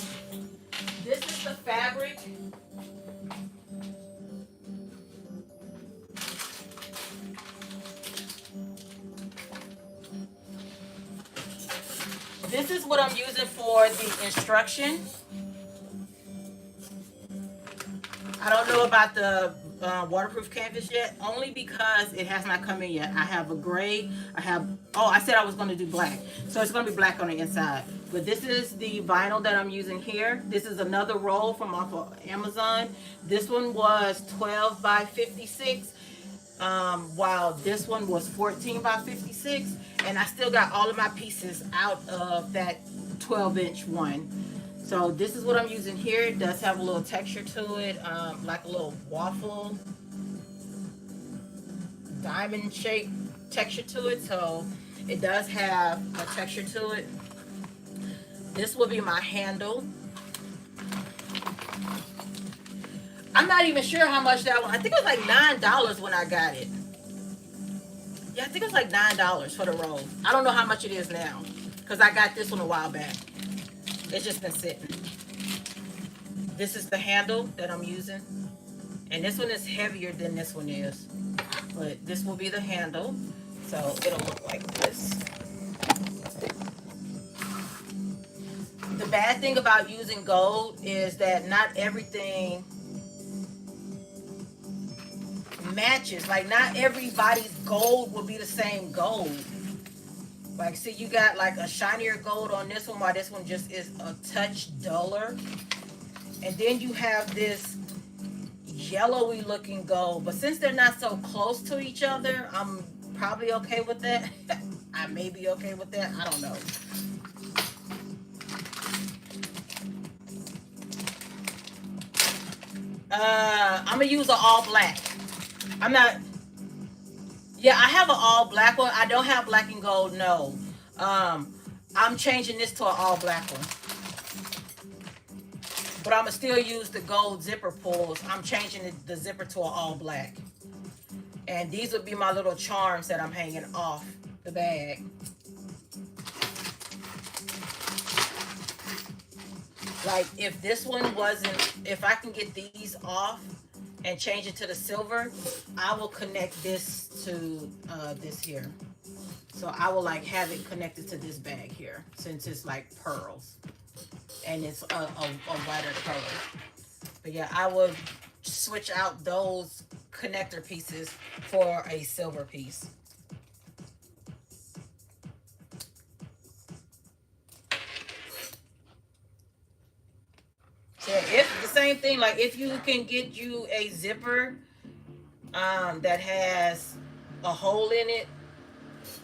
this is the fabric. This is what I'm using for the instruction. I don't know about the waterproof canvas yet, only because it has not come in yet. I have a gray. I said I was going to do black. So it's going to be black on the inside. But this is the vinyl that I'm using here. This is another roll from off of Amazon. This one was 12 by 56. While this one was 14 by 56. And I still got all of my pieces out of that 12-inch one. So this is what I'm using here. It does have a little texture to it, like a little waffle diamond shaped texture to it. So it does have a texture to it. This will be my handle. I'm not even sure how much that one. I think it was like $9 when I got it. Yeah, I think it was like $9 for the roll. I don't know how much it is now because I got this one a while back. It's just been sitting. This is the handle that I'm using. And this one is heavier than this one is. But this will be the handle. So it'll look like this. The bad thing about using gold is that not everything matches. Like not everybody's gold will be the same gold. Like, see, you got like a shinier gold on this one, while this one just is a touch duller. And then you have this yellowy looking gold. But since they're not so close to each other, I'm probably okay with that. I may be okay with that. I don't know. I'm going to use an all black. I'm not... Yeah, I have an all black one. I don't have black and gold, no. I'm changing this to an all black one. But I'm going to still use the gold zipper pulls. I'm changing the zipper to an all black. And these would be my little charms that I'm hanging off the bag. Like if this one wasn't, if I can get these off and change it to the silver, I will connect this to this here. So I will like have it connected to this bag here, since it's like pearls and it's a whiter color. But yeah, I would switch out those connector pieces for a silver piece. So if the same thing, like if you can get you a zipper that has a hole in it,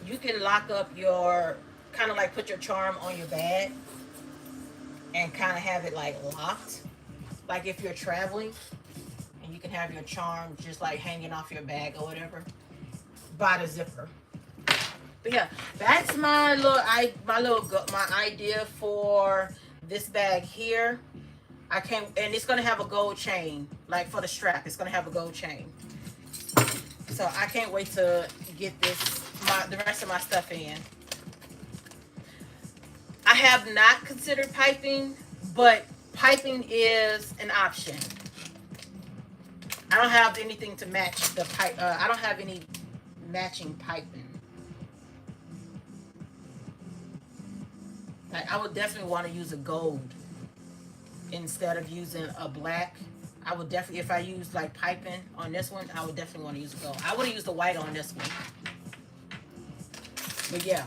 you can lock up your, kind of like put your charm on your bag and kind of have it like locked. Like if you're traveling and you can have your charm just like hanging off your bag or whatever by the zipper. But yeah, that's my idea for this bag here. I can't, and it's gonna have a gold chain, like for the strap. It's gonna have a gold chain. So I can't wait to get the rest of my stuff in. I have not considered piping, but piping is an option. I don't have anything to match the pipe. I don't have any matching piping. Like I would definitely want to use a gold instead of using a black. I would definitely, if I use like piping on this one, I would definitely want to use gold. I would have used the white on this one. But yeah,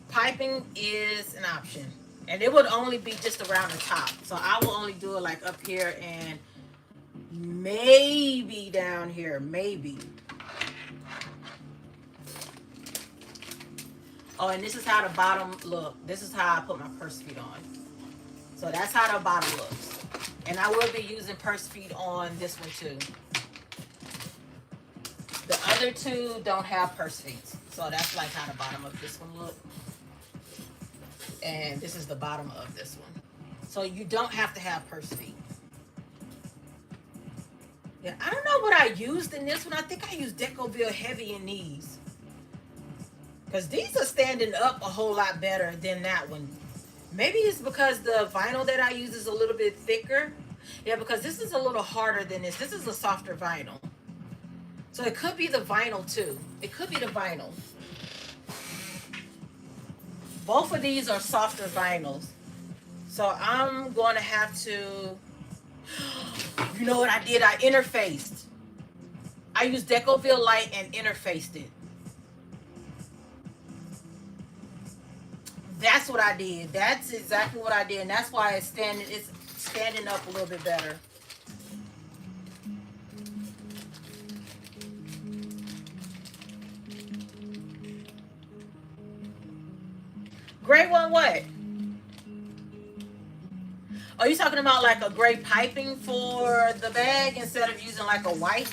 piping is an option. And it would only be just around the top. So I will only do it like up here and maybe down here, maybe. Oh, and this is how the bottom look. This is how I put my purse feet on. So that's how the bottom looks. And I will be using purse feet on this one too. The other two don't have purse feet. So that's like how the bottom of this one look. And this is the bottom of this one. So you don't have to have purse feet. Yeah, I don't know what I used in this one. I think I used Decoville Heavy in these. Because these are standing up a whole lot better than that one. Maybe it's because the vinyl that I use is a little bit thicker. Yeah, because this is a little harder than this. This is a softer vinyl. So it could be the vinyl too. It could be the vinyl. Both of these are softer vinyls. So I'm going to have to... You know what I did? I interfaced. I used Decoville Light and interfaced it. That's what I did. That's exactly what I did. And that's why it's standing up a little bit better. Gray one what? Are you talking about like a gray piping for the bag instead of using like a white?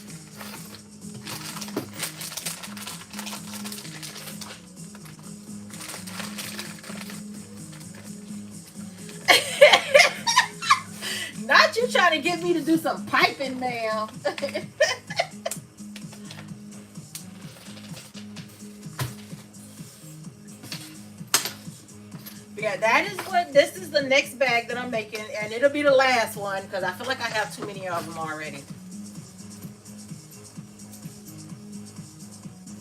Not you trying to get me to do some piping, ma'am. Yeah, this is the next bag that I'm making, and it'll be the last one because I feel like I have too many of them already.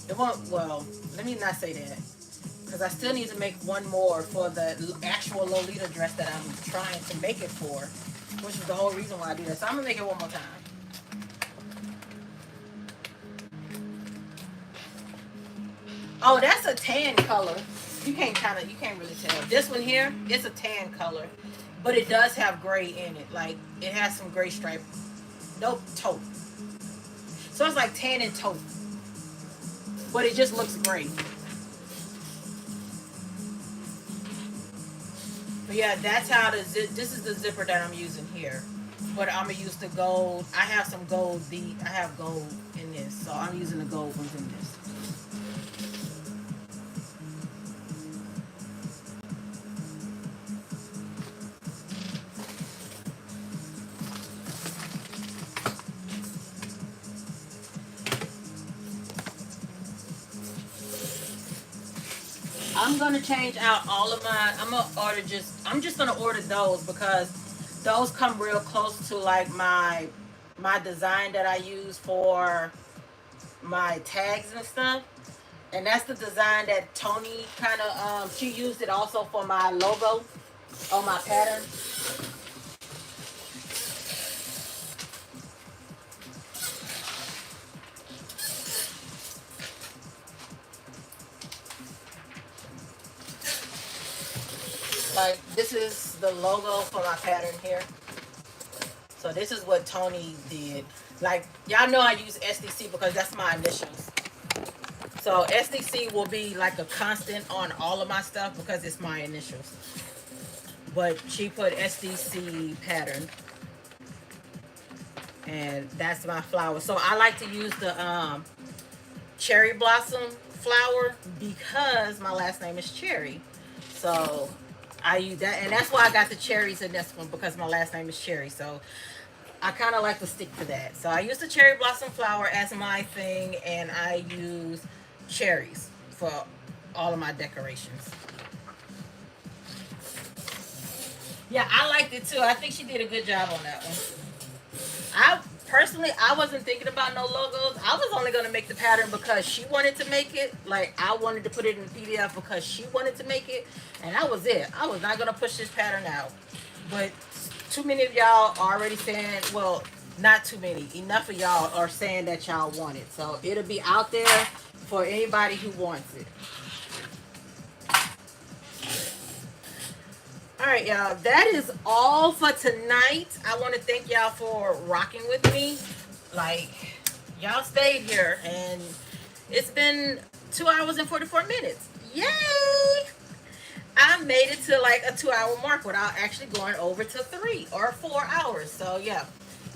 It won't, well, let me not say that because I still need to make one more for the actual Lolita dress that I'm trying to make it for, which is the whole reason why I do that. So I'm gonna make it one more time. Oh, that's a tan color. You can't really tell. This one here, it's a tan color, but it does have gray in it. Like it has some gray stripe. Nope, taupe. So it's like tan and taupe, but it just looks great. But yeah, that's how this is the zipper that I'm using here. But I'm gonna use the gold. I have some gold. I have gold in this, so I'm using the gold ones in this. I'm gonna change out all of mine. I'm just gonna order those because those come real close to like my design that I use for my tags and stuff. And that's the design that Tony kind of she used it also for my logo on my pattern. Like this is the logo for my pattern here. So this is what Tony did. Like y'all know I use SDC because that's my initials. So SDC will be like a constant on all of my stuff because it's my initials. But she put SDC pattern. And that's my flower. So I like to use the cherry blossom flower because my last name is Cherry. So I use that, and that's why I got the cherries in this one because my last name is Cherry. So I kind of like to stick to that. So I use the cherry blossom flower as my thing, and I use cherries for all of my decorations. Yeah, I liked it too. I think she did a good job on that one. I wasn't thinking about no logos. I was only going to make the pattern because she wanted to make it. Like, I wanted to put it in the PDF because she wanted to make it. And that was it. I was not going to push this pattern out. But too many of y'all are already saying, well, not too many. Enough of y'all are saying that y'all want it. So it'll be out there for anybody who wants it. All right, y'all. That is all for tonight. I want to thank y'all for rocking with me. Like, y'all stayed here, and it's been 2 hours and 44 minutes. Yay! I made it to like a 2 hour mark without actually going over to 3 or 4 hours. So yeah.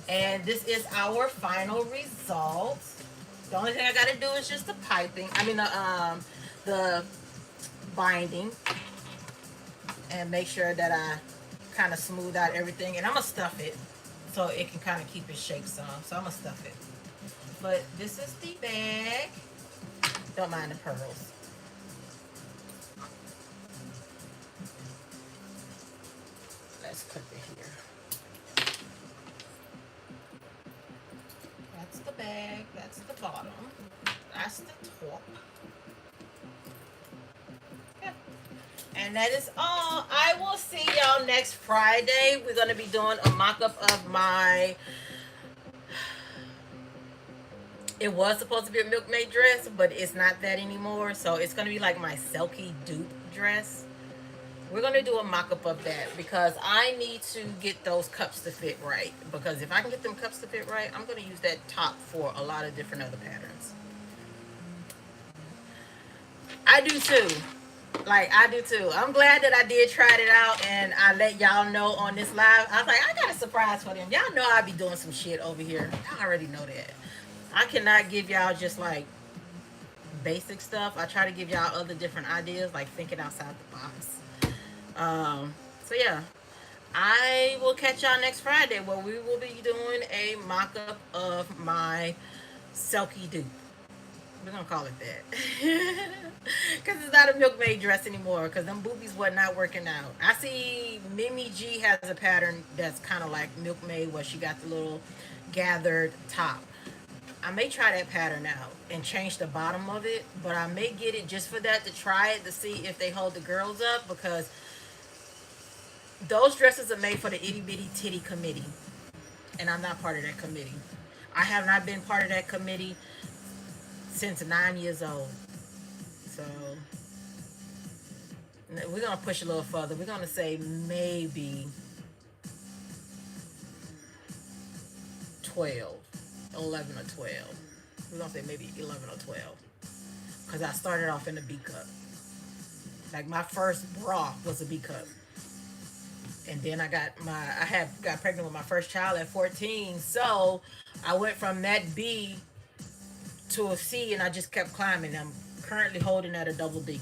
And this is our final result. The only thing I gotta do is just the piping. I mean the binding, and make sure that I kind of smooth out everything. And I'm gonna stuff it so it can kind of keep its shape some. So I'm gonna stuff it. But this is the bag. Don't mind the pearls. Let's clip it here. That's the bag. That's the bottom. That's the top. Yeah. And that is all. I will see y'all next Friday. We're going to be doing a mock-up of my... It was supposed to be a milkmaid dress, but it's not that anymore. So it's going to be like my Selkie dupe dress. We're going to do a mock-up of that because I need to get those cups to fit right. Because if I can get them cups to fit right, I'm going to use that top for a lot of different other patterns. I do too. Like, I do too. I'm glad that I did try it out and I let y'all know on this live. I was like, I got a surprise for them. Y'all know I be doing some shit over here. Y'all already know that. I cannot give y'all just like basic stuff. I try to give y'all other different ideas, like thinking outside the box. So yeah, I will catch y'all next Friday where we will be doing a mock-up of my Selkie dupe. We're gonna call it that. Because it's not a milkmaid dress anymore, because them boobies were not working out. I see Mimi G has a pattern that's kind of like milkmaid where she got the little gathered top. I may try that pattern out and change the bottom of it, but I may get it just for that, to try it to see if they hold the girls up, because those dresses are made for the itty bitty titty committee, and I'm not part of that committee. I have not been part of that committee since 9 years old. So we're gonna push a little further. We're gonna say maybe 12, 11 or 12. We're gonna say maybe 11 or 12, because I started off in a B cup. Like, my first bra was a B cup. And then I got pregnant with my first child at 14. So I went from that B to a C, and I just kept climbing. I'm currently holding at a double D.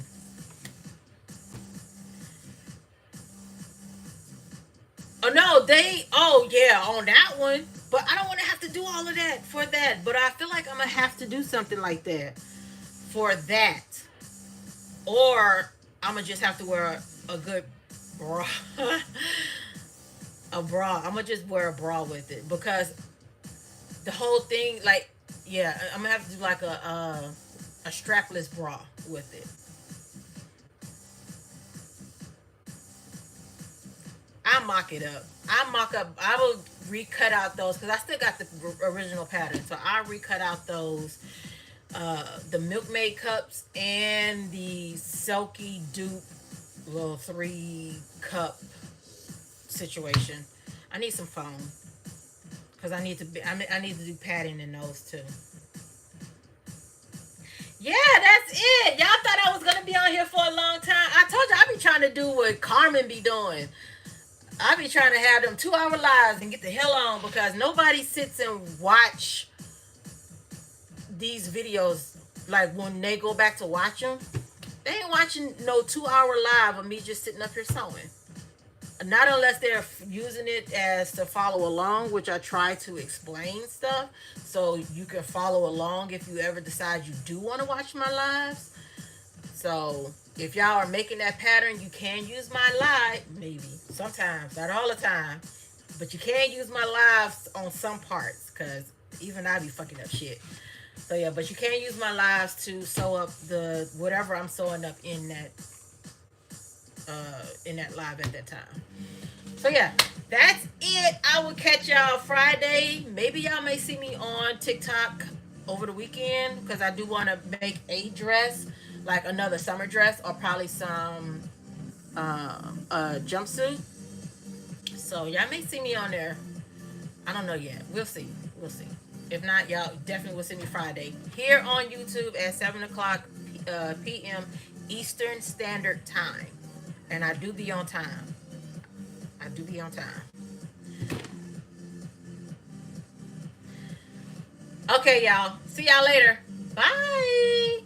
Oh yeah, on that one. But I don't want to have to do all of that for that. But I feel like I'm going to have to do something like that for that. Or I'm going to just have to wear a good bra. A bra. I'm going to just wear a bra with it. Because the whole thing, like, yeah, I'm going to have to do like a strapless bra with it. I mock it up. I will recut out those, because I still got the original pattern. So I'll recut out those, the milkmaid cups and the Selkie dupe little 3-cup situation. I need some foam, because I need to do padding in those too. Yeah, that's it. Y'all thought I was gonna be on here for a long time. I told you I be trying to do what Carmen be doing. I be trying to have them 2-hour lives and get the hell on, because nobody sits and watch these videos. Like, when they go back to watch them, they ain't watching no 2-hour live of me just sitting up here sewing. Not unless they're using it as to follow along, which I try to explain stuff so you can follow along if you ever decide you do want to watch my lives. So if y'all are making that pattern, you can use my live, maybe sometimes, not all the time, but you can use my lives on some parts, because even I be fucking up shit. So yeah, but you can use my lives to sew up the whatever I'm sewing up in that live at that time. So yeah, that's it. I will catch y'all Friday. Maybe y'all may see me on TikTok over the weekend, because I do want to make a dress, like another summer dress, or probably some jumpsuit. So y'all may see me on there. I don't know yet. We'll see. We'll see. If not, y'all definitely will see me Friday here on YouTube at 7 o'clock p.m. Eastern Standard Time, and I do be on time. I do be on time. Okay, y'all. See y'all later. Bye.